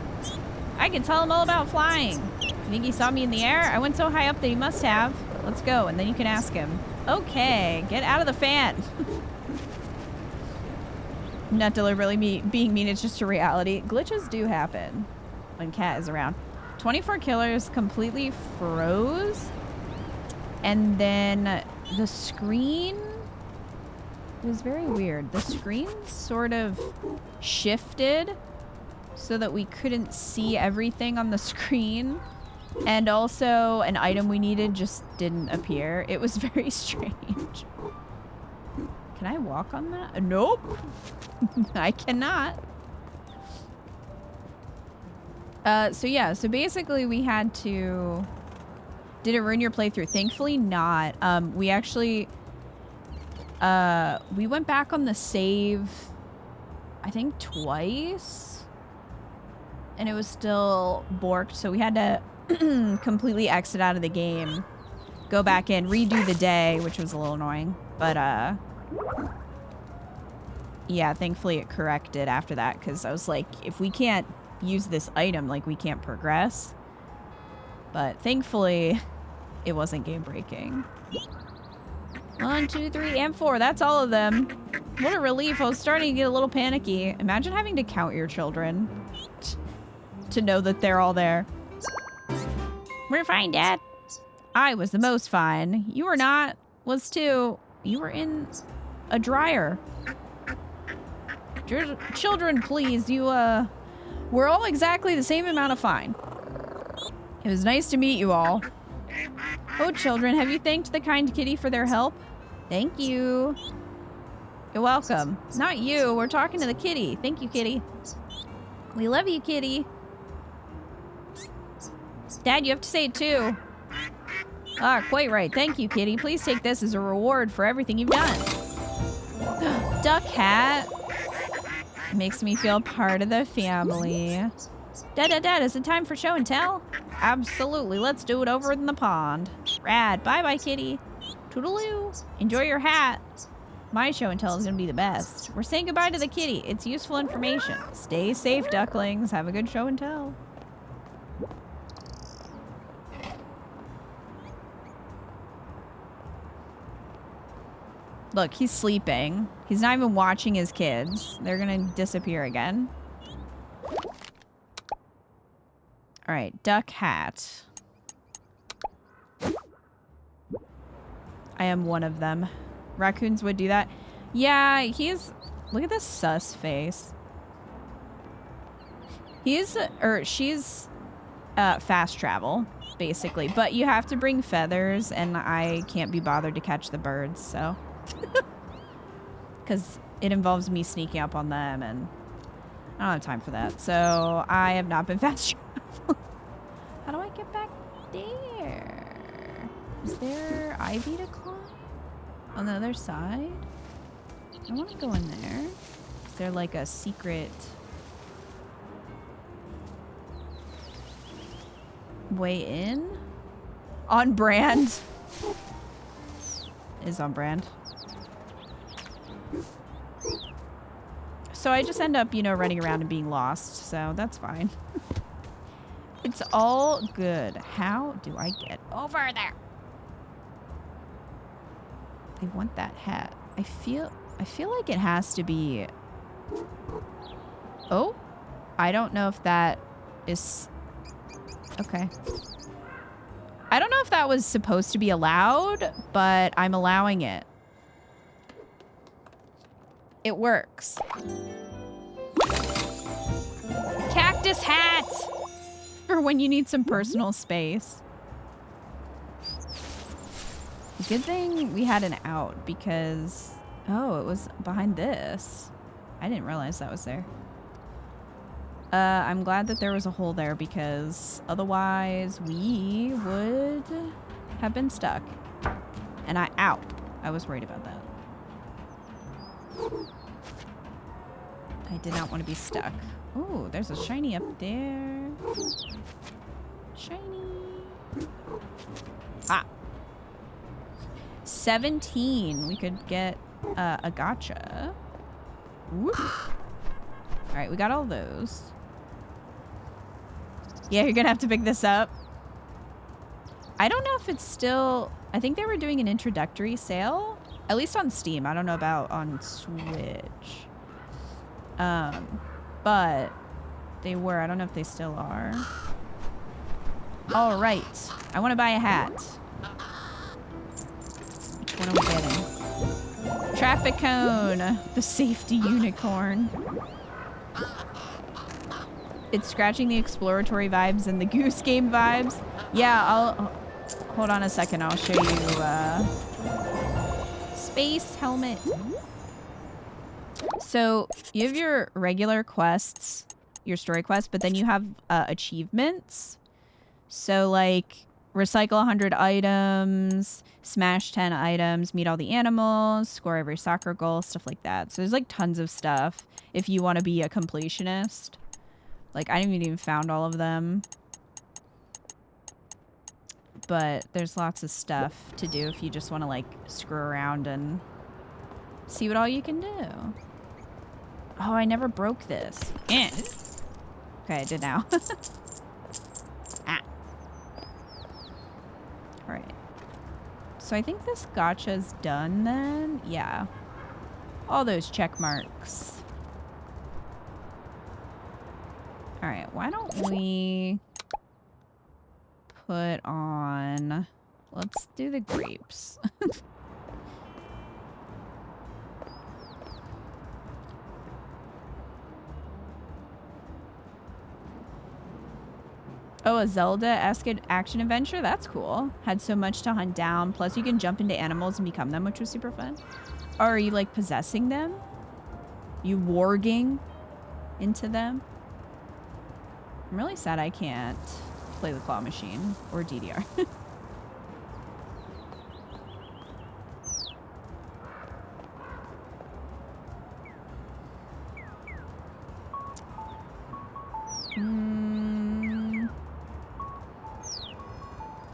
I can tell him all about flying. You think he saw me in the air? I went so high up that he must have. Let's go, and then you can ask him. Okay, get out of the fan. Not deliberately being mean, it's just a reality. Glitches do happen when Cat is around. 24 killers completely froze. And then the screen... It was very weird. The screen sort of shifted so that we couldn't see everything on the screen. And also an item we needed just didn't appear. It was very strange. Can I walk on that? Nope. I cannot. So yeah, so basically we had to... Did it ruin your playthrough? Thankfully not. We actually... we went back on the save, I think twice. And it was still borked, so we had to completely exit out of the game. Go back in, redo the day, which was a little annoying. But, yeah, thankfully it corrected after that, because I was like, if we can't use this item, like, we can't progress. But thankfully, it wasn't game-breaking. 1, 2, 3, and 4. That's all of them. What a relief. I was starting to get a little panicky. Imagine having to count your children to know that they're all there. We're fine, Dad. I was the most fine. You were not. Was too. You were in a dryer. Children, please. You, we're all exactly the same amount of fine. It was nice to meet you all. Oh, children, have you thanked the kind kitty for their help? Thank you. You're welcome. Not you. We're talking to the kitty. Thank you, kitty. We love you, kitty. Dad, you have to say it too. Ah, quite right. Thank you, kitty. Please take this as a reward for everything you've done. Duck hat. Makes me feel part of the family. Dad, is it time for show and tell? Absolutely. Let's do it over in the pond. Rad. Bye-bye, kitty. Toodaloo. Enjoy your hat. My show and tell is going to be the best. We're saying goodbye to the kitty. It's useful information. Stay safe, ducklings. Have a good show and tell. Look, he's sleeping. He's not even watching his kids. They're going to disappear again. All right, duck hat. I am one of them. Raccoons would do that. Yeah, he's... Look at this sus face. He's... Or she's... fast travel, basically. But you have to bring feathers, and I can't be bothered to catch the birds, so... Because it involves me sneaking up on them, and I don't have time for that. So I have not been fast traveling. How do I get back there? Is there ivy to climb? On the other side? I want to go in there. Is there like a secret way in? On brand. Is on brand. So I just end up, you know, running around and being lost. So that's fine. It's all good. How do I get over there? I want that hat. I feel like it has to be... Oh? I don't know if that is... Okay. I don't know if that was supposed to be allowed, but I'm allowing it. It works. Cactus hat! For when you need some personal space. Good thing we had an out because... Oh, it was behind this. I didn't realize that was there. I'm glad that there was a hole there because otherwise we would have been stuck. And ow. I was worried about that. I did not want to be stuck. Oh, there's a shiny up there. Shiny. Ah. 17. We could get a gotcha. Whoop. All right, we got all those. Yeah, you're gonna have to pick this up. I don't know if it's still... I think they were doing an introductory sale. At least on Steam. I don't know about on Switch. But they were. I don't know if they still are. All right. I want to buy a hat. Which one am I getting? Traffic cone. The safety unicorn. It's scratching the exploratory vibes and the goose game vibes. Yeah, I'll... Hold on a second. I'll show you... Space helmet. So you have your regular quests, your story quests, but then you have achievements. So like recycle 100 items, smash 10 items, meet all the animals, score every soccer goal, stuff like that. So there's like tons of stuff if you want to be a completionist. Like I haven't even found all of them. But there's lots of stuff to do if you just want to like screw around and see what all you can do. Oh, I never broke this. Eh. Okay, I did now. Ah. Alright. So I think this gacha's done then. Yeah. All those check marks. Alright, why don't we put on... Let's do the grapes. Oh, a Zelda-esque action adventure? That's cool. Had so much to hunt down. Plus, you can jump into animals and become them, which was super fun. Or are you, like, possessing them? You warging into them? I'm really sad I can't play the claw machine or DDR.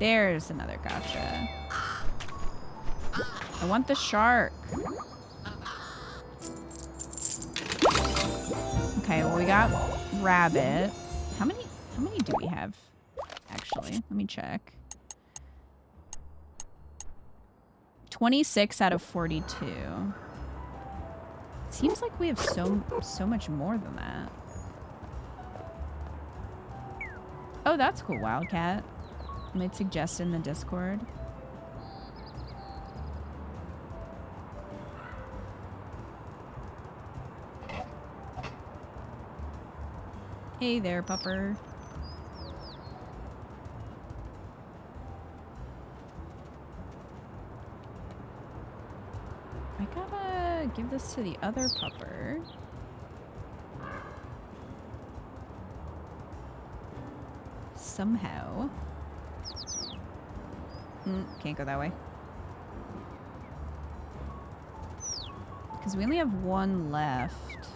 There's another gacha. I want the shark. Okay, well we got rabbit. How many do we have? Actually, let me check. 26 out of 42. Seems like we have so much more than that. Oh, that's cool, Wildcat. Might suggest in the Discord. Hey there, pupper. I gotta give this to the other pupper. Somehow. Can't go that way. Because we only have one left.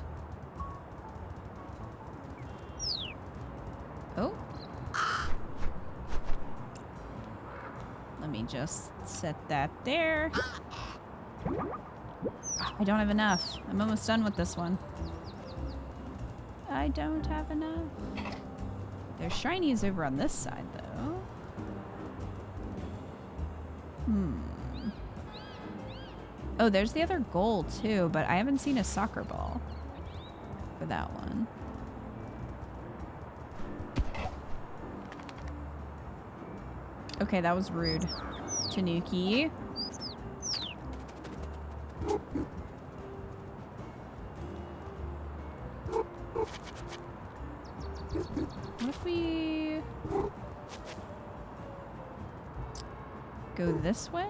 Oh. Let me just set that there. I don't have enough. I'm almost done with this one. I don't have enough. There's shinies over on this side, though. Oh, there's the other goal, too, but I haven't seen a soccer ball for that one. Okay, that was rude. Tanuki. What if we go this way?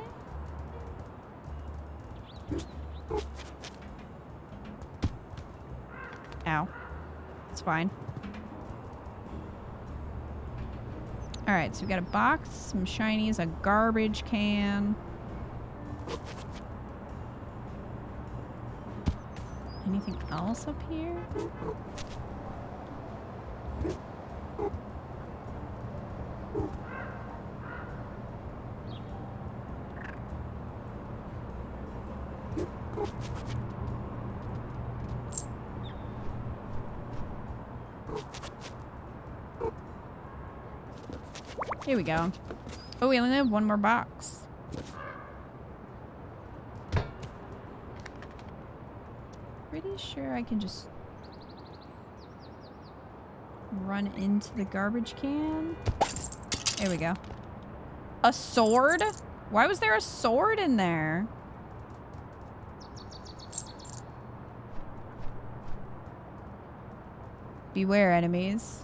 Ow. It's fine. Alright, so we got a box, some shinies, a garbage can. Anything else up here? Here we go. Oh, we only have one more box. Pretty sure I can just run into the garbage can. There we go. A sword? Why was there a sword in there? Beware, enemies.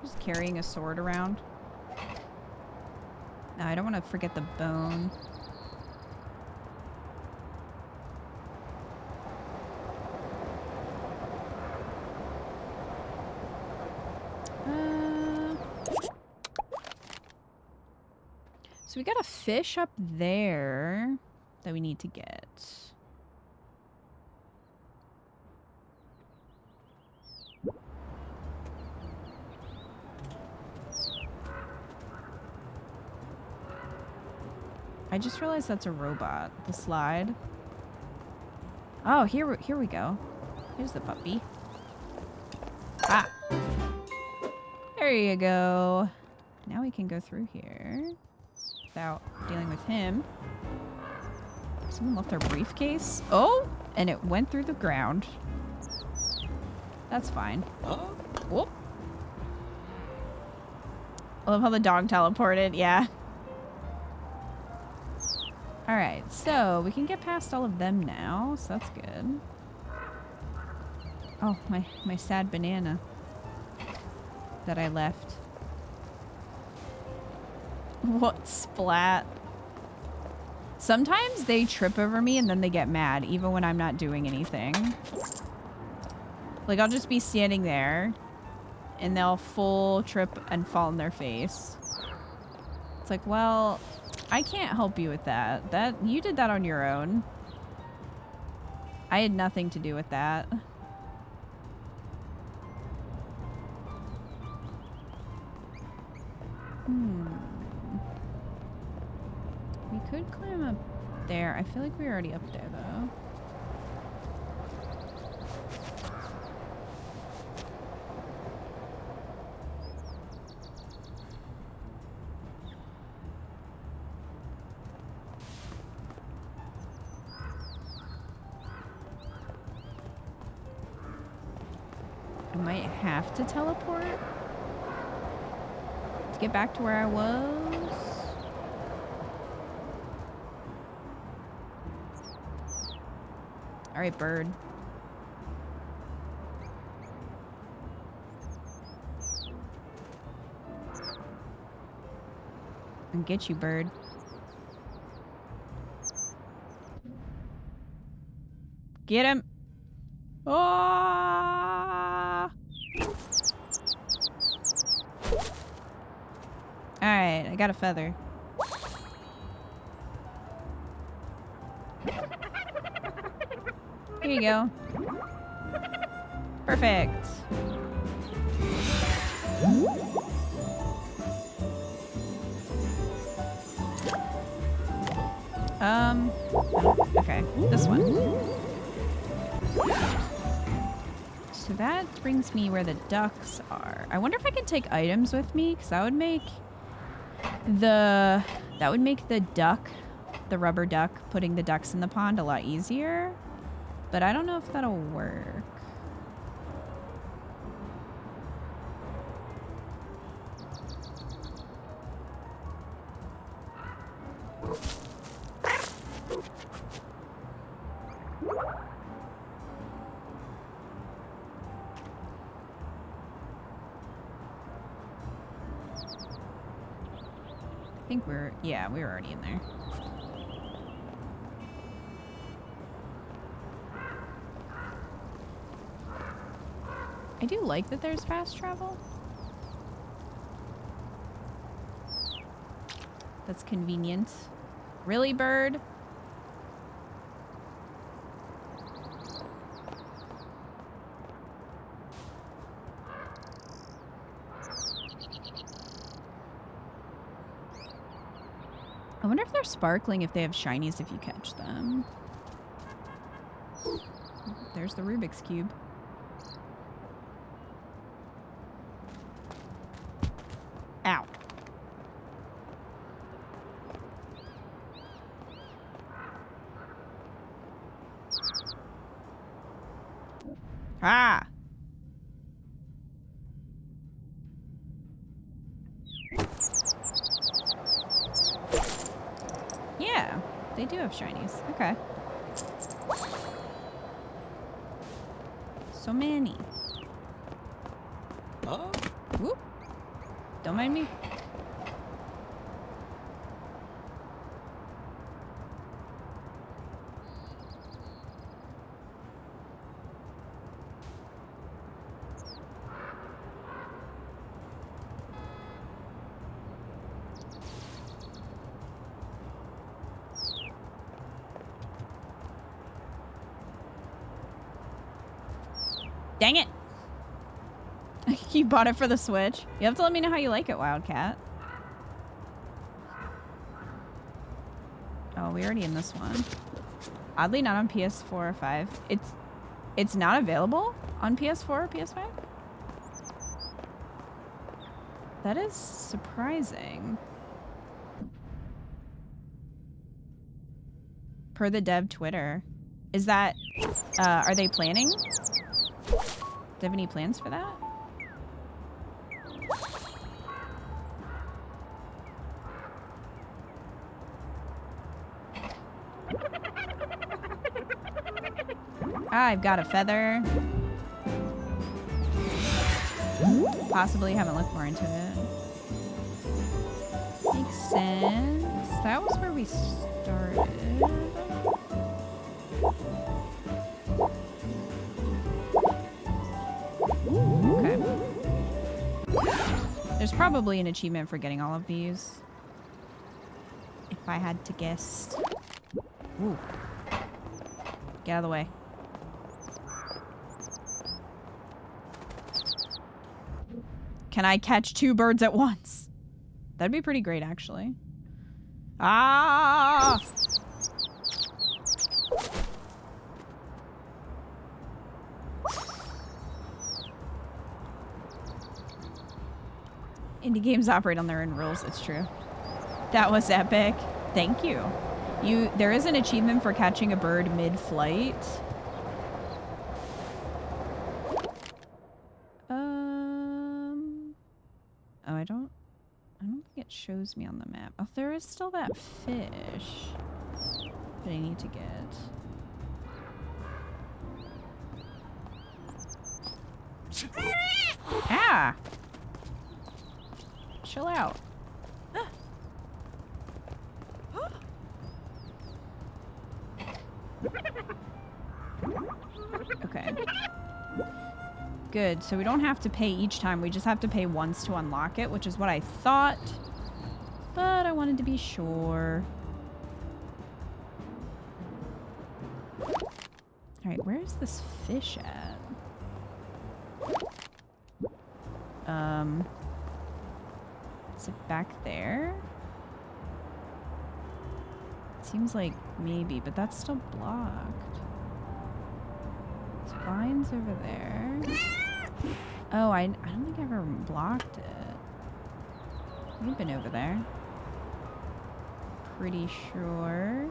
Just carrying a sword around. No, I don't want to forget the bone. So we got a fish up there that we need to get. I just realized that's a robot. The slide. Oh, here we go. Here's the puppy. Ah. There you go. Now we can go through here without dealing with him. Someone left their briefcase. Oh, and it went through the ground. That's fine. Whoop. I love how the dog teleported. Yeah. Alright, so we can get past all of them now, so that's good. Oh, my sad banana that I left. What splat? Sometimes they trip over me and then they get mad, even when I'm not doing anything. Like, I'll just be standing there and they'll full trip and fall on their face. It's like, well, I can't help you with that. You did that on your own. I had nothing to do with that. We could climb up there. I feel like we're already up there, though. I might have to teleport to get back to where I was. All right, bird. And get you, bird. Get him. Ah! All right, I got a feather. Here you go. Perfect. Okay, this one. So that brings me where the ducks are. I wonder if I can take items with me, because that would make the duck, the rubber duck, putting the ducks in the pond a lot easier. But I don't know if that'll work. I think we're already in there. I do like that there's fast travel. That's convenient. Really, bird? I wonder if they're sparkling if they have shinies if you catch them. There's the Rubik's Cube. Ow. Ah! Yeah, they do have shinies. Okay. So many. Whoop. Don't mind me. Dang it! You bought it for the Switch? You have to let me know how you like it, Wildcat. Oh, we're already in this one. Oddly not on PS4 or 5. It's not available on PS4 or PS5? That is surprising. Per the dev Twitter. Is that, are they planning? Do you have any plans for that? I've got a feather. Possibly haven't looked more into it. Makes sense. That was where we started. Okay. There's probably an achievement for getting all of these. If I had to guess. Ooh. Get out of the way. Can I catch 2 birds at once? That'd be pretty great, actually. Ah! Indie games operate on their own rules. It's true. That was epic. Thank you. There is an achievement for catching a bird mid-flight. Oh, I don't think it shows me on the map. Oh, there is still that fish that I need to get. Ah! Chill out. Okay. Good, so we don't have to pay each time. We just have to pay once to unlock it, which is what I thought. But I wanted to be sure. Alright, where is this fish at? Is it back there? Seems like maybe, but that's still blocked. Vines over there. Oh, I don't think I ever blocked it. We've been over there. Pretty sure.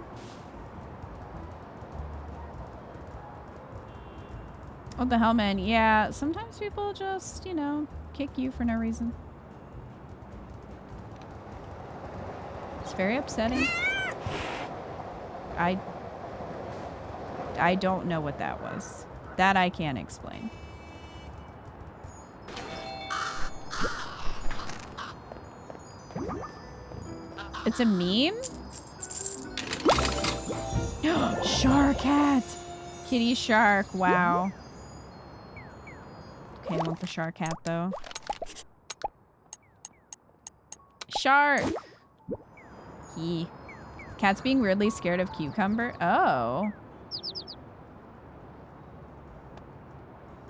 What the hell, man? Yeah, sometimes people just, you know, kick you for no reason. It's very upsetting. I don't know what that was. That I can't explain. It's a meme? Shark hat! Kitty shark, wow. Okay, I want the shark hat though. Shark! Cat's being weirdly scared of cucumber? Oh.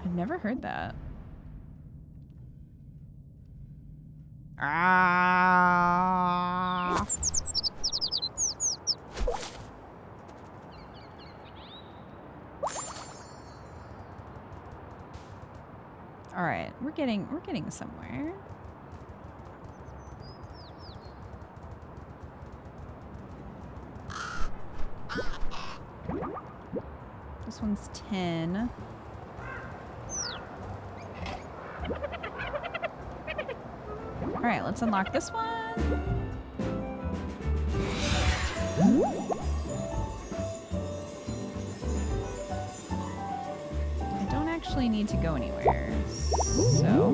I've never heard that. Ah. All right, we're getting somewhere. This one's 10. All right, let's unlock this one. I don't actually need to go anywhere, so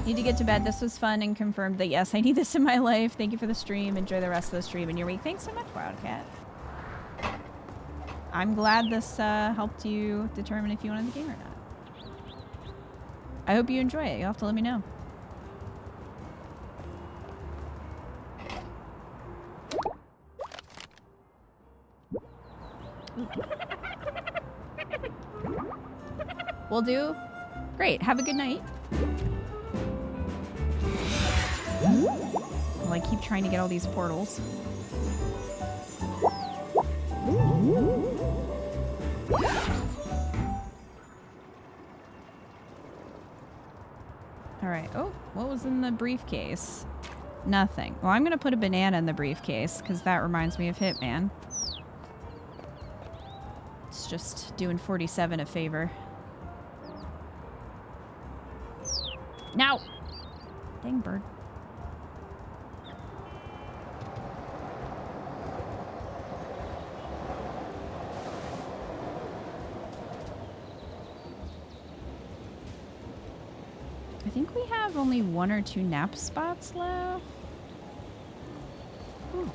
need to get to bed. This was fun and confirmed that yes, I need this in my life. Thank you for the stream. Enjoy the rest of the stream and your week. Thanks so much, Wildcat. I'm glad this helped you determine if you wanted the game or not. I hope you enjoy it. You'll have to let me know. Will do. Great. Have a good night. Well, I keep trying to get all these portals. Alright. Oh, what was in the briefcase? Nothing. Well, I'm going to put a banana in the briefcase because that reminds me of Hitman. It's just doing 47 a favor. Now! Dang bird. I think we have only 1 or 2 nap spots left. Ooh.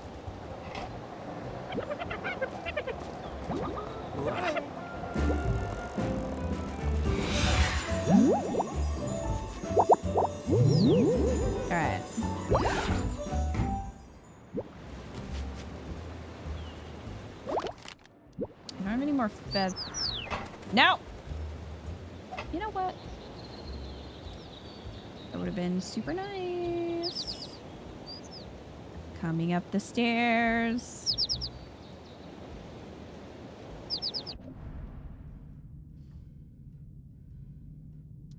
Alright. I don't have any more feathers. No! You know what? That would have been super nice. Coming up the stairs.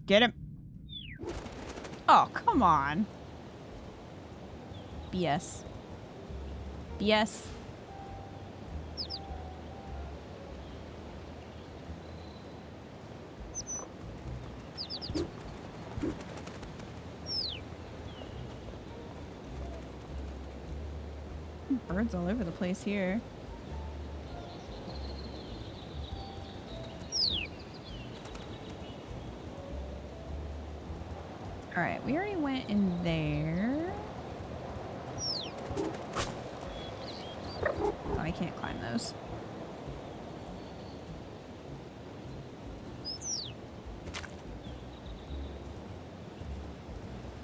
Get him. Oh, come on. BS. BS. Birds all over the place here. Alright, we already went in there. Oh, I can't climb those.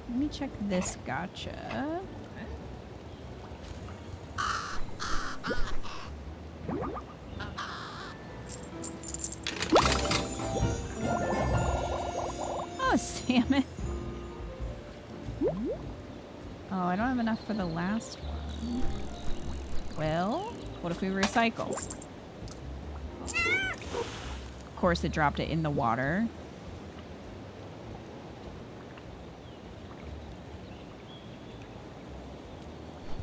Let me check this gotcha. Oh, salmon. Oh, I don't have enough for the last one. Well, what if we recycle? Of course, it dropped it in the water.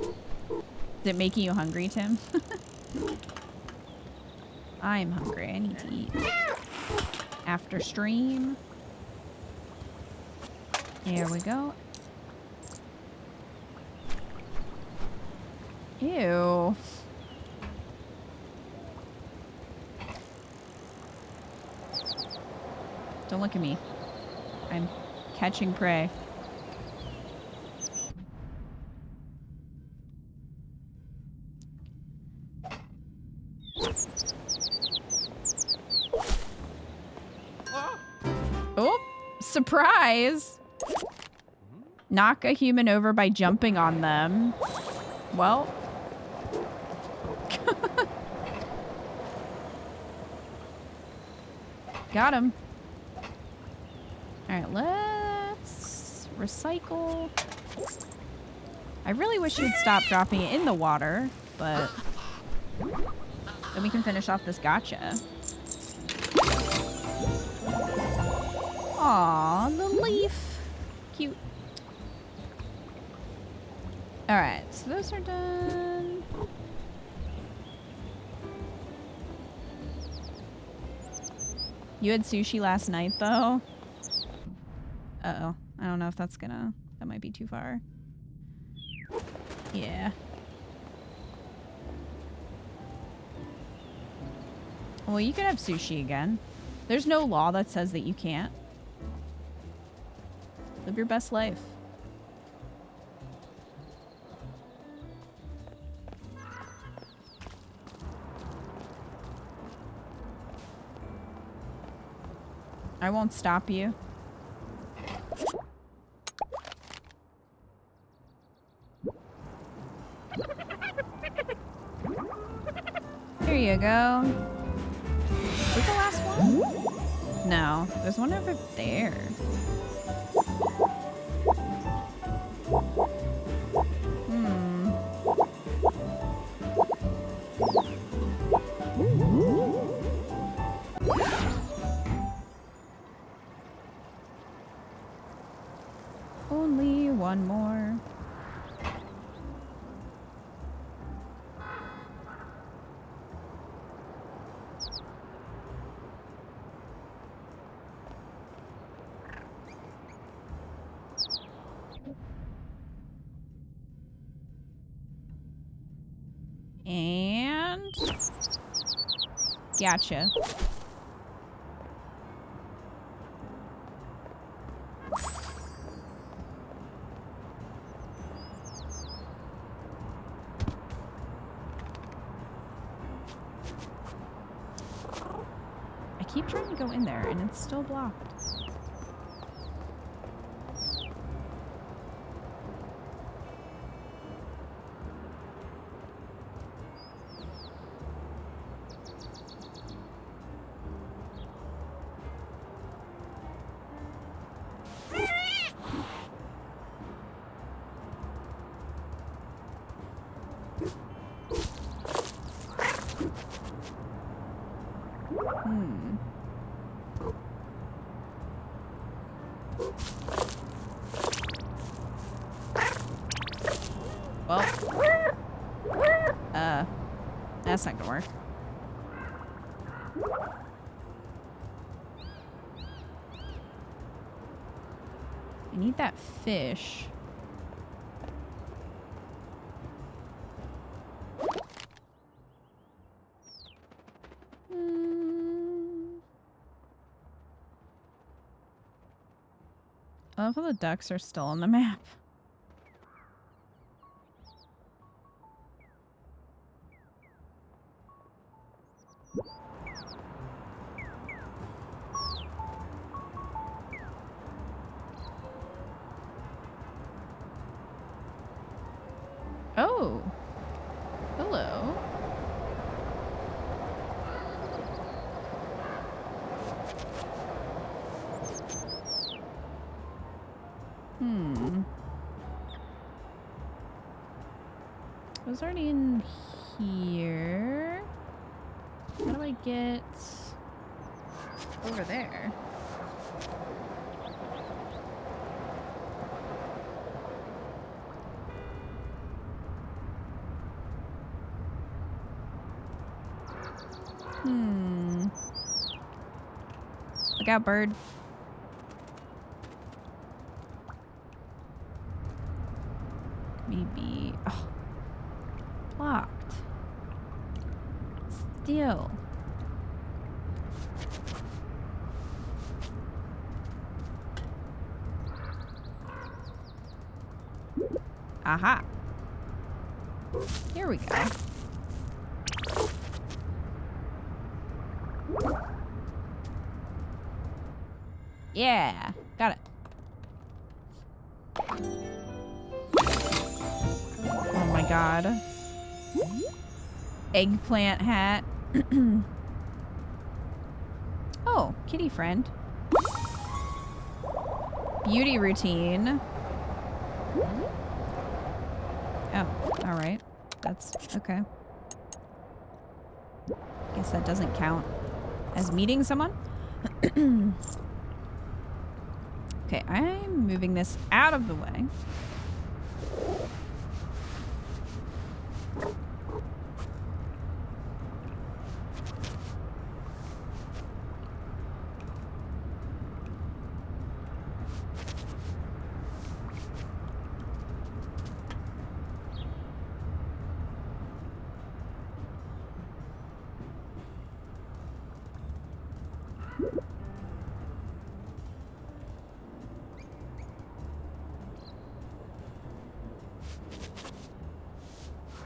Is it making you hungry, Tim? I'm hungry. I need to eat. After stream. There we go. Ew. Don't look at me. I'm catching prey. Oh, surprise! Knock a human over by jumping on them. Well. Got him. Alright, let's recycle. I really wish you'd stop dropping it in the water, but then we can finish off this gotcha. Aw, the leaf. Cute. Alright, so those are done. You had sushi last night, though? Uh-oh. I don't know if that's gonna... That might be too far. Yeah. Well, you could have sushi again. There's no law that says that you can't. Live your best life. I won't stop you. Here you go. Is it the last one? No, there's one over there. Only one more. And gotcha. I keep trying to go in there and it's still blocked. Well, that's not gonna work. I need that fish. I love how the ducks are still on the map. Oh, hello. I was already in here. How do I get over there? Look out, bird. Maybe. Oh. Blocked. Still. Aha. Here we go. Yeah, got it. Oh my god. Eggplant hat. Oh, kitty friend. Beauty routine. Oh, alright. That's okay. Guess that doesn't count as meeting someone. Okay, I'm moving this out of the way.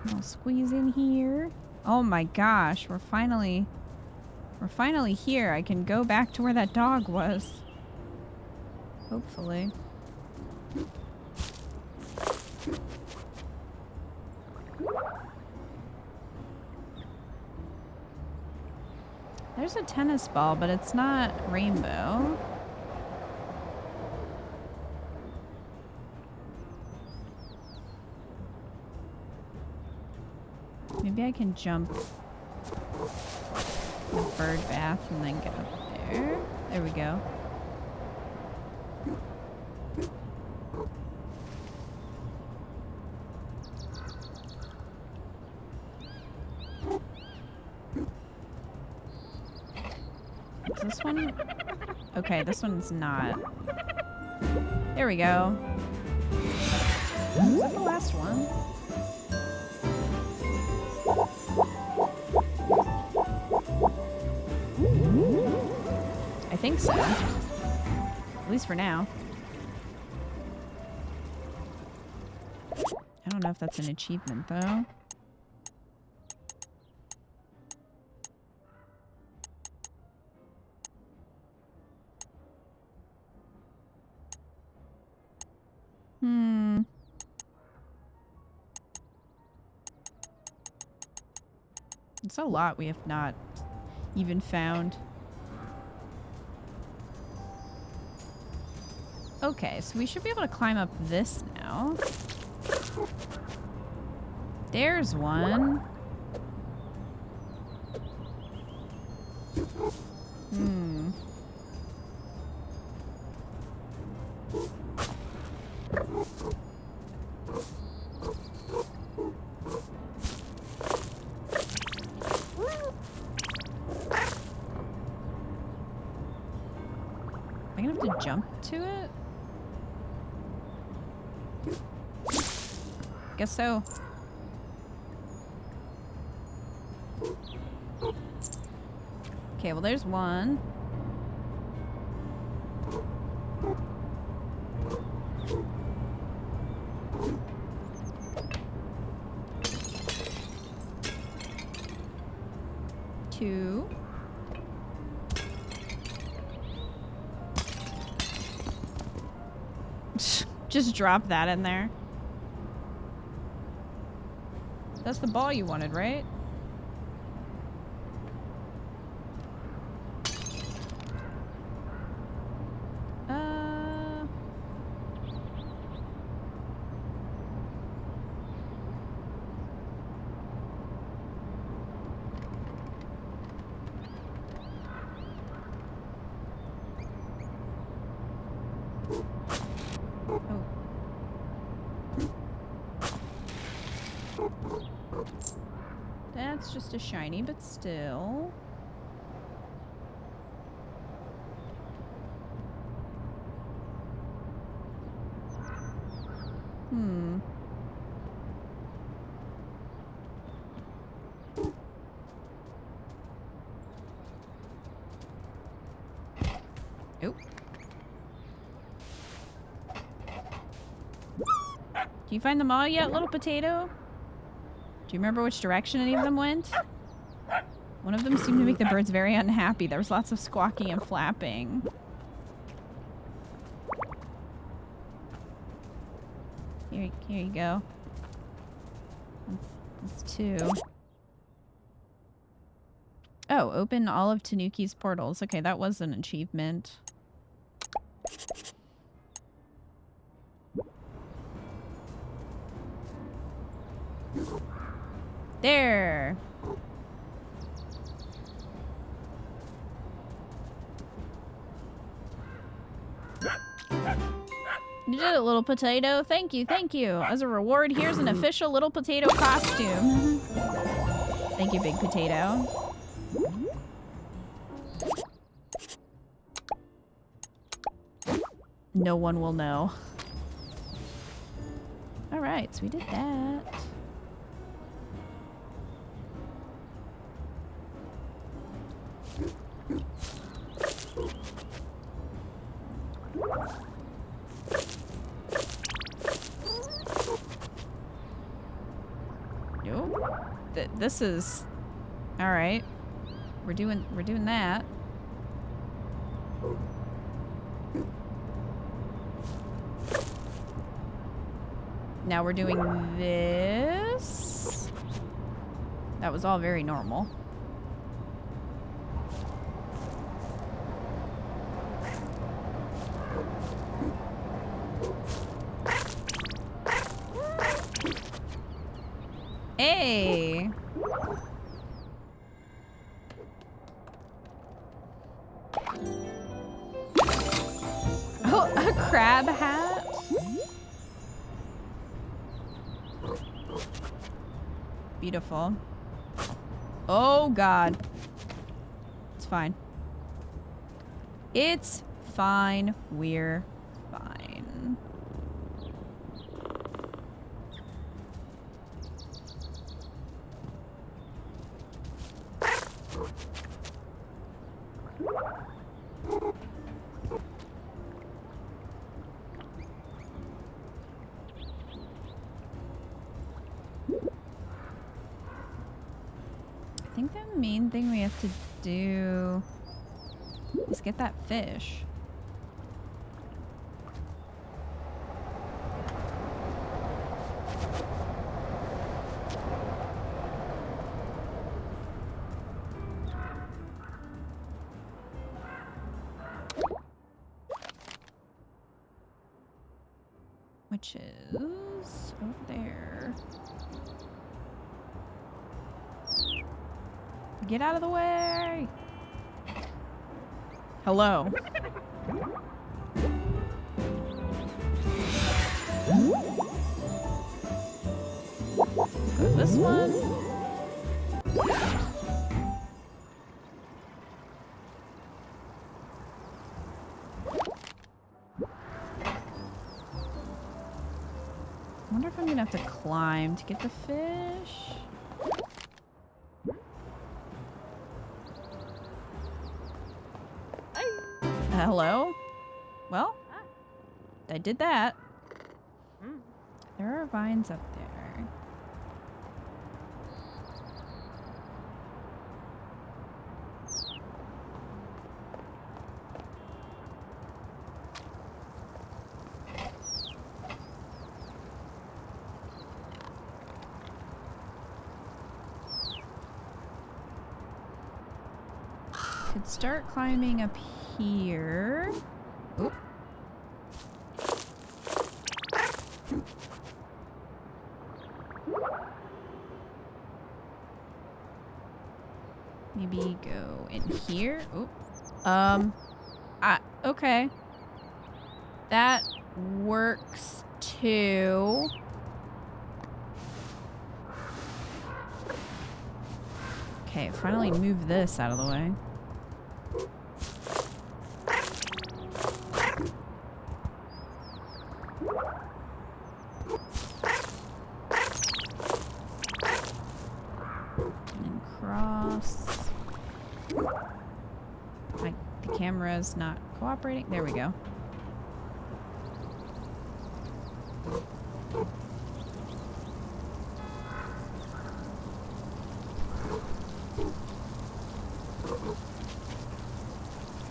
I'll squeeze in here. Oh my gosh, we're finally here. I can go back to where that dog was. Hopefully. There's a tennis ball, but it's not rainbow. Maybe I can jump the bird bath and then get up there. There we go. Is this one? Okay, this one's not. There we go. Is that the last one? I think so. At least for now. I don't know if that's an achievement, though. It's a lot we have not even found. Okay, so we should be able to climb up this now. There's one. Am I gonna have to jump to it? Guess so. Okay, well there's one. Two. Just drop that in there. That's the ball you wanted, right? That's just a shiny, but still. Oop. Do you find them all yet, little potato? Do you remember which direction any of them went? One of them seemed to make the birds very unhappy. There was lots of squawking and flapping. Here you go. That's two. Oh, open all of Tanuki's portals. Okay, that was an achievement. There. You did it, little potato. Thank you, thank you. As a reward, here's an official little potato costume. Thank you, big potato. No one will know. Alright, so we did that. Nope. This is all right. We're doing that. Now we're doing this. That was all very normal. Hey. Oh, a crab hat. Beautiful. Oh God. It's fine. It's fine. We're fine. I think the main thing we have to do is get that fish. Which is over there. Get out of the way! Hello. Go to this one. I wonder if I'm gonna have to climb to get the fish. Hello? Well, I did that. There are vines up there. Could start climbing up here. Oop. Maybe go in here. Oop. Okay. That works too. Okay, finally move this out of the way. Camera's not cooperating. There we go.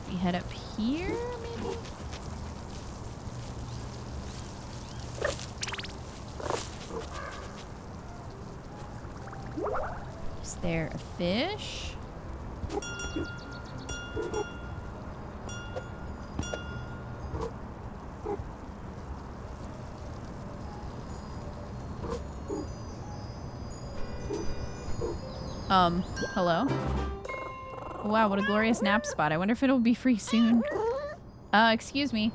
We head up here, maybe? Is there a fish? Hello? Wow, what a glorious nap spot. I wonder if it'll be free soon. Excuse me.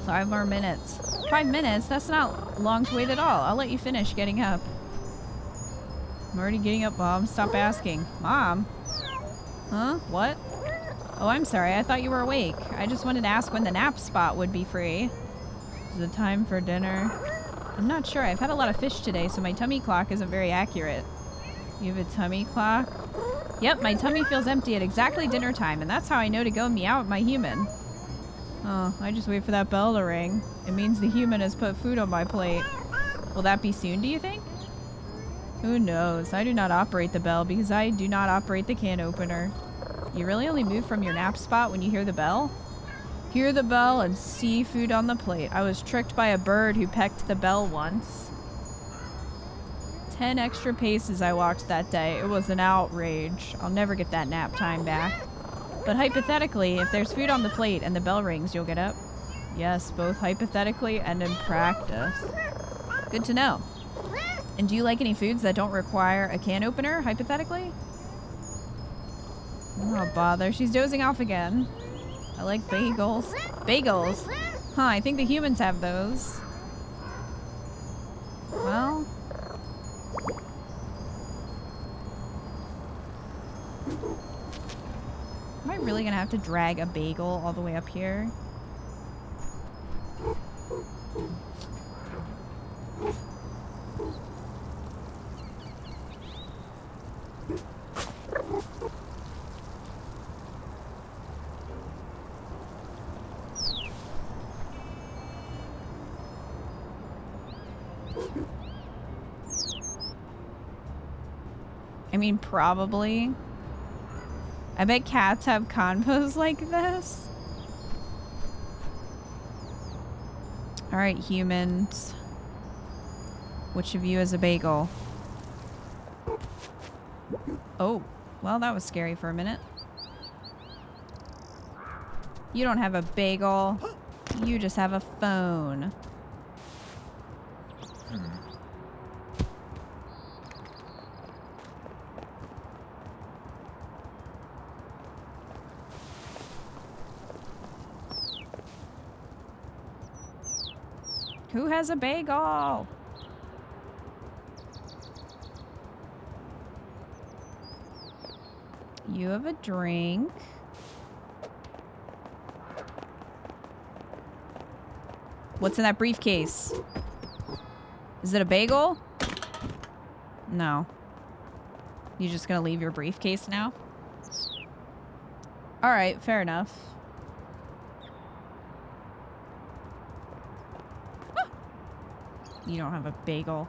5 more minutes. 5 minutes? That's not long to wait at all. I'll let you finish getting up. I'm already getting up, Mom. Stop asking. Mom? Huh? What? Oh, I'm sorry. I thought you were awake. I just wanted to ask when the nap spot would be free. Is it time for dinner? I'm not sure. I've had a lot of fish today, so my tummy clock isn't very accurate. You have a tummy clock? Yep, my tummy feels empty at exactly dinner time, and that's how I know to go meow at my human. Oh, I just wait for that bell to ring. It means the human has put food on my plate. Will that be soon, do you think? Who knows? I do not operate the bell because I do not operate the can opener. You really only move from your nap spot when you hear the bell? Hear the bell and see food on the plate. I was tricked by a bird who pecked the bell once. 10 extra paces I walked that day. It was an outrage. I'll never get that nap time back. But hypothetically, if there's food on the plate and the bell rings, you'll get up? Yes, both hypothetically and in practice. Good to know. And do you like any foods that don't require a can opener, hypothetically? Oh, bother. She's dozing off again. I like bagels. Bagels? Huh, I think the humans have those. Well... Am I really gonna have to drag a bagel all the way up here? I mean, probably. I bet cats have convos like this. Alright, humans. Which of you has a bagel? Oh, well, that was scary for a minute. You don't have a bagel. You just have a phone. Who has a bagel? You have a drink. What's in that briefcase? Is it a bagel? No. You just gonna leave your briefcase now? Alright, fair enough. You don't have a bagel.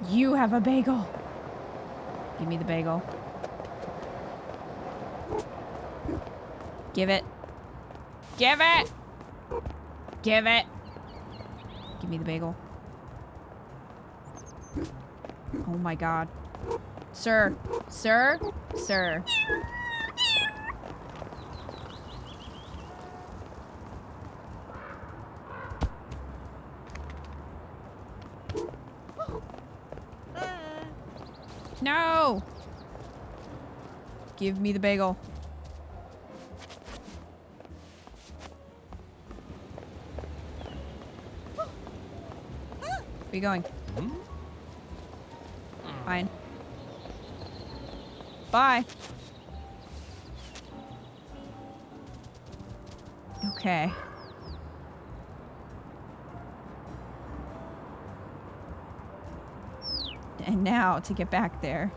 You have a bagel. Give me the bagel. Give it. Give it! Give it! Give me the bagel. Oh my god. Sir. Sir? Sir. No! Give me the bagel. Where are you going? Fine. Bye. Okay. And now to get back there.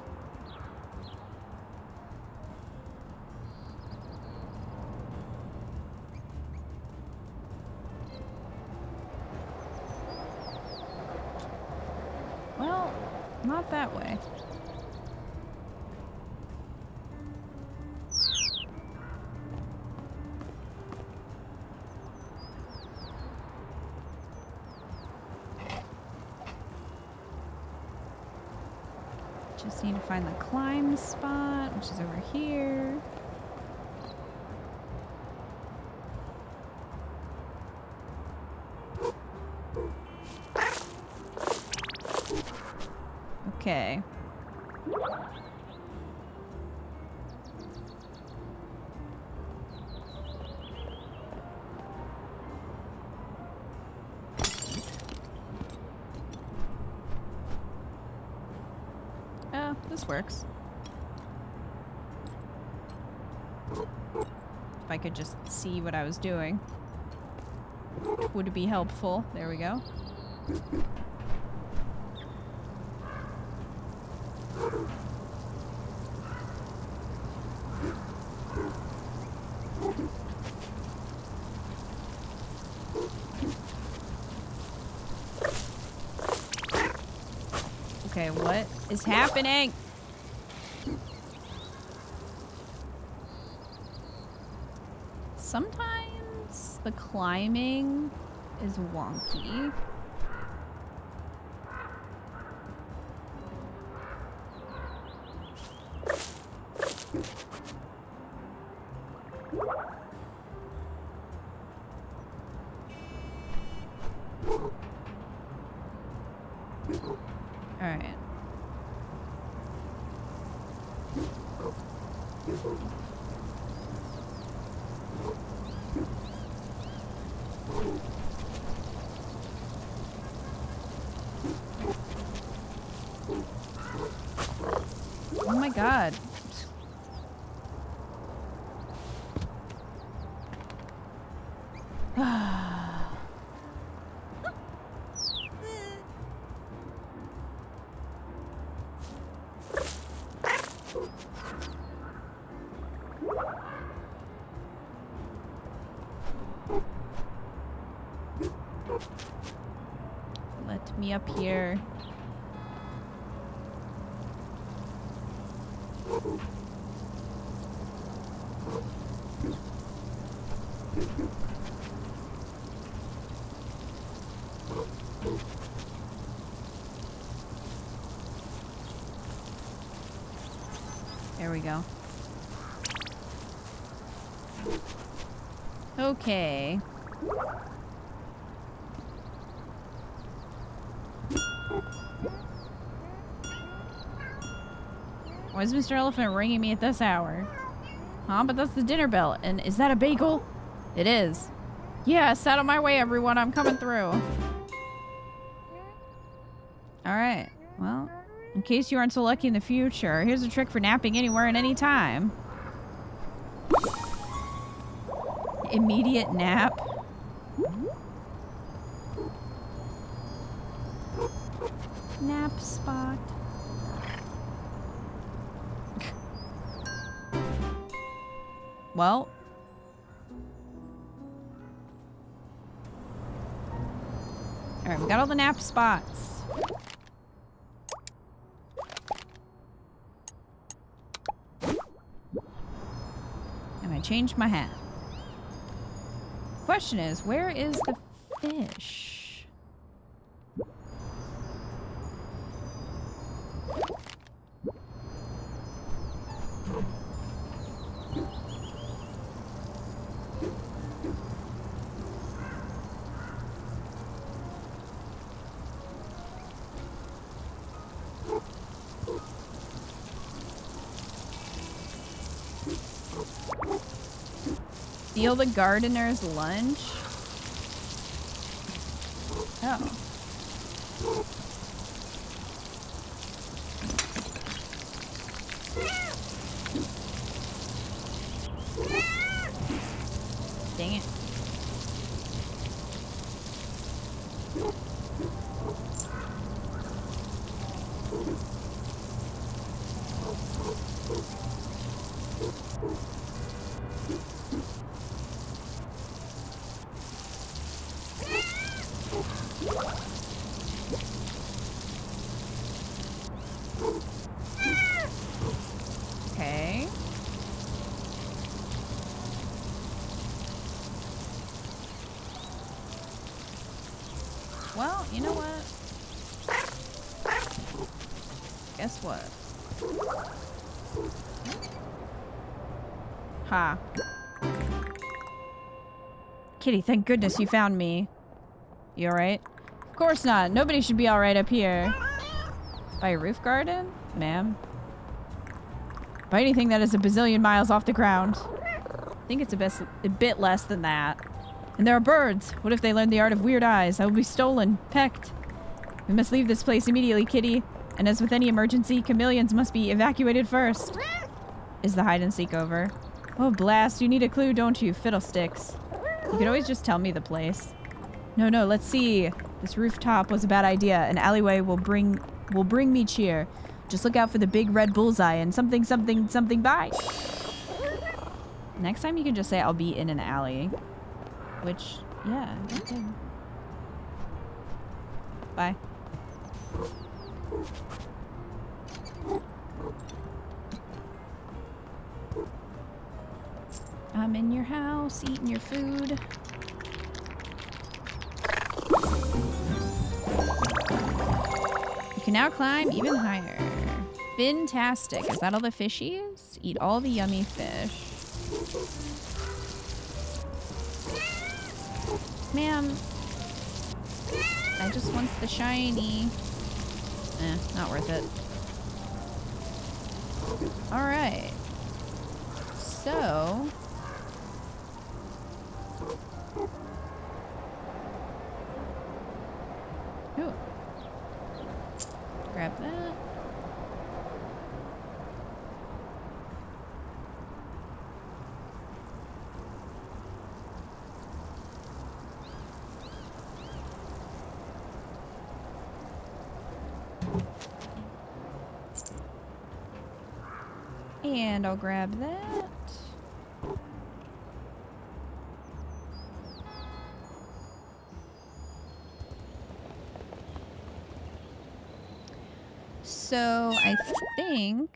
Well, not that way. Just need to find the climb spot, which is over here. Okay. Oh, this works. If I could just see what I was doing, would it be helpful? There we go. Okay, what is happening? Sometimes the climbing is wonky. All right. Oh my god. Let me up here. There we go. Okay. Why is Mr. Elephant ringing me at this hour? Huh? But that's the dinner bell. And is that a bagel? It is. Yes, out of my way, everyone. I'm coming through. Alright. Well, in case you aren't so lucky in the future, here's a trick for napping anywhere and any time. Immediate nap. Nap spot. Well. Alright, we got all the nap spots. And I changed my hat. Question is, where is the fish? Steal the gardener's lunch? Oh. Dang it. Okay. Well, you know what? Guess what? Ha. Kitty, thank goodness you found me. You alright? Of course not. Nobody should be alright up here. By a roof garden? Ma'am. By anything that is a bazillion miles off the ground. I think it's a bit less than that. And there are birds. What if they learn the art of weird eyes? I will be stolen, pecked. We must leave this place immediately, kitty. And as with any emergency, chameleons must be evacuated first. Is the hide and seek over? Oh, blast. You need a clue, don't you? Fiddlesticks. You could always just tell me the place. No, let's see. This rooftop was a bad idea. An alleyway will bring me cheer. Just look out for the big red bullseye and something by. Next time you can just say I'll be in an alley. Which, yeah, okay. Bye. I'm in your house, eating your food. You can now climb even higher. Fantastic. Is that all the fishies? Eat all the yummy fish. Ma'am. I just want the shiny. Not worth it. Alright. So... Ooh. Grab that. And I'll grab that. So I think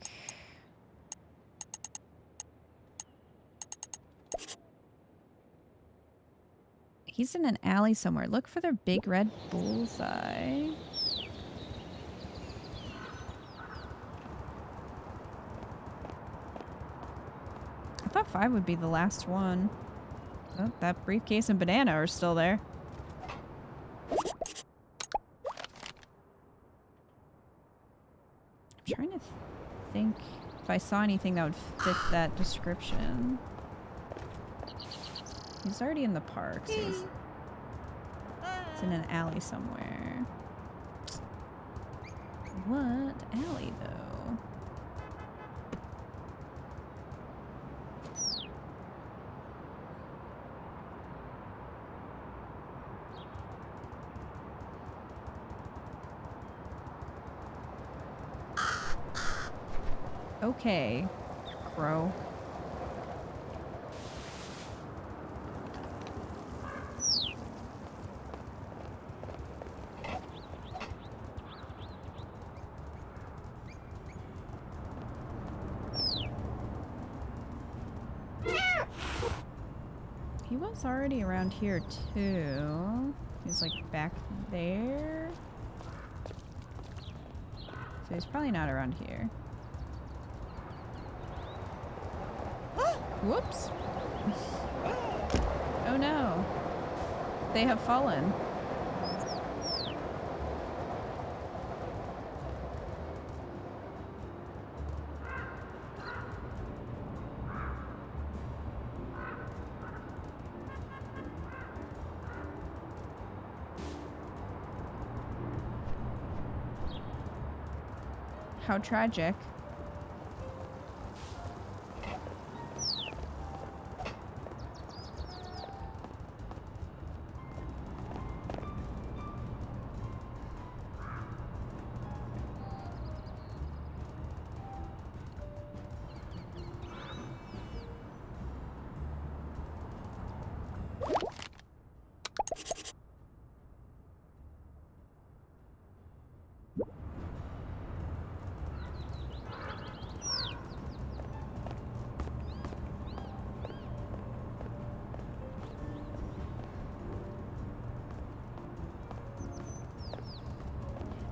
he's in an alley somewhere. Look for their big red bullseye. I thought 5 would be the last one. Oh, that briefcase and banana are still there. I'm trying to think if I saw anything that would fit that description. He's already in the park, so it's in an alley somewhere. What alley, though? Okay, Crow. He was already around here too. He's like back there. So he's probably not around here. Whoops. Oh no. They have fallen. How tragic.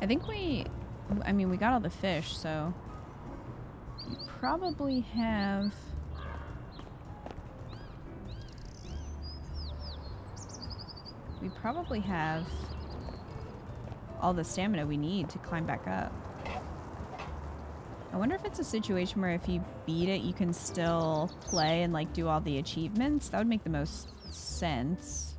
I think we got all the fish, so we probably have all the stamina we need to climb back up. I wonder if it's a situation where if you beat it, you can still play and like do all the achievements. That would make the most sense.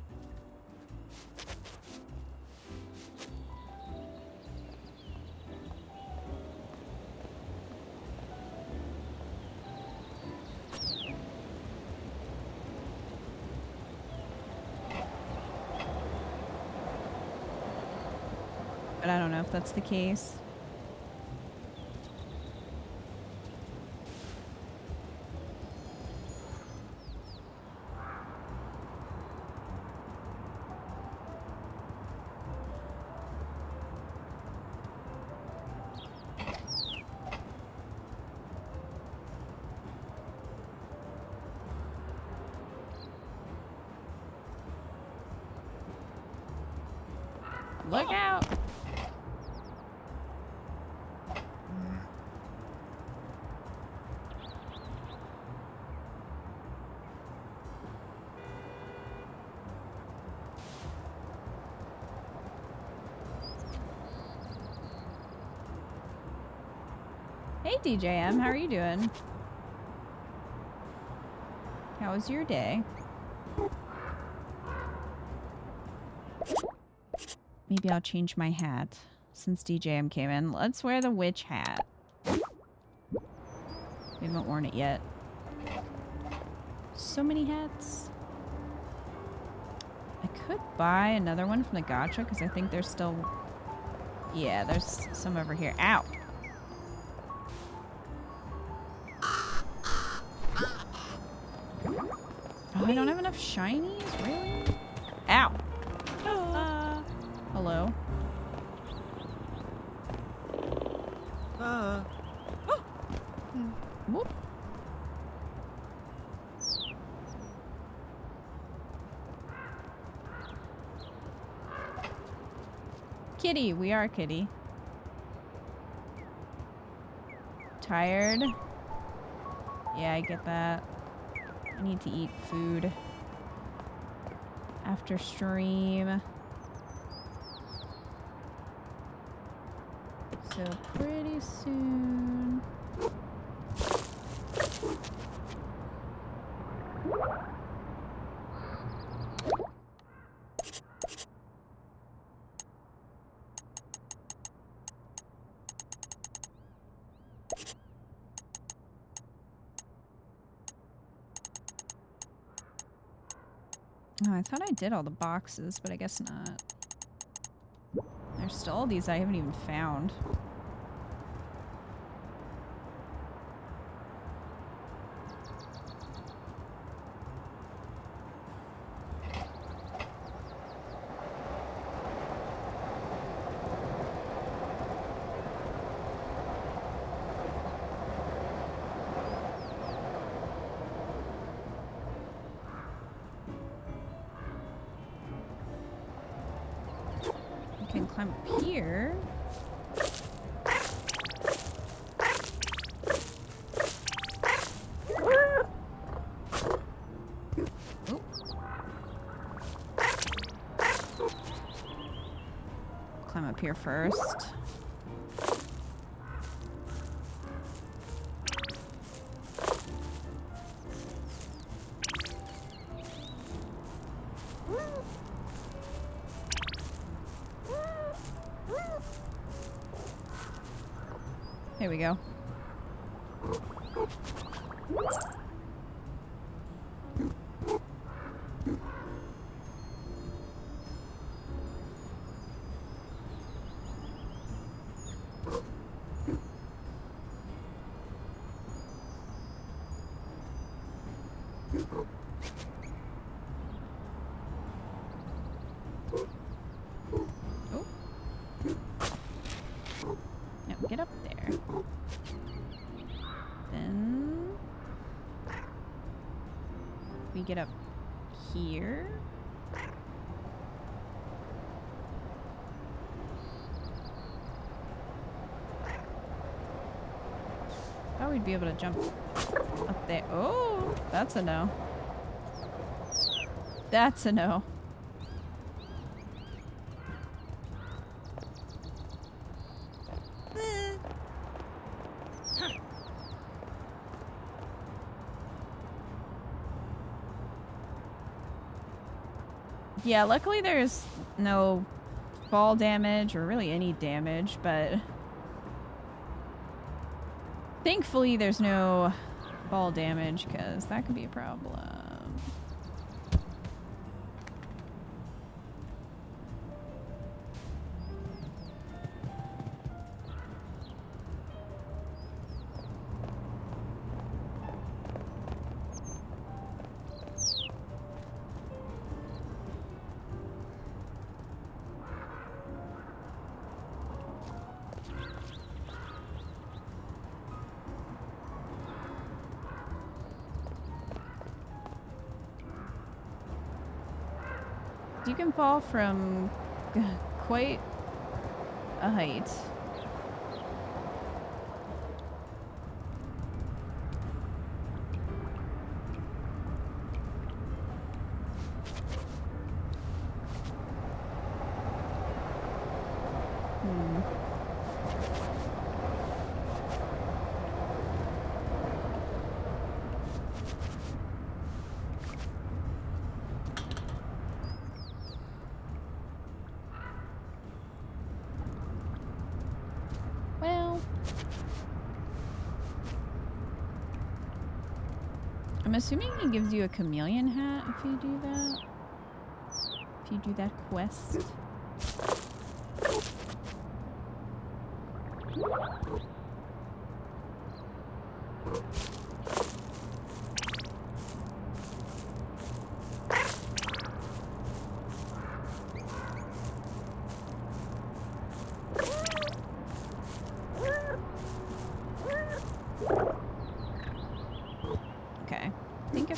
But I don't know if that's the case. Look out! Hey DJM, how are you doing? How was your day? Maybe I'll change my hat since DJM came in. Let's wear the witch hat. We haven't worn it yet. So many hats. I could buy another one from the gacha because I think there's still... Yeah, there's some over here. Ow! Oh, I don't have enough shinies? Really? Ow! Hello? Whoop. Kitty, we are Kitty. Tired? Yeah, I get that. I need to eat food after stream. So pretty soon. Oh, I thought I did all the boxes, but I guess not. There's still all these I haven't even found. Climb up here. Oh. Climb up here first. Here we go. Get up there. Then we get up here. Thought we'd be able to jump up there. Oh, that's a no. That's a no. Yeah, luckily there's no fall damage or really any damage, but thankfully there's no fall damage because that could be a problem. You can fall from quite a height. I'm assuming he gives you a chameleon hat if you do that. If you do that quest.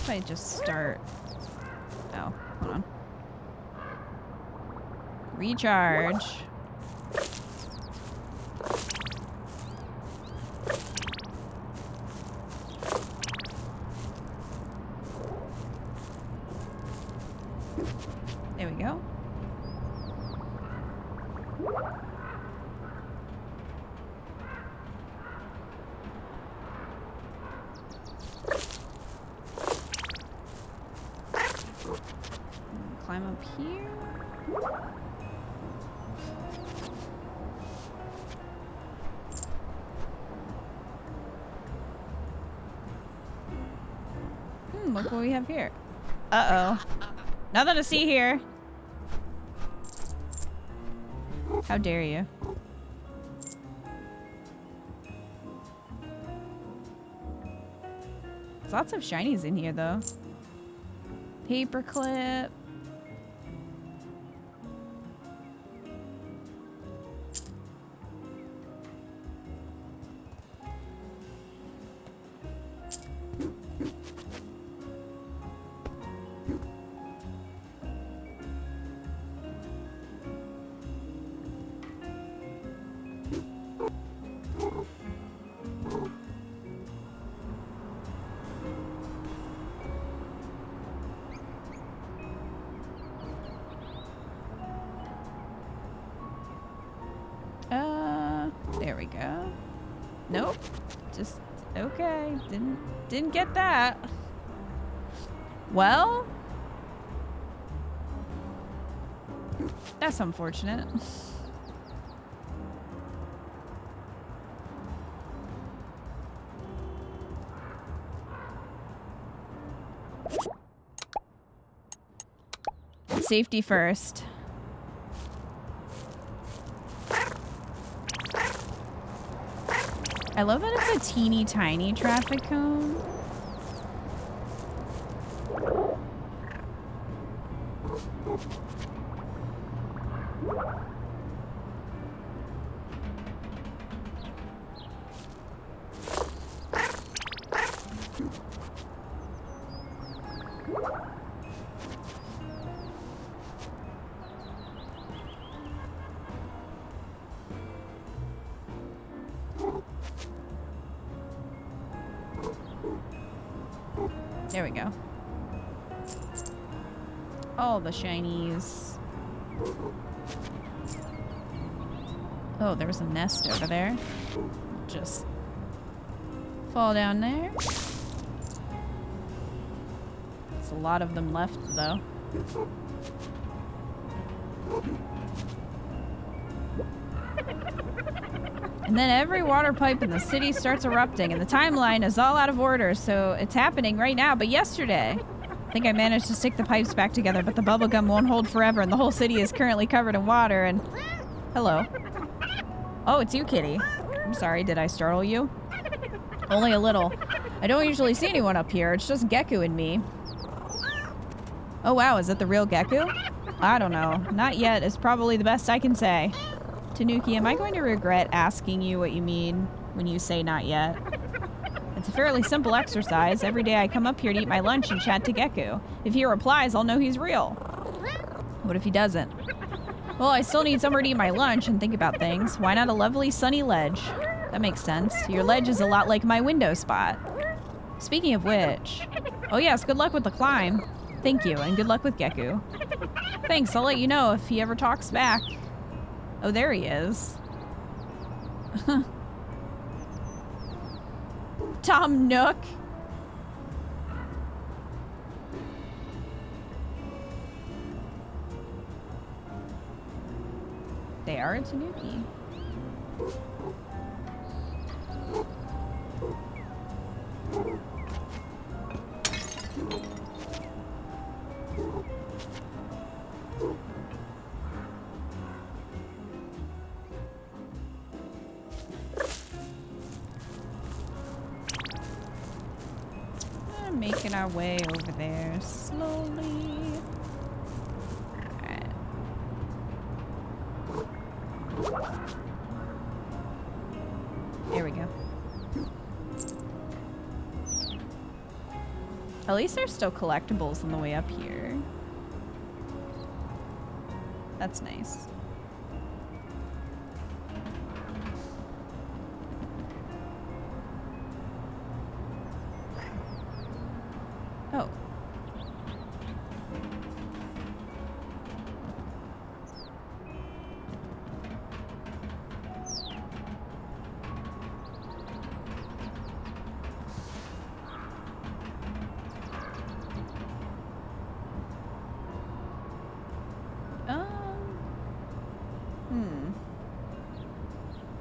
I just start. Oh, hold on. Recharge. There we go. Climb up here. Look what we have here. Uh-oh. Nothing to see here. How dare you? There's lots of shinies in here, though. Paperclip. There we go. Nope. Just okay. Didn't get that. Well, that's unfortunate. Safety first. I love that it's a teeny tiny traffic cone. There we go. All the shinies. Oh, there was a nest over there. Just fall down there. There's a lot of them left, though. And then every water pipe in the city starts erupting, and the timeline is all out of order, so it's happening right now, but yesterday. I think I managed to stick the pipes back together, but the bubblegum won't hold forever, and the whole city is currently covered in water, and... Hello. Oh, it's you, kitty. I'm sorry, did I startle you? Only a little. I don't usually see anyone up here, it's just Geku and me. Oh wow, is that the real Geku? I don't know. Not yet is probably the best I can say. Tanuki, am I going to regret asking you what you mean when you say not yet? It's a fairly simple exercise. Every day I come up here to eat my lunch and chat to Geku. If he replies, I'll know he's real. What if he doesn't? Well, I still need somewhere to eat my lunch and think about things. Why not a lovely sunny ledge? That makes sense. Your ledge is a lot like my window spot. Speaking of which... Oh yes, good luck with the climb. Thank you, and good luck with Geku. Thanks, I'll let you know if he ever talks back. Oh, there he is. Tom Nook. They are a Tanuki. Making our way over there slowly. Alright. There we go. At least there's still collectibles on the way up here. That's nice. Oh. I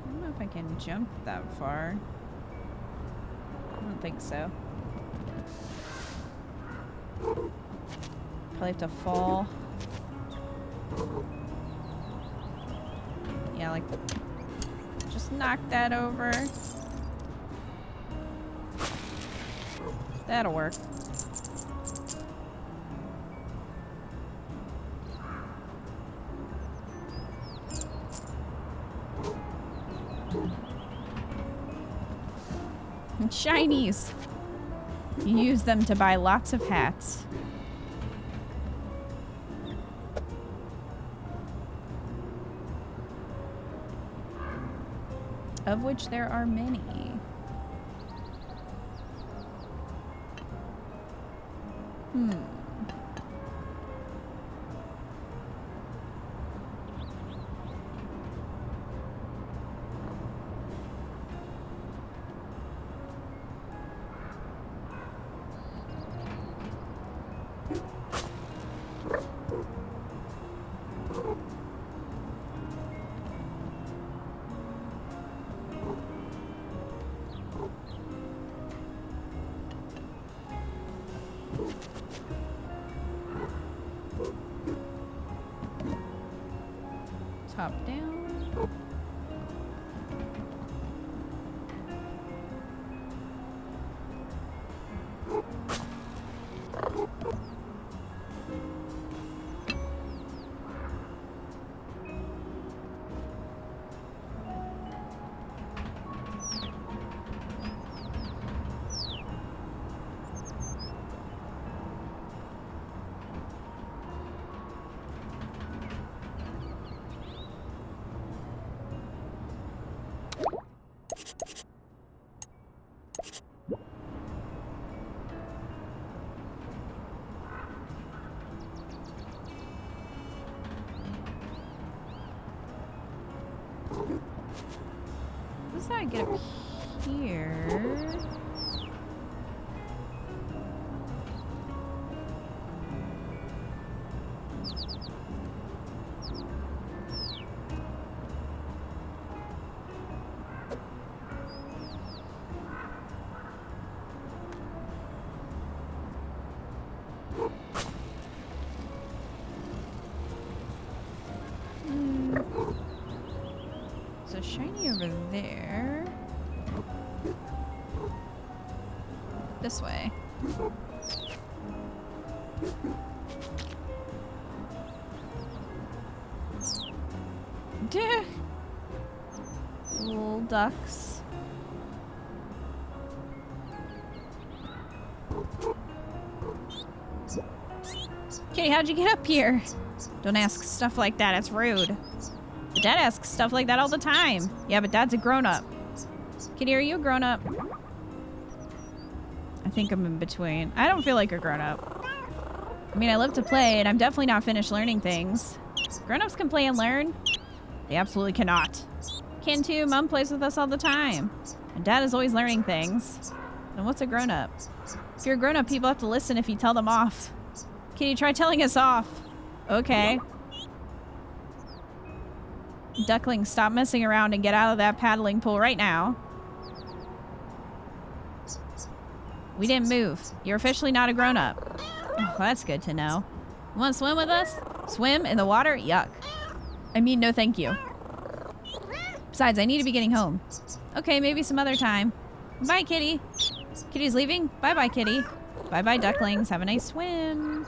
don't know if I can jump that far. I don't think so. Probably have to fall. Yeah, like, just knock that over. That'll work. And shinies. You use them to buy lots of hats. Of which there are many. Top down. This is how I get up here. shiny over there. This way. Duh. Little ducks. Kitty, how'd you get up here? Don't ask stuff like that, it's rude. But Dad asks stuff like that all the time. Yeah, but Dad's a grown-up. Kitty, are you a grown-up? I think I'm in between. I don't feel like a grown-up. I mean, I love to play, and I'm definitely not finished learning things. Grown-ups can play and learn. They absolutely cannot. Can too. Mom plays with us all the time. And Dad is always learning things. And what's a grown-up? If you're a grown-up, people have to listen if you tell them off. Kitty, try telling us off. Okay. Duckling, stop messing around and get out of that paddling pool right now. We didn't move. You're officially not a grown-up. Oh, that's good to know. You want to swim with us? Swim in the water? Yuck. I mean, no thank you. Besides, I need to be getting home. Okay, maybe some other time. Bye, Kitty. Kitty's leaving? Bye-bye, Kitty. Bye-bye, ducklings. Have a nice swim.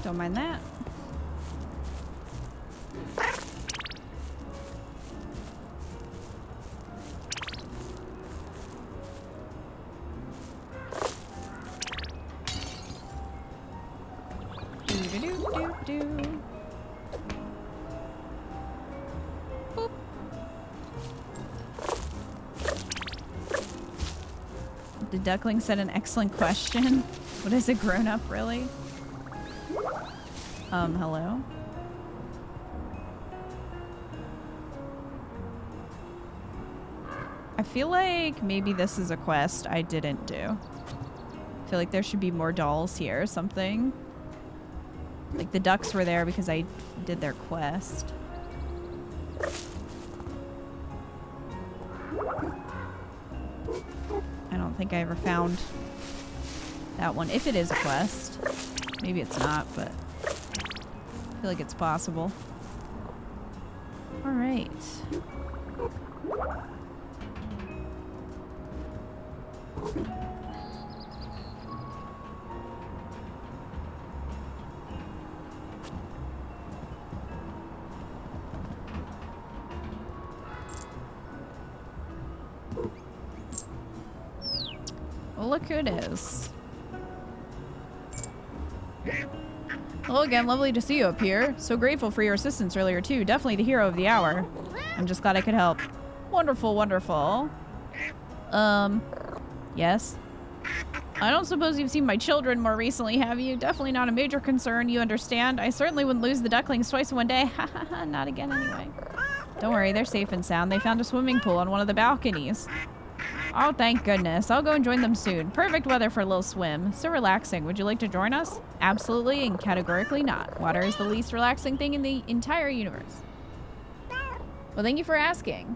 Don't mind that. Do-do-do-do-do. Boop. The duckling said an excellent question. What is a grown-up, really? Hello? I feel like maybe this is a quest I didn't do. I feel like there should be more dolls here or something. Like the ducks were there because I did their quest. I don't think I ever found that one. If it is a quest. Maybe it's not, but I feel like it's possible. All right. Well, look who it is. Hello again, lovely to see you up here. So grateful for your assistance earlier too. Definitely the hero of the hour. I'm just glad I could help. Wonderful, wonderful. Yes? I don't suppose you've seen my children more recently, have you? Definitely not a major concern, you understand? I certainly wouldn't lose the ducklings twice in one day. Ha ha ha, not again anyway. Don't worry, they're safe and sound. They found a swimming pool on one of the balconies. Oh, thank goodness. I'll go and join them soon. Perfect weather for a little swim. So relaxing. Would you like to join us? Absolutely and categorically not. Water is the least relaxing thing in the entire universe. Well, thank you for asking.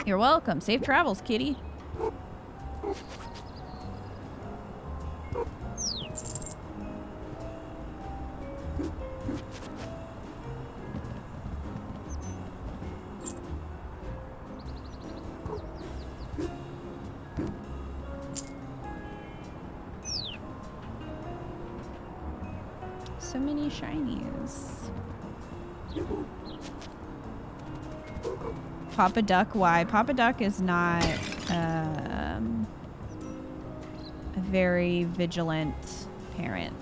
You're welcome. Safe travels, kitty. So many shinies. Papa Duck, why? Papa Duck is not a very vigilant parent.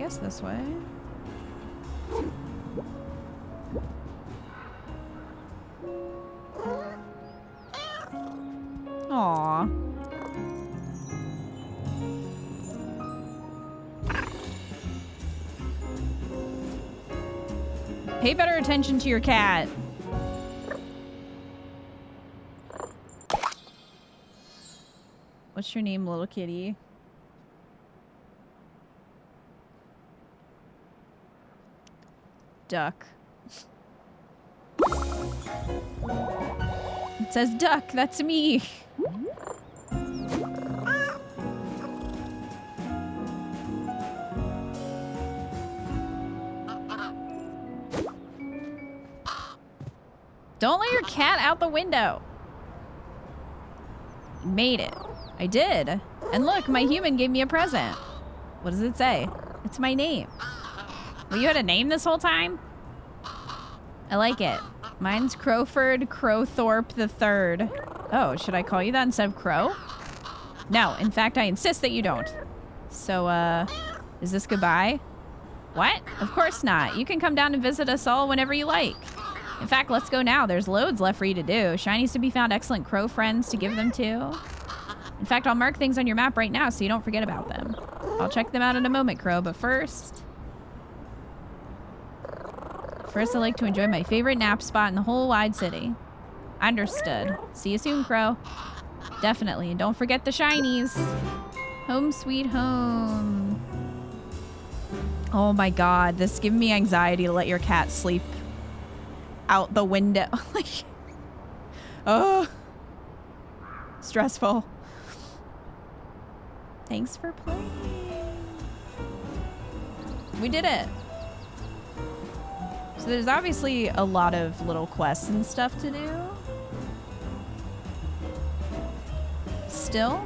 guess this way. Aww. Pay better attention to your cat. What's your name, little kitty? Duck. It says duck, that's me. Don't let your cat out the window. You made it. I did. And look, my human gave me a present. What does it say? It's my name. Well, you had a name this whole time? I like it. Mine's Crowford Crowthorpe III. Oh, should I call you that instead of Crow? No, in fact, I insist that you don't. So, is this goodbye? What? Of course not. You can come down and visit us all whenever you like. In fact, let's go now. There's loads left for you to do. Shinies to be found, excellent crow friends to give them to. In fact, I'll mark things on your map right now so you don't forget about them. I'll check them out in a moment, Crow, but first I like to enjoy my favorite nap spot in the whole wide city. Understood. See you soon, Crow. Definitely. And don't forget the shinies. Home sweet home. Oh my god, this is giving me anxiety to let your cat sleep out the window. Like, oh, stressful. Thanks for playing. We did it. So there's obviously a lot of little quests and stuff to do. Still.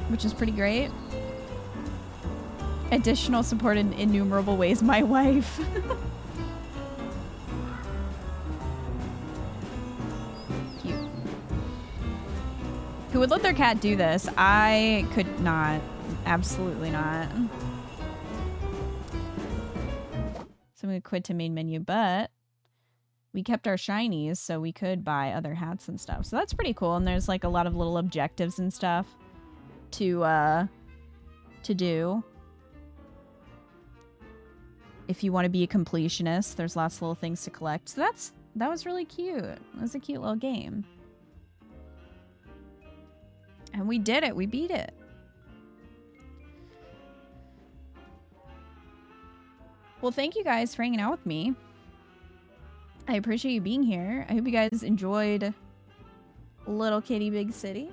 Which is pretty great. Additional support in innumerable ways. My wife. Cute. Who would let their cat do this? I could not. Absolutely not. So I'm going to quit to main menu, but we kept our shinies so we could buy other hats and stuff. So that's pretty cool. And there's like a lot of little objectives and stuff to do. If you want to be a completionist, there's lots of little things to collect. So that was really cute. It was a cute little game. And we did it. We beat it. Well, thank you guys for hanging out with me. I appreciate you being here. I hope you guys enjoyed Little Kitty Big City.